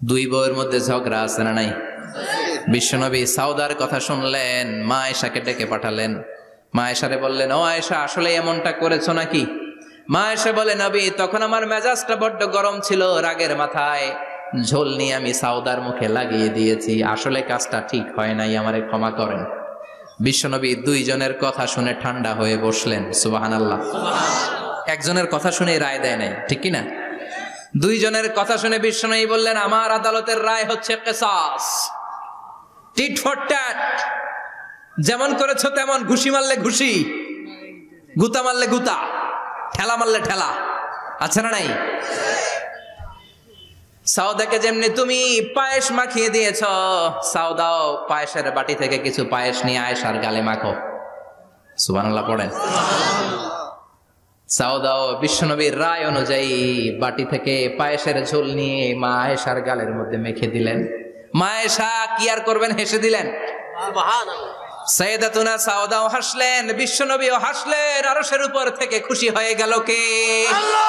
A: দুই বউয়ের মধ্যে ঝগড়া আছে না নাই? বিশ্বনবী সাউদার কথা শুনলেন, মা আয়েশাকে ডেকে পাঠালেন। মা আয়েশারে বললেন, ও আয়েশা, আসলে এমনটা করেছো নাকি? মা আয়েশা বলে, নবী, তখন আমার মেজাজটা বড্ড গরম ছিল, রাগের মাথায় ঝোল নিয়ে আমি সাউদার মুখে লাগিয়ে দিয়েছি। আসলে কাজটা ঠিক হয় নাই, আমারে ক্ষমা করেন। বিশ্বনবী দুইজনের কথা শুনে ঠান্ডা হয়ে বসলেন। সুবহানাল্লাহ। একজনের কথা শুনে রায় দেয় নাই, ঠিক কিনা? দুইজনের কথা শুনে বিশ্বনবী বললেন, আমার আদালতের রায় হচ্ছে কিসাস, টিট ফর ট্যাট। যেমন করেছো তেমন, ঘুষি মারলে ঘুষি, গুতা মারলে গুতা, ঠেলা মারলে ঠেলা, আছে না নাই? সাউদাকে যেমনি তুমি পায়েস মাখিয়ে দিয়েছ, সাউদাও পায়েসের বাটি থেকে কিছু পায়েস নিয়ে আয়েশার গালে মাখো। সুবহানাল্লাহ পড়েন। সাউদাও বিশ্বনবীর রায় অনুযায়ী বাটি থেকে পায়েসের ঝোল নিয়ে মা আয়েশার গালের মধ্যে মেখে দিলেন। মা আয়েশা কি আর করবেন, হেসে দিলেন। সুবহানাল্লাহ। সাইয়েদাতুনা সাউদাও হাসলেন, বিশ্বনবীও হাসলেন। আরশের উপর থেকে খুশি হয়ে গেল কে? আল্লাহ।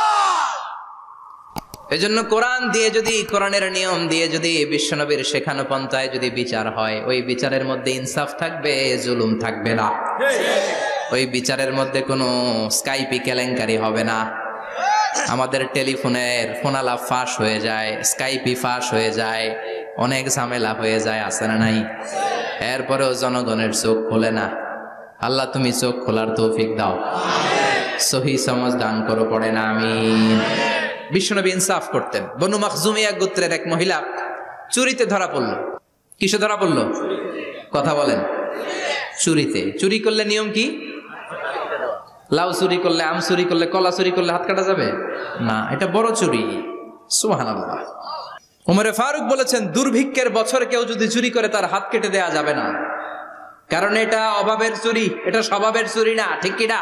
A: এজন্য কোরআন দিয়ে যদি, কোরআনের নিয়ম দিয়ে যদি, বিশ্বনবীর শেখানো পন্থায় যদি বিচার হয়, ওই বিচারের মধ্যে ইনসাফ থাকবে, জুলুম থাকবে না। ওই বিচারের মধ্যে কোনো স্কাইপি কেলেঙ্কারি হবে না। আমাদের টেলিফোনের ফোনালাপ ফাঁস হয়ে যায়, স্কাইপি ফাঁস হয়ে যায়, অনেক ঝামেলা হয়ে যায়, আছে না নাই? এরপরেও জনগণের চোখ খোলে না। আল্লাহ তুমি চোখ খোলার তৌফিক দাও, সহি সমাজ দান করো। পড়ে না আমিন। বিশ্বনবী ইনসাফ করতেন। বনু মাখজুমিয়া গোত্রের এক মহিলা চুরিতে ধরা পড়ল। কিসে ধরা পড়ল? কথা বলেন। চুরিতে। চুরি করলে নিয়ম কি? লাউ চুরি করলে, আম চুরি করলে, কলা চুরি করলে হাত কাটা যাবে না, এটা বড় চুরি। সুবহানাল্লাহ। ওমরে ফারুক বলেছেন, দুর্ভিক্ষের বছর কেউ যদি চুরি করে তার হাত কেটে দেয়া যাবে না। কারণ এটা অভাবের চুরি, এটা স্বভাবের চুরি না, ঠিক কিনা?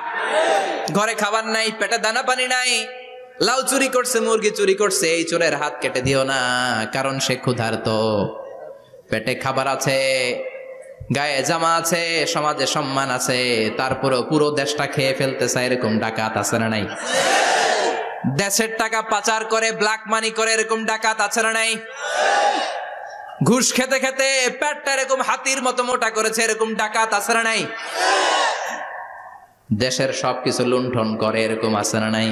A: ঘরে খাবার নাই, পেটে দানা পানি নাই, লাউ চুরি করছে, মুরগি চুরি করছে, এই চোরের হাত কেটে দিও না, কারণ সে ক্ষুধার্ত। পেটে খাবার আছে, গায়ে জামা আছে, সমাজে সম্মান আছে, তারপরে পুরো দেশটা খেয়ে ফেলতেছে, এরকম ডাকাত আছে না নাই? দেশের টাকা পাচার করে, ব্ল্যাক মানি করে, এরকম ডাকাত আছে না নাই? ঘুষ খেতে খেতে পেটটা এরকম হাতির মতো মোটা করেছে, এরকম ডাকাত আছে না নাই? দেশের সবকিছু লুণ্ঠন করে, এরকম আছে না নাই?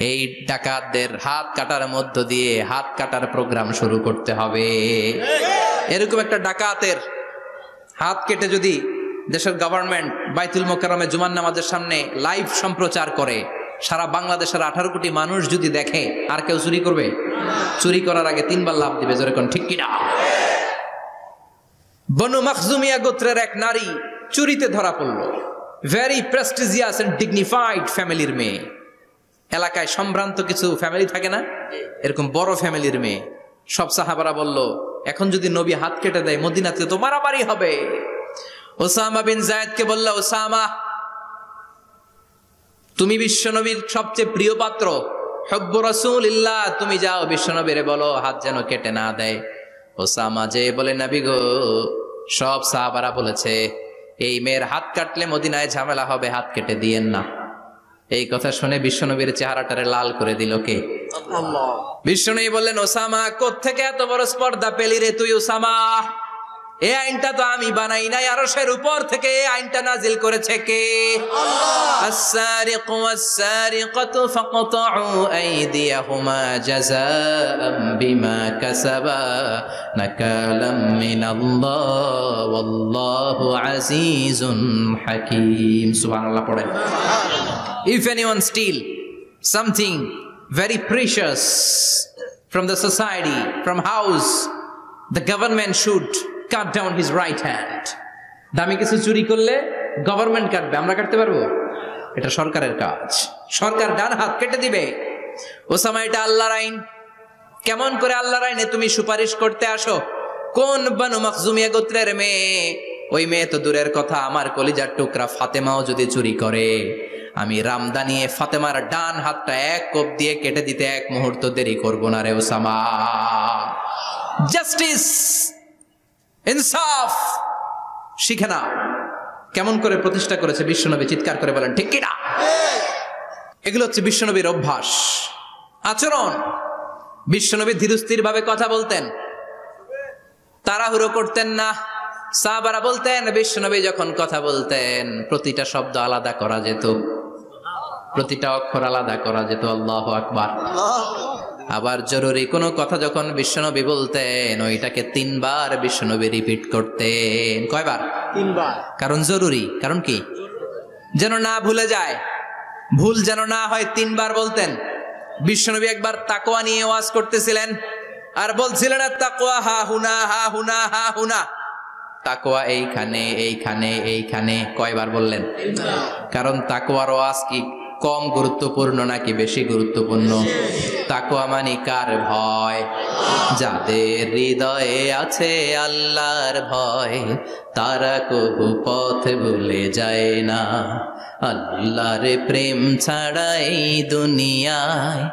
A: এই ডাকাতদের হাত কাটার মধ্য দিয়ে হাত কাটার প্রোগ্রাম শুরু করতে হবে। এরকম একটা ডাকাতের হাত কেটে যদি দেশের গভর্নমেন্ট বাইতুল মোকাররমে জুমার নামাজের সামনে লাইভ সম্প্রচার করে, সারা বাংলাদেশের 18 কোটি মানুষ যদি দেখে, আর কেউ চুরি করবে? চুরি করার আগে 3 বার লাফ দিবে, যেরকম ঠিক কিনা? বনু মখজুমিয়া গোত্রের এক নারী চুরিতে ধরা পড়ল। ভেরি প্রেস্টিজিয়াস এন্ড ডিগনিফাইড ফ্যামিলির মেয়ে। এলাকায় সম্ভ্রান্ত কিছু ফ্যামিলি থাকে না, এরকম বড় ফ্যামিলির মেয়ে। সব সাহাবারা বলল, এখন যদি নবী হাত কেটে দেয় মদিনাতে তো মারামারি হবে। ওসামা বিন যায়েদকে বলল, ওসামা, তুমি বিশ্বনবীর সবচেয়ে প্রিয় পাত্র, হুব্বু রাসূলিল্লাহ, তুমি যাও বিশ্বনবীরে বলো হাত যেন কেটে না দেয়। ওসামা যে বলে, নবী গো, সব সাহাবারা বলেছে এই মেয়ের হাত কাটলে মদিনায় ঝামেলা হবে, হাত কেটে দিয়েন না। এই কথা শুনে বিশ্বনবীর চেহারাটারে লাল করে দিল কে? আল্লাহ। বিশ্বনবী বললেন, ওসামা, কোত্থেকে এত বড় স্পর্ধা পেলি রে তুই ওসামা? এই আইনটা তো আমি বানাই নাই, আরশের উপর থেকে এই আইনটা নাজিল করেছে কে? আল্লাহ। আস-সারিকু ওয়াস-সারিকাতু ফাকতাউ আইদিয়াহুমা জাযাআম বিমা কাসাবা নাকালাম মিনাল্লাহ ওয়াল্লাহু আজিজুন হাকীম। সুবহানাল্লাহ পড়েন। If anyone steal something very precious from the society, from house, the government should cut down his right hand. দামি কিছু চুরি করলে গভর্নমেন্ট কাটবে, আমরা কাটতে পারবো? এটা সরকারের কাজ, সরকার ডান হাত কেটে দিবে। ওসামা, এটা আল্লাহর আইন। কেমন করে আল্লাহর আইনে তুমি সুপারিশ করতে আসো? কোন বনু মখজুমিয়া গোত্রের মেয়ে? ওই মেয়ে তো দূরের কথা, আমার কলিজার টুকরা ফাতেমাও যদি চুরি করে, আমি রামদানিয়ে ফাতেমার ডান হাতটা এক কোপ দিয়ে কেটে দিতে 1 মুহূর্ত দেরি করবো না রে ওসামা। জাস্টিস, ইনসাফ শিখে নাও। কেমন করে প্রতিষ্ঠা করেছে বিশ্বনবী, চিৎকার করে বলেন ঠিক কিনা? এগুলো হচ্ছে বিশ্বনবীর অভ্যাস, আচরণ। বিশ্বনবী ধীরস্থির ভাবে কথা বলতেন, তাড়াহুড়ো করতেন না। সাহাবারা বলতেন, বিশ্বনবী যখন কথা বলতেন প্রতিটা শব্দ আলাদা করা যেত, প্রতিটা অক্ষর আলাদা করা যেত। আল্লাহু আকবার। আবার জরুরি কোনো কথা যখন বিশ্বনবী বলতেন, ওইটাকে 3 বার বিশ্বনবী রিপিট করতেন। কয়বার?
B: 3 বার।
A: কারণ জরুরি। কারণ কি? যেন না ভুলে যায়, ভুল যেন না হয়, 3 বার বলতেন। বিশ্বনবী একবার তাকওয়া নিয়ে ওয়াজ করতেছিলেন, আর বলছিলেন, তাকওয়া হা হুনা, হা হুনা, হা হুনা। তাকওয়া এইখানে, এইখানে, এইখানে। কয়বার বললেন? কারণ তাকওয়ার ওয়াজ কি কম গুরুত্বপূর্ণ নাকি বেশি গুরুত্বপূর্ণ? তাকওয়া মানে কার ভয়? যাদের হৃদয়ে আছে আল্লাহর ভয়, তারা কবু পথ ভুলে যায় না। আল্লাহর প্রেম ছাড়া এই দুনিয়ায়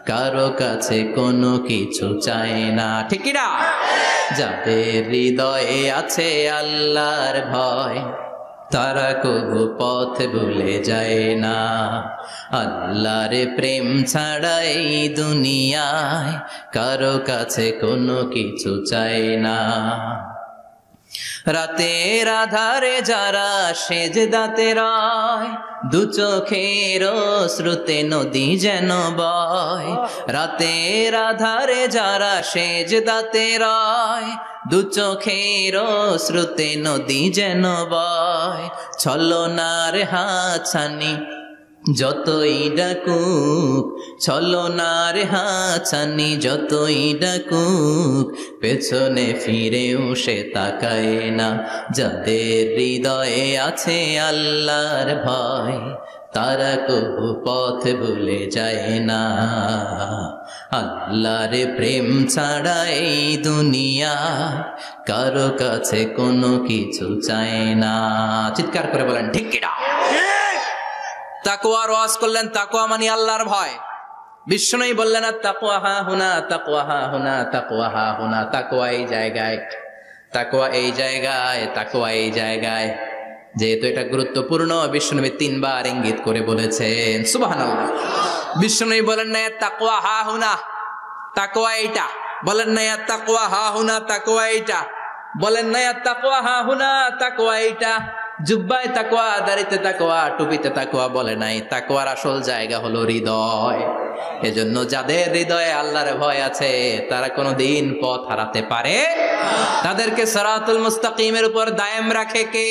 A: কারো কাছে কোনো কিছু চায় না, ঠিক কি না? যাদের হৃদয়ে আছে আল্লাহর ভয়, তারা কবু পথ ভুলে যায় না। আল্লাহর প্রেম ছাড়া এই দুনিয়ায় কারো কাছে কোনো কিছু চায় না। রাতের আধারে যারা সেজদাতে রয়, 2 চোখের শ্রুতে নদী যেন বয়। রাতের আধারে যারা সেজদাতে রয়, 2 চোখের শ্রুতে নদী যেন বয়। ছলনার হাতছানি যতই ডাকুক, ছলনার হাতছানি যতই ডাকুক, পেছনে ফিরেও সে তাকায় না। যাদের হৃদয়ে আছে আল্লাহর ভয়, তারা কবু পথ ভুলে যায় না। আল্লাহর প্রেম ছাড়া এই দুনিয়া কারো কাছে কোনো কিছু চায় না। চিৎকার করে বলেন ঠিক কিনা? তাকওয়ার ওয়াজ করলেন, তাকওয়া মানে আল্লাহর ভয়। বিষ্ণুই বললেন তাকওয়া হা হুনা, তাকওয়া হা হুনা, তাকওয়া হা হুনা, তাকওয়া এই জায়গায়, তাকওয়া এই জায়গায়, তাকওয়া এই জায়গায়। যেহেতু এটা গুরুত্বপূর্ণ, বিষ্ণুনবী 3 বার ইঙ্গিত করে বলেছেন। সুবহানাল্লাহ। বিষ্ণুনবী বলেন না তাকওয়া হা হুনা, তাকওয়া এইটা। বলেন না তাকওয়া হা হুনা, তাকওয়া এইটা। বলেন না তাকওয়া হা হুনা, তাকওয়া এইটা। জুব্বায় তাকওয়া, দাড়িতে তাকওয়া, টুপিতে তাকওয়া বলে নাই। তাকওয়ার আসল জায়গা হলো হৃদয়। এজন্য যাদের হৃদয়ে আল্লাহর ভয় আছে তারা কোনোদিন পথ হারাতে পারে, তাদেরকে সিরাতুল মুস্তাকিমের উপর দায়েম রাখে কে?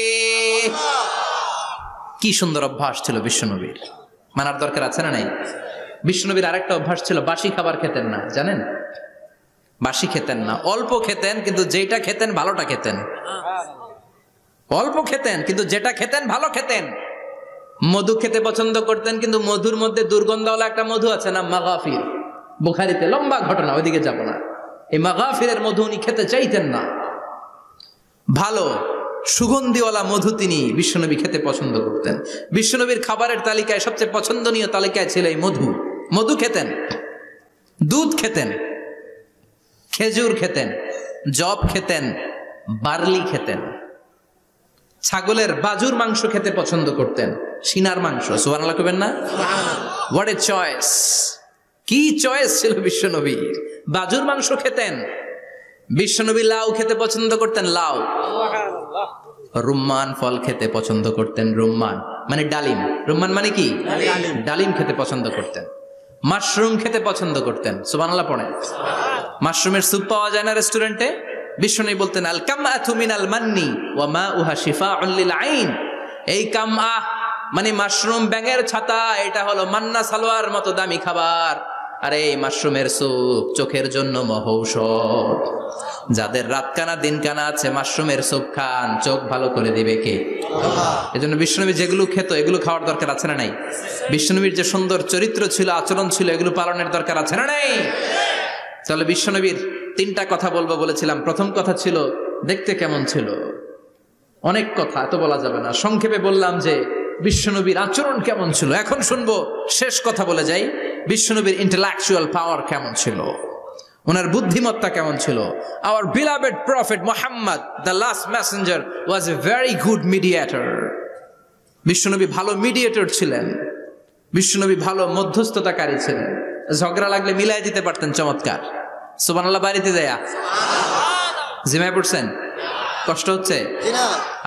A: কি সুন্দর অভ্যাস ছিল বিশ্বনবীর, মানার দরকার আছে না নাই? বিশ্বনবীর আরেকটা অভ্যাস ছিল, বাসি খাবার খেতেন না, জানেন? বাসি খেতেন না, অল্প খেতেন, কিন্তু যেটা খেতেন ভালোটা খেতেন। অল্প খেতেন কিন্তু যেটা খেতেন ভালো খেতেন। মধু খেতে পছন্দ করতেন, কিন্তু মধুর মধ্যে দুর্গন্ধওয়ালা একটা মধু আছে না, মাগাফির। বুখারীতে লম্বা ঘটনা, ওইদিকে যাব না। এই মাগাফিরের মধু উনি খেতে চাইতেন না। ভালো সুগন্ধিওয়ালা মধু তিনি বিশ্বনবী খেতে পছন্দ করতেন। বিশ্বনবীর খাবারের তালিকায় সবচেয়ে পছন্দনীয় তালিকায় ছিল এই মধু। মধু খেতেন, দুধ খেতেন, খেজুর খেতেন, জব খেতেন, বার্লি খেতেন, ছাগলের বাজুর মাংস খেতে পছন্দ করতেন, সিনার মাংস। সুবহানাল্লাহ কইবেন না? What a choice! কি চয়েস ছিল বিশ্বনবীর! বাজুর মাংস খেতেন। বিশ্বনবী লাউ খেতে পছন্দ করতেন, লাউ। রুম্মান ফল খেতে পছন্দ করতেন, রুম্মান মানে ডালিম। রুম্মান মানে কি? ডালিম খেতে পছন্দ করতেন। মাশরুম খেতে পছন্দ করতেন। সুবহানাল্লাহ পড়েন। মাশরুমের স্যুপ পাওয়া যায় না রেস্টুরেন্টে? বিশ্বনবী বলতেন আল কামআতু মিনাল মান্নি ওয়া মাউহা শিফাউন লিল আইন। এই কামআ মানে মাশরুম, ব্যাঙের ছাতা, এটা হলো মান্না সালোয়ার মতো দামি খাবার। আর এই মাশরুমের স্যুপ চোখের জন্য মহৌষধ। যাদের রাতকানা দিনকানা আছে মাশরুমের স্যুপ খান, চোখ ভালো করে দিবে কে? এজন্য বিশ্বনবী যেগুলো খেত এগুলো খাওয়ার দরকার আছে না নাই? বিশ্বনবীর যে সুন্দর চরিত্র ছিল, আচরণ ছিল, এগুলো পালনের দরকার আছে না নাই? তাহলে বিশ্বনবীর 3টা কথা বলবো বলেছিলাম। প্রথম কথা ছিল দেখতে কেমন ছিল। অনেক কথা, এত বলা যাবে না, সংক্ষেপে বললাম যে বিশ্বনবীর আচরণ কেমন ছিল। এখন শুনবো, শেষ কথা বলে যাই, বিশ্বনবীর ইন্টেলেকচুয়াল পাওয়ার কেমন ছিল, ওনার বুদ্ধিমত্তা কেমন ছিল। Hour beloved prophet Muhammad, the last Messenger, was a very good mediator. বিশ্বনবী ভালো মিডিয়েটর ছিলেন। বিশ্বনবী ভালো মধ্যস্থতাকারী ছিলেন। ঝগড়া লাগলে মিলাই দিতে পারতেন, চমৎকার। সুবহানাল্লাহ বাড়িতে দেয়া জিমায় পড়ছেন? কষ্ট হচ্ছে?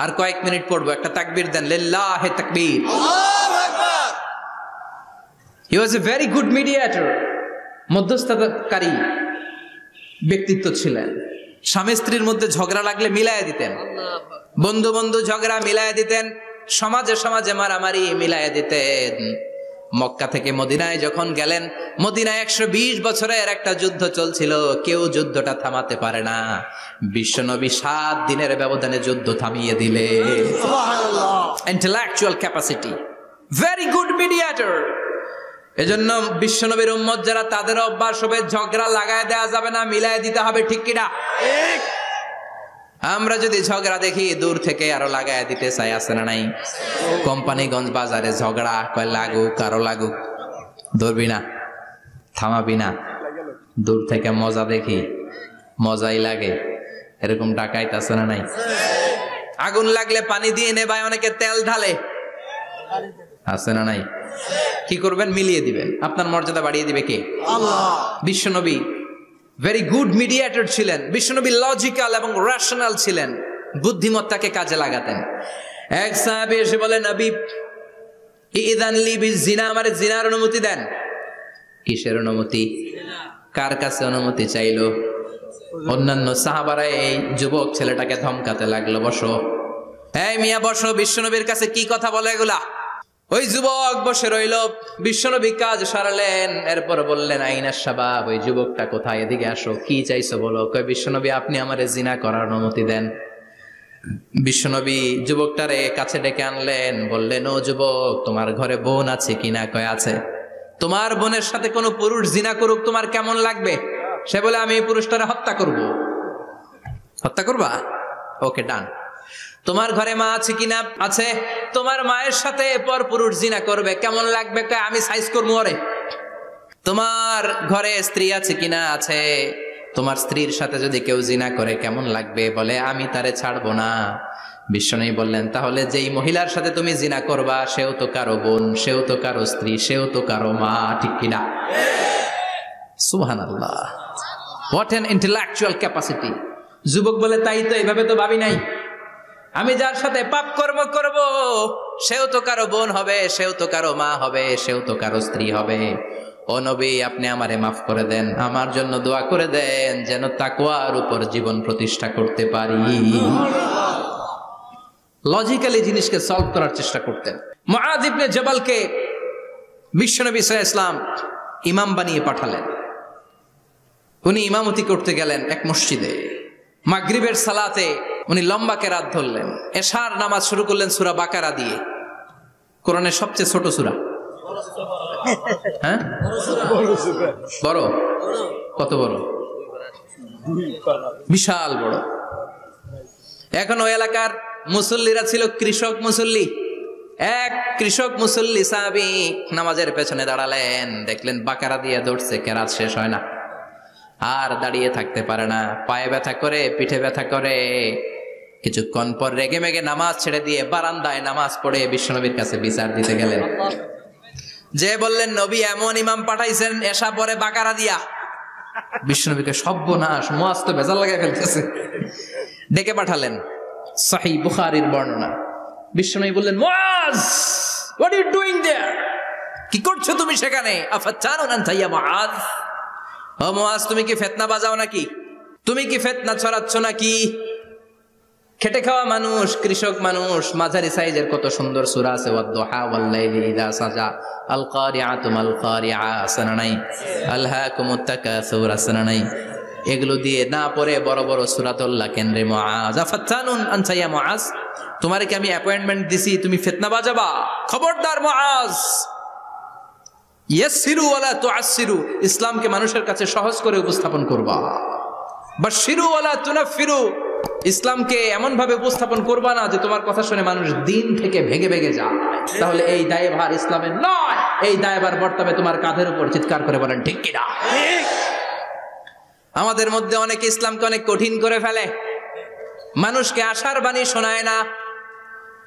A: আর কয়েক মিনিট পড়বো, একটা তাকবীর দেন, লিল্লাহি তাকবীর। হি ওয়াজ এ ভেরি গুড মিডিয়েটর। মধ্যস্থতাকারী ব্যক্তিত্ব ছিলেন। স্বামী স্ত্রীর মধ্যে ঝগড়া লাগলে মিলাইয়া দিতেন, বন্ধু বন্ধু ঝগড়া মিলাইয়া দিতেন, সমাজে সমাজে মারামারি মিলাইয়া দিতেন। মক্কা থেকে মদিনায় যখন গেলেন, মদিনায় 120 বছরের একটা যুদ্ধ চলছিল, কেউ যুদ্ধটা থামাতে পারে না। বিশ্বনবী 7 দিনের ব্যবধানে যুদ্ধ থামিয়ে দিলে। Intellectual capacity, very good mediator. এজন্য বিশ্বনবীর উম্মত যারা, তাদের অভ্যাস হবে ঝগড়া লাগায় দেওয়া যাবে না, মিলায় দিতে হবে। ঠিক কিনা? আমরা যদি ঝগড়া দেখি দূর থেকে আরো লাগায় দিতে চাই, আছে না নাই? কোম্পানিগঞ্জ বাজারে ঝগড়া, কয় লাগুক, আরো লাগুক, ধরবি না, থামাবি না। দূর থেকে মজা দেখি, মজাই লাগে, এরকম ডাকাইত আছে না নাই? আগুন লাগলে পানি দিয়ে নেবায়, অনেকে তেল ঢালে, আছে না নাই? কি করবেন? মিলিয়ে দিবেন। আপনার মর্যাদা বাড়িয়ে দিবে কে? আল্লাহ। বিশ্বনবী ভেরি গুড মিডিয়েটর ছিলেন। বিশ্বনবী লজিক্যাল এবং রেশনাল ছিলেন, বুদ্ধিমত্তাকে কাজে লাগাতেন। এক সাহাবী এসে বলে, নবী ইযান লি বিজিনা, আমারে জিনার অনুমতি দেন। কিসের অনুমতি? কার কাছে অনুমতি চাইলো? অন্যান্য সাহাবারা এই যুবক ছেলেটাকে ধমকাতে লাগলো, বসো, এই মিয়া বসো, বিশ্বনবীর কাছে কি কথা বলে এগুলা? ওই যুবক বসে রইল। বিশ্বনবী কাজ সারালেন, এরপর বললেন, আইনা শাবাব, ওই যুবকটা কোথায়? এদিকে আসো, কি চাইছো বলো। কয়, বিশ্বনবী আপনি আমারে জিনা করার অনুমতি দেন। বিশ্বনবী যুবকটারে কাছে ডেকে আনলেন, বললেন, ও যুবক, তোমার ঘরে বোন আছে কিনা? কয় আছে। তোমার বোনের সাথে কোনো পুরুষ জিনা করুক, তোমার কেমন লাগবে? সে বলে, আমি এই পুরুষটারে হত্যা করব। হত্যা করবা? ওকে, ডান। তোমার ঘরে মা আছে কিনা? আছে। তোমার মায়ের সাথে পর পুরুষ জিনা করবে, কেমন লাগবে? কয়, আমি সাইজ করবো ওরে। তোমার ঘরে স্ত্রী আছে কিনা? আছে। তোমার স্ত্রীর সাথে যদি কেউ জিনা করে কেমন লাগবে? বলে, আমি তারে ছাড়বো না। বিশ্বনবী বললেন, তাহলে যেই মহিলার সাথে তুমি জিনা করবা সেও তো কারো বোন, সেও তো কারো স্ত্রী, সেও তো কারো মা, ঠিক কিনা? সুবহানাল্লাহ, হোয়াট অ্যান ইন্টেলেকচুয়াল ক্যাপাসিটি। যুবক বলে, তাই তো, এইভাবে তো ভাবি নাই। আমি যার সাথে পাপ কর্ম করব সেও তো কারো বোন হবে, সেও তো কারো মা হবে, সেও তো কারো স্ত্রী হবে। ও নবী, আপনি আমারে মাফ করে দেন, আমার জন্য দোয়া করে দেন যেন তাকওয়ার উপর জীবন প্রতিষ্ঠা করতে পারি। লজিক্যালি জিনিসকে সলভ করার চেষ্টা করতেন। মুআয ইবনে জাবালকে বিশ্বনবী সাল্লাল্লাহু আলাইহি ওয়াসাল্লাম ইমাম বানিয়ে পাঠালেন। উনি ইমামতি করতে গেলেন এক মসজিদে। মাগরিবের সালাতে উনি লম্বা কেরাত ধরলেন। এশার নামাজ শুরু করলেন সূরা বাকারা দিয়ে, কোরআনের সবচেয়ে ছোট সূরা। হ্যাঁ, বড়? কত বড়? বিশাল বড়। এখন ওই এলাকার মুসল্লিরা ছিল কৃষক মুসল্লি। এক কৃষক মুসল্লি সাহাবী নামাজের পেছনে দাঁড়ালেন, দেখলেন বাকারা দিয়ে ধরছে, কেরাত শেষ হয় না, আর দাঁড়িয়ে থাকতে পারে না, পায়ে ব্যথা করে, পিঠে ব্যথা করে। কিছুক্ষণ পর রেগে মেগে নামাজ ছেড়ে দিয়ে বারান্দায় নামাজ পড়ে বিশ্বনবীর কাছে বিচার দিতে গেলেন। যে বললেন, নবী এমন ইমাম পাঠাইছেন এশা পরে বাকারা দিয়া। বিশ্বনবীকে সর্বনাশ, মুআয তো ভেজাল লাগাই ফেলতেছে। ডেকে পাঠালেন, সহিহ বুখারীর বর্ণনা। বিশ্বনবী বললেন, মুআয, হোয়াট আর ইউ ডুইং দেয়ার? কি করছো তুমি সেখানে? আফাতানুন আনতা ইয়া মুআয? ও মুআয, তুমি কি ফিতনা বাজাও নাকি? তুমি কি ফিতনা ছড়াচ্ছ নাকি? খেটে খাওয়া মানুষ, কৃষক মানুষ, মাঝারি সাইজের কত সুন্দর সূরা আছে, ওয়াদ-দুহা ওয়াল-লাইলি ইযা সাজা, আল কারিআতু মাল কারিআ, সানানাই, আলহাকুমুত তাকাসুর, সানানাই। এগুলো দিয়ে না পড়ে বড় বড় সূরাতুল্লাহ কেন্দ্রে মুআয, আফাতানুন আনতা ইয়া মুআয, তোমারে কি আমি অ্যাপয়েন্টমেন্ট দিছি তুমি ফিতনা বাজাবা? খবরদার মুআয, ইয়াসসিরু ওয়ালা তুআসসিরু, ইসলামকে মানুষের কাছে সহজ করে উপস্থাপন করবা। বাশশিরু ওয়ালা তুনাফিরু, ইসলামকে এমন ভাবে উপস্থাপন করবা না যে তোমার কথা শুনে মানুষ দিন থেকে ভেগে ভেগে যায়। তাহলে এই দায়ভার ইসলামের নয়, এই দায়ভার বর্তাবে তোমার কাঁধের উপর। চিৎকার করে বলেন ঠিক কিনা? আমাদের মধ্যে অনেকে ইসলামকে অনেক কঠিন করে ফেলে, মানুষকে আশার বাণী শোনায় না।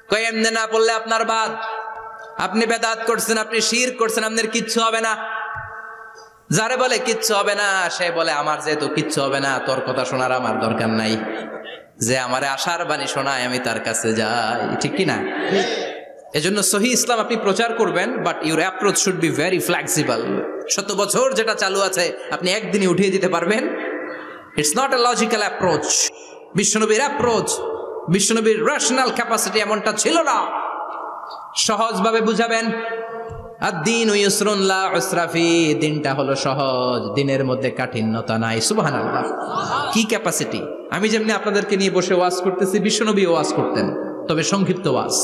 A: কয় এমনি না পড়লে আপনার বাদ, আপনি বেদাত করছেন, আপনি শিরক করছেন, আপনার কিচ্ছু হবে না। যারে বলে কিচ্ছু হবে না, সে বলে আমার যেহেতু কিচ্ছু হবে না, তোর কথা শোনার আমার দরকার নাই। যে আমারে আশার বাণী শোনায় আমি তার কাছে যাই, ঠিক কিনা? এজন্য সহি ইসলাম আপনি প্রচার করবেন, but your approach should be very flexible. 100 বছর যেটা চালু আছে আপনি একদিনই উঠিয়ে দিতে পারবেন? It's not a logical approach. বিশ্বনবীর অ্যাপ্রোচ, বিশ্বনবীর রেশনাল ক্যাপাসিটি এমনটা ছিল না। সহজভাবে বুঝাবেন। আদ-দীন ইউসরুন লা উসরা ফি, দিনটা হলো সহজ, দিনের মধ্যে কাঠিন্যতা নাই। সুবহানাল্লাহ, কি ক্যাপাসিটি! আমি যেমনি আপনাদেরকে নিয়ে বসে ওয়াজ করতেছি, বিশ্বনবী ওয়াজ করতেন, তবে সংক্ষিপ্ত ওয়াজ।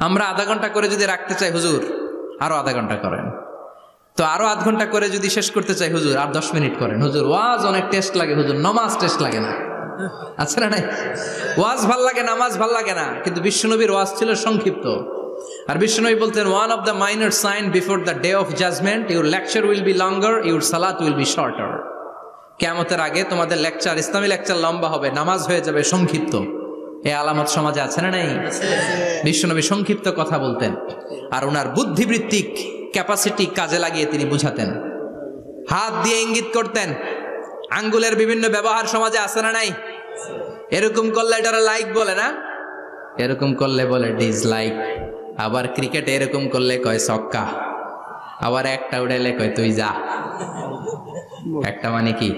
A: আমরা আধা ঘন্টা করে যদি রাখতে চাই, হুজুর আরো আধা ঘন্টা করেন। তো আরো আধ ঘন্টা করে যদি শেষ করতে চাই, হুজুর আর 10 মিনিট করেন। হুজুর ওয়াজ অনেক টেস্ট লাগে, হুজুর নামাজ টেস্ট লাগে না। আচ্ছা না নাই? ওয়াজ ভাল লাগে, নামাজ ভাল লাগে না, কিন্তু বিশ্বনবীর ওয়াজ ছিল সংক্ষিপ্ত। আর বিশ্বনবী বলতেন, one of the minor sign before the day of judgement, your lecture will be longer, your সালাত উইল বি শর্টার। কিয়ামতের আগে তোমাদের লেকচার, ইসলামী লেকচার লম্বা হবে, নামাজ হয়ে যাবে সংক্ষিপ্ত। এই আলামত সমাজে আছে না নাই? বিশ্বনবী সংক্ষিপ্ত কথা বলতেন, আর ওনার বুদ্ধিবৃত্তিক ক্যাপাসিটি কাজে লাগিয়ে তিনি বুঝাতেন। হাত দিয়ে ইঙ্গিত করতেন, আঙ্গুলের বিভিন্ন ব্যবহার সমাজে আছে না নাই? এরকম করলে এটারা লাইক বলে না, এরকম করলে বলে ডিসলাইক। আবার ক্রিকেটে এরকম করলে কয় ছক্কা, আবার একটা উড়াইলে কয় তুই যা। একটা মানে কি?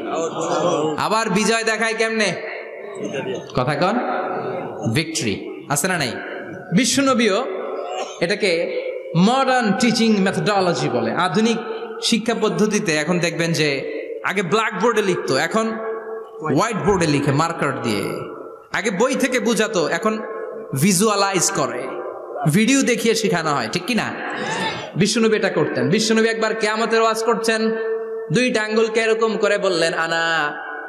A: আবার বিজয় দেখায় কেমনে? কথা কন, ভিক্টরি। আছে না নাই? বিশ্বনবীও এটাকে মডার্ন টিচিং মেথডোলজি বলে। আধুনিক শিক্ষা পদ্ধতিতে এখন দেখবেন যে আগে ব্ল্যাক বোর্ডে লিখতো, এখন হোয়াইট বোর্ডে লিখে মার্কার দিয়ে।
C: আগে বই থেকে বুঝাতো, এখন ভিজুয়ালাইজ করে, ভিডিও দেখিয়ে শেখানো হয়, ঠিক কি না? বিশ্বনবী এটা করতেন। বিশ্বনবী একবার কিয়ামতের ওয়াজ করছেন, দুইটা আঙ্গুলকে এরকম করে বললেন, আনা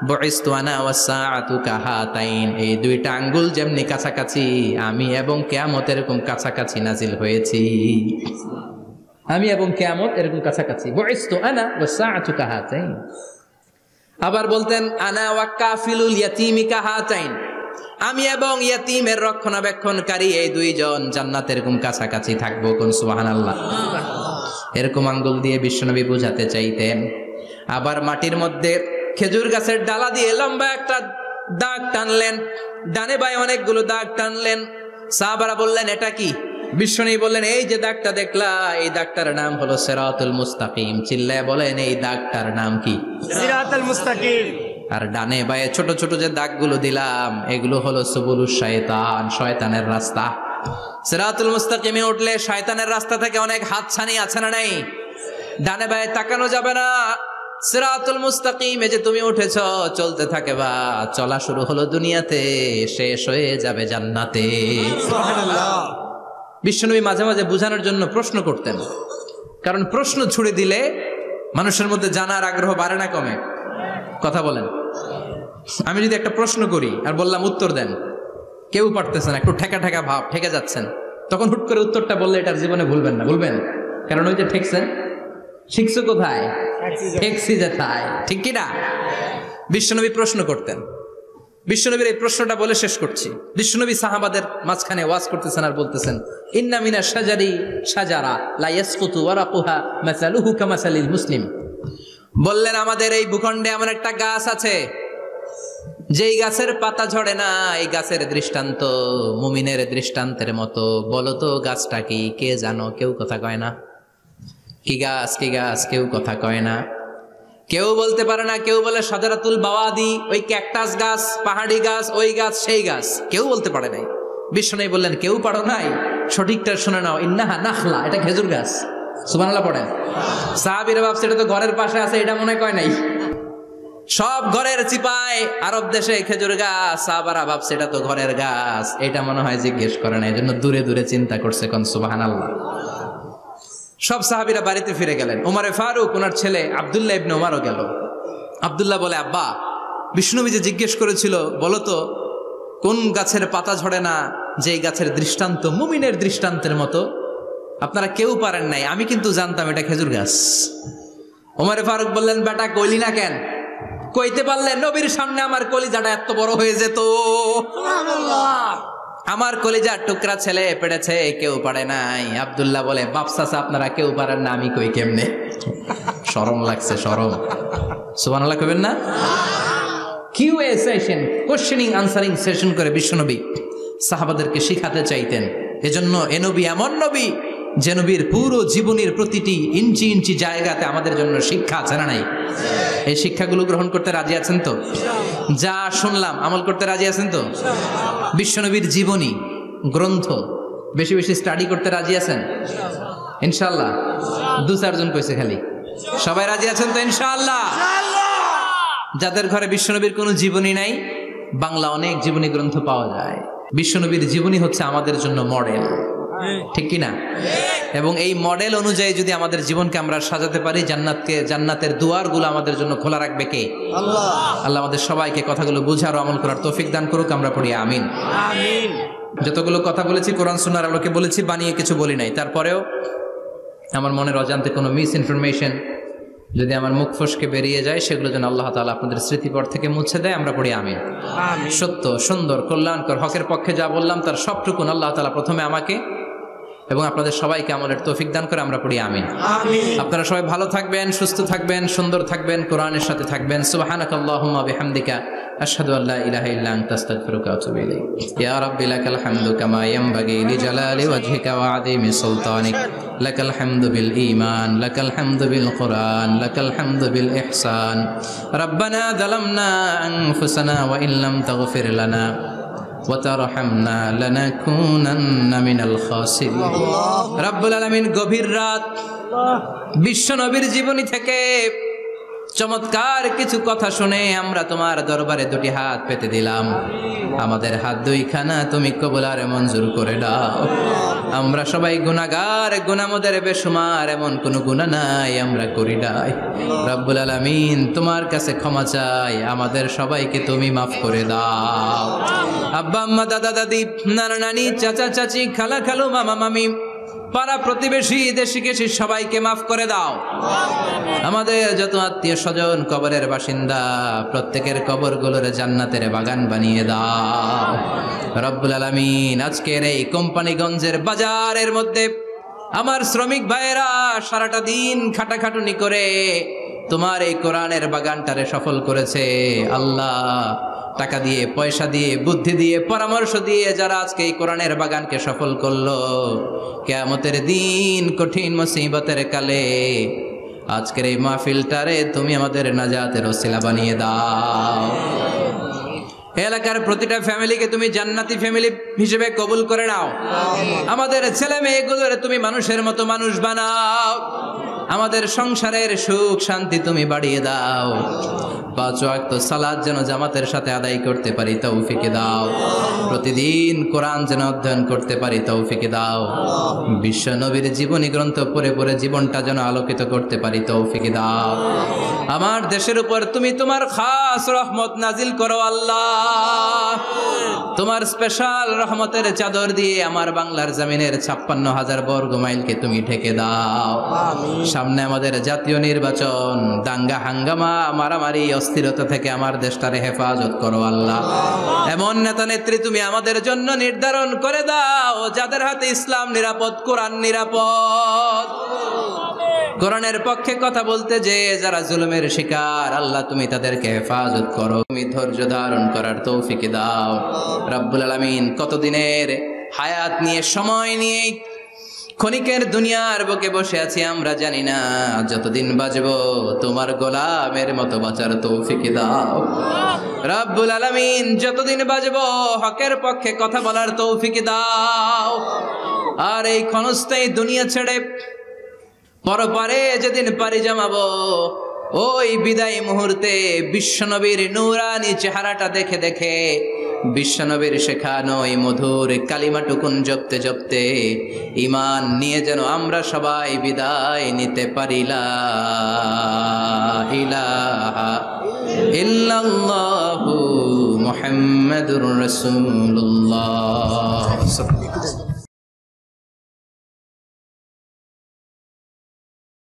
C: বুইসতু আনা ওয়াস সাআতু কাহাতাইন, এই দুইটা আঙ্গুল যেমনি কাছাকাছি, আমি এবং কিয়ামত এরকম কাছাকাছি নাজিল হয়েছি। আমি এবং কিয়ামত এরকম কাছাকাছি। বুইসতু আনা ওয়াস সাআতু কাহাতাইন। আবার বলতেন, আনা ওয়া কাফিলুল ইয়াতীমি কাহাতাইন, আমি এবং ইয়াতীমের রক্ষণাবেক্ষণকারী এই দুইজন জান্নাতে এরকম কাছাকাছি থাকবো। কোন সুবহানাল্লাহ। এরকম আঙ্গুল দিয়ে বিশ্বনবী বোঝাতে চাইতেন। আবার মাটির মধ্যে খেজুর গাছের ডালা দিয়ে লম্বা একটা দাগ টানলেন, ডানে বায়ে অনেকগুলো দাগ টানলেন। সাহাবারা বললেন, এটা কি? বিশ্বনবী বললেন, এই যে দাগটা দেখলা, এই দাগটার নাম হলো সিরাতুল মুস্তাকিম। চিল্লায় বলেন, এই দাগটার নাম কি?
B: সিরাতুল মুস্তাকিম।
C: আর ডানে বায়ে ছোট ছোট যে দাগগুলো দিলাম, এগুলো হলো সুবুলুশ শয়তান, শয়তানের রাস্তা। সিরাতুল মুস্তাকিমে উঠলে শয়তানের রাস্তা থেকে অনেক হাতছানি আছে না নাই? ডানে বায়ে তাকানো যাবে না। সিরাতুল মুস্তাকিমে যে তুমি উঠেছ, চলতে থাকে বা চলা শুরু হলো দুনিয়াতে, শেষ হয়ে যাবে জান্নাতে।
B: সুবহানাল্লাহ।
C: বিশ্বনবী মাঝে মাঝে বোঝানোর জন্য প্রশ্ন করতেন, কারণ প্রশ্ন ছুড়ে দিলে মানুষের মধ্যে জানার আগ্রহ বাড়ে না কমে? কথা বলেন। আমি যদি একটা প্রশ্ন করি আর বললাম উত্তর দেন, কেউ পারতেছেন, একটু ঠেকা ঠেকা ভাব, ঠেকে যাচ্ছেন, তখন হুট করে উত্তরটা বললে এটার জীবনে ভুলবেন না, বলবেন? কারণ ওই যে ঠেকছেন, শিখছো কোথায়? ঠেকছি যেথায়, ঠিক কি না? বিশ্বনবী প্রশ্ন করতেন। বিশ্বনবীর এই প্রশ্নটা বলে শেষ করছি। বিশ্বনবী সাহাবাদের মাঝখানে ওয়াজ করতেছেন আর বলতেছেন, ইন্না মিনা শাজারি শাজারা লা ইয়াসকুতু ওয়ারাকুহা মাসালুহু কামাসালিল মুসলিম। বললেন, আমাদের এই ভূখণ্ডে এমন একটা গাছ আছে, যেই গাছের পাতা ঝরে না, এই গাছের দৃষ্টান্ত মুমিনের দৃষ্টান্তের মতো। বলো তো গাছটা কি? কে জানো? কেউ কথা কয় না। কি গাছ? কি গাছ? কেউ কথা কয় না, কেউ বলতে পারে না। কেউ বলে শাজারাতুল বাওয়াদি, ওই ক্যাকটাস গাছ, পাহাড়ি গাছ, ওই গাছ, সেই গাছ। কেউ বলতে পারে নাই। বিশ্বনবী বললেন, কেউ পারো নাই? সঠিকটা শুনে নাও, ইন্নাহা নাখলা, এটা খেজুর গাছ। সুবহানাল্লাহ পড়েন। সাহাবীরা ভাবছে এটা তো ঘরের পাশে আছে, এটা মনে কয় নাই। সব ঘরের চিপায় আরব দেশে খেজুর গাছ, সাহাবারা ভাবছে এটা তো ঘরের গাছ, এটা মনে হয় জিজ্ঞেস করে না, এই জন্য দূরে দূরে চিন্তা করছে। কোন সুবহানাল্লাহ। সব সাহাবীরা বাড়িতে ফিরে গেলেন। ওমরে ফারুক, ওনার ছেলে আব্দুল্লাহ ইবনে ওমরও গেল। আব্দুল্লাহ বলে, আব্বা, বিষ্ণুনবী যে জিজ্ঞেস করেছিল, বলো তো কোন গাছের পাতা ঝরে না, যেই গাছের দৃষ্টান্ত মুমিনের দৃষ্টান্তের মতো? আপনারা কেউ পারেন নাই, আমি কিন্তু জানতাম এটা খেজুর গাছ। ওমরে ফারুক বললেন, বেটা কইলি না কেন? কইতে পারলে নবীর সামনে আমার কলিজাটা এত বড় হয়ে যেত। আমার কলিজার টুকরা ছেলে পেড়েছে, কেউ পারে নাই। আব্দুল্লাহ বলে, বাপ চাচা আপনারা কেউ পারেন না, আমি কই কেমনে? শরম লাগছে, শরম। সুবহানাল্লাহ কইবেন না? QA session, questioning answering session করে বিশ্বনবী সাহাবাদেরকে শিখাতে চাইতেন। এজন্য এ নবী এমন নবী যে নবীর পুরো জীবনের প্রতিটি ইঞ্চি ইঞ্চি জায়গাতে আমাদের জন্য শিক্ষা আছে না নাই? এই শিক্ষাগুলো গ্রহণ করতে রাজি আছেন তো? যা শুনলাম আমল করতে রাজি আছেন তো? বিশ্বনবীর জীবনী গ্রন্থ বেশি বেশি স্টাডি করতে রাজি আছেন ইনশাআল্লাহ? 2-4 জন কইছে খালি। সবাই রাজি আছেন তো ইনশাআল্লাহ? যাদের ঘরে বিশ্বনবীর কোনো জীবনী নাই, বাংলা অনেক জীবনী গ্রন্থ পাওয়া যায়। বিশ্বনবীর জীবনী হচ্ছে আমাদের জন্য মডেল, ঠিক কি না? এবং এই মডেল অনুযায়ী যদি আমাদের জীবনকে আমরা সাজাতে পারি, জান্নাতের দুয়ারগুলো আমাদের জন্য খোলা রাখবে কে? আল্লাহ। আল্লাহ আমাদের সবাইকে কথাগুলো বুঝার ও আমল করার তৌফিক দান করুক। আমরা পড়ি আমিন।
B: আমিন।
C: যতগুলো কথা বলেছি কোরআন সুন্নাহর আলোকে বলেছি, বানিয়ে কিছু বলি নাই। তারপরেও আমার মনের অজান্তে কোনো মিস ইনফরমেশন যদি আমার মুখ ফসকে বেরিয়ে যায়, সেগুলো যেন আল্লাহ তাআলা আপনাদের স্মৃতিপট থেকে মুছে দেয়। আমরা পড়ি আমিন। সত্য, সুন্দর, কল্যাণকর, হকের পক্ষে যা বললাম তার সবটুকুন আল্লাহ তাআলা প্রথমে আমাকে এবং আপনাদের সবাইকে আমলের তৌফিক দান করে। আমরা পড়ি আমিন। আপনারা সবাই ভালো থাকবেন, সুস্থ থাকবেন, সুন্দর থাকবেন, কোরআনের সাথে থাকবেন। সুবহানাকাল্লাহুম্মা বিহামদিকা আশহাদু আল্লা ইলাহা ইল্লা আনতা আস্তাগফিরুকা ওয়া আতুবু ইলাইক। ইয়া রাব্বি লাকাল হামদু কামা ইয়ানবাগি লিজালালি ওয়াজহিকা ওয়া আযীমি সুলতানিক। লাকাল হামদু বিল ঈমান, লাকাল হামদু বিল কুরআন, লাকাল হামদু বিল ইহসান। রব্বানা যালামনা আনফুসানা ওয়া ইল্লাম তাগফির লানা ওয়াতারহামনা লানাকুনান্না মিনাল খাসিরিন। রব্বুল আলামিন গভীর রাত বিশ্ব নবীর জীবনী থেকে চমৎকার কিছু কথা শুনে আমরা তোমার দরবারে দুটি হাত পেতে দিলাম। আমাদের হাত দুইখানা তুমি কবুল আর মঞ্জুর করে দাও। আমরা সবাই গুনাহগার, গুনাহমদের বেশুমার, এমন কোনো গুনাহ নাই আমরা করি নাই। রব্বুল আলামিন তোমার কাছে ক্ষমা চাই, আমাদের সবাইকে তুমি মাফ করে দাও। আব্বা আম্মা, দাদা দাদি, নানা নানি, চাচা চাচি, খালা খালু, মামা মামি, পাড়া প্রতিবেশী, দেশি কেশি সবাইকে মাফ করে দাও। আমাদের যত আত্মীয় স্বজন কবরের বাসিন্দা, প্রত্যেকের কবরগুলোর জান্নাতের বাগান বানিয়ে দাও রব্বুল আলামিন। আজকের এই কোম্পানিগঞ্জের বাজারের মধ্যে আমার শ্রমিক ভাইয়েরা সারাটা দিন খাটাখাটুনি করে তোমার এই কোরআনের বাগানটারে সফল করেছে। আল্লাহ, টাকা দিয়ে, পয়সা দিয়ে, বুদ্ধি দিয়ে, পরামর্শ দিয়ে যারা আজকে এই কোরআনের বাগানকে সফল করলো, কিয়ামতের দিন কঠিন মুসিবতের কালে আজকের এই মাহফিলটারে তুমি আমাদের নাজাতের ওসিলা বানিয়ে দাও। এলাকার প্রতিটা ফ্যামিলিকে তুমি জান্নাতি ফ্যামিলি হিসেবে কবুল করে নাও। আমাদের ছেলে মেয়েগুলোর তুমি মানুষের মতো মানুষ বানাও। আমাদের সংসারের সুখ শান্তি তুমি বাড়িয়ে দাও। 5 ওয়াক্ত সালাত যেন জামাতের সাথে আদায় করতে পারি তৌফিক দাও। প্রতিদিন কোরআন যেন অধ্যয়ন করতে পারি তৌফিক দাও। বিশ্ব নবীর জীবনী গ্রন্থ পড়ে পড়ে জীবনটা যেন আলোকিত করতে পারি তৌফিক দাও। আমার দেশের উপর তুমি তোমার খাস রহমত নাজিল করো আল্লাহ। তোমার স্পেশাল রহমতের চাদর দিয়ে আমার বাংলার জমিনের 56,000 বর্গ মাইলকে তুমি ঢেকে দাও। সামনে আমাদের জাতীয় নির্বাচন, দাঙ্গা হাঙ্গামা, মারামারি, অস্থিরতা থেকে আমার দেশটারে হেফাজত করো আল্লাহ। এমন নেতা নেত্রী তুমি আমাদের জন্য নির্ধারণ করে দাও যাদের হাতে ইসলাম নিরাপদ, কোরআন নিরাপদ। কোরআনের পক্ষে কথা বলতে যে যারা জুলুমের শিকার, আল্লাহ তুমি তাদেরকে হেফাজত করো। তুমি ধৈর্য ধারণ করার তৌফিক দাও রব্বুল আলামিন। কতদিনের হায়াত নিয়ে, সময় নিয়ে ক্ষণিকের দুনিয়ার বুকে বসে আছি আমরা জানি না। যতদিন বাঁচবো তোমার গোলামের মতো বাঁচার তৌফিক দাও রব্বুল আলামিন। যতদিন বাঁচবো হকের পক্ষে কথা বলার তৌফিক দাও। আর এই ক্ষণস্থায়ী দুনিয়া ছেড়ে পরপারে যেদিন পাড়ি জমাবো, ওই বিদায় মুহূর্তে বিশ্বনবীর নূরানি চেহারাটা দেখে দেখে, বিশ্বনবীর শেখানো এই মধুর কালিমাটুকুন জপতে জপতে ঈমান নিয়ে যেন আমরা সবাই বিদায় নিতে পারি। লা ইলাহা ইল্লাল্লাহু মুহাম্মাদুর রাসূলুল্লাহ।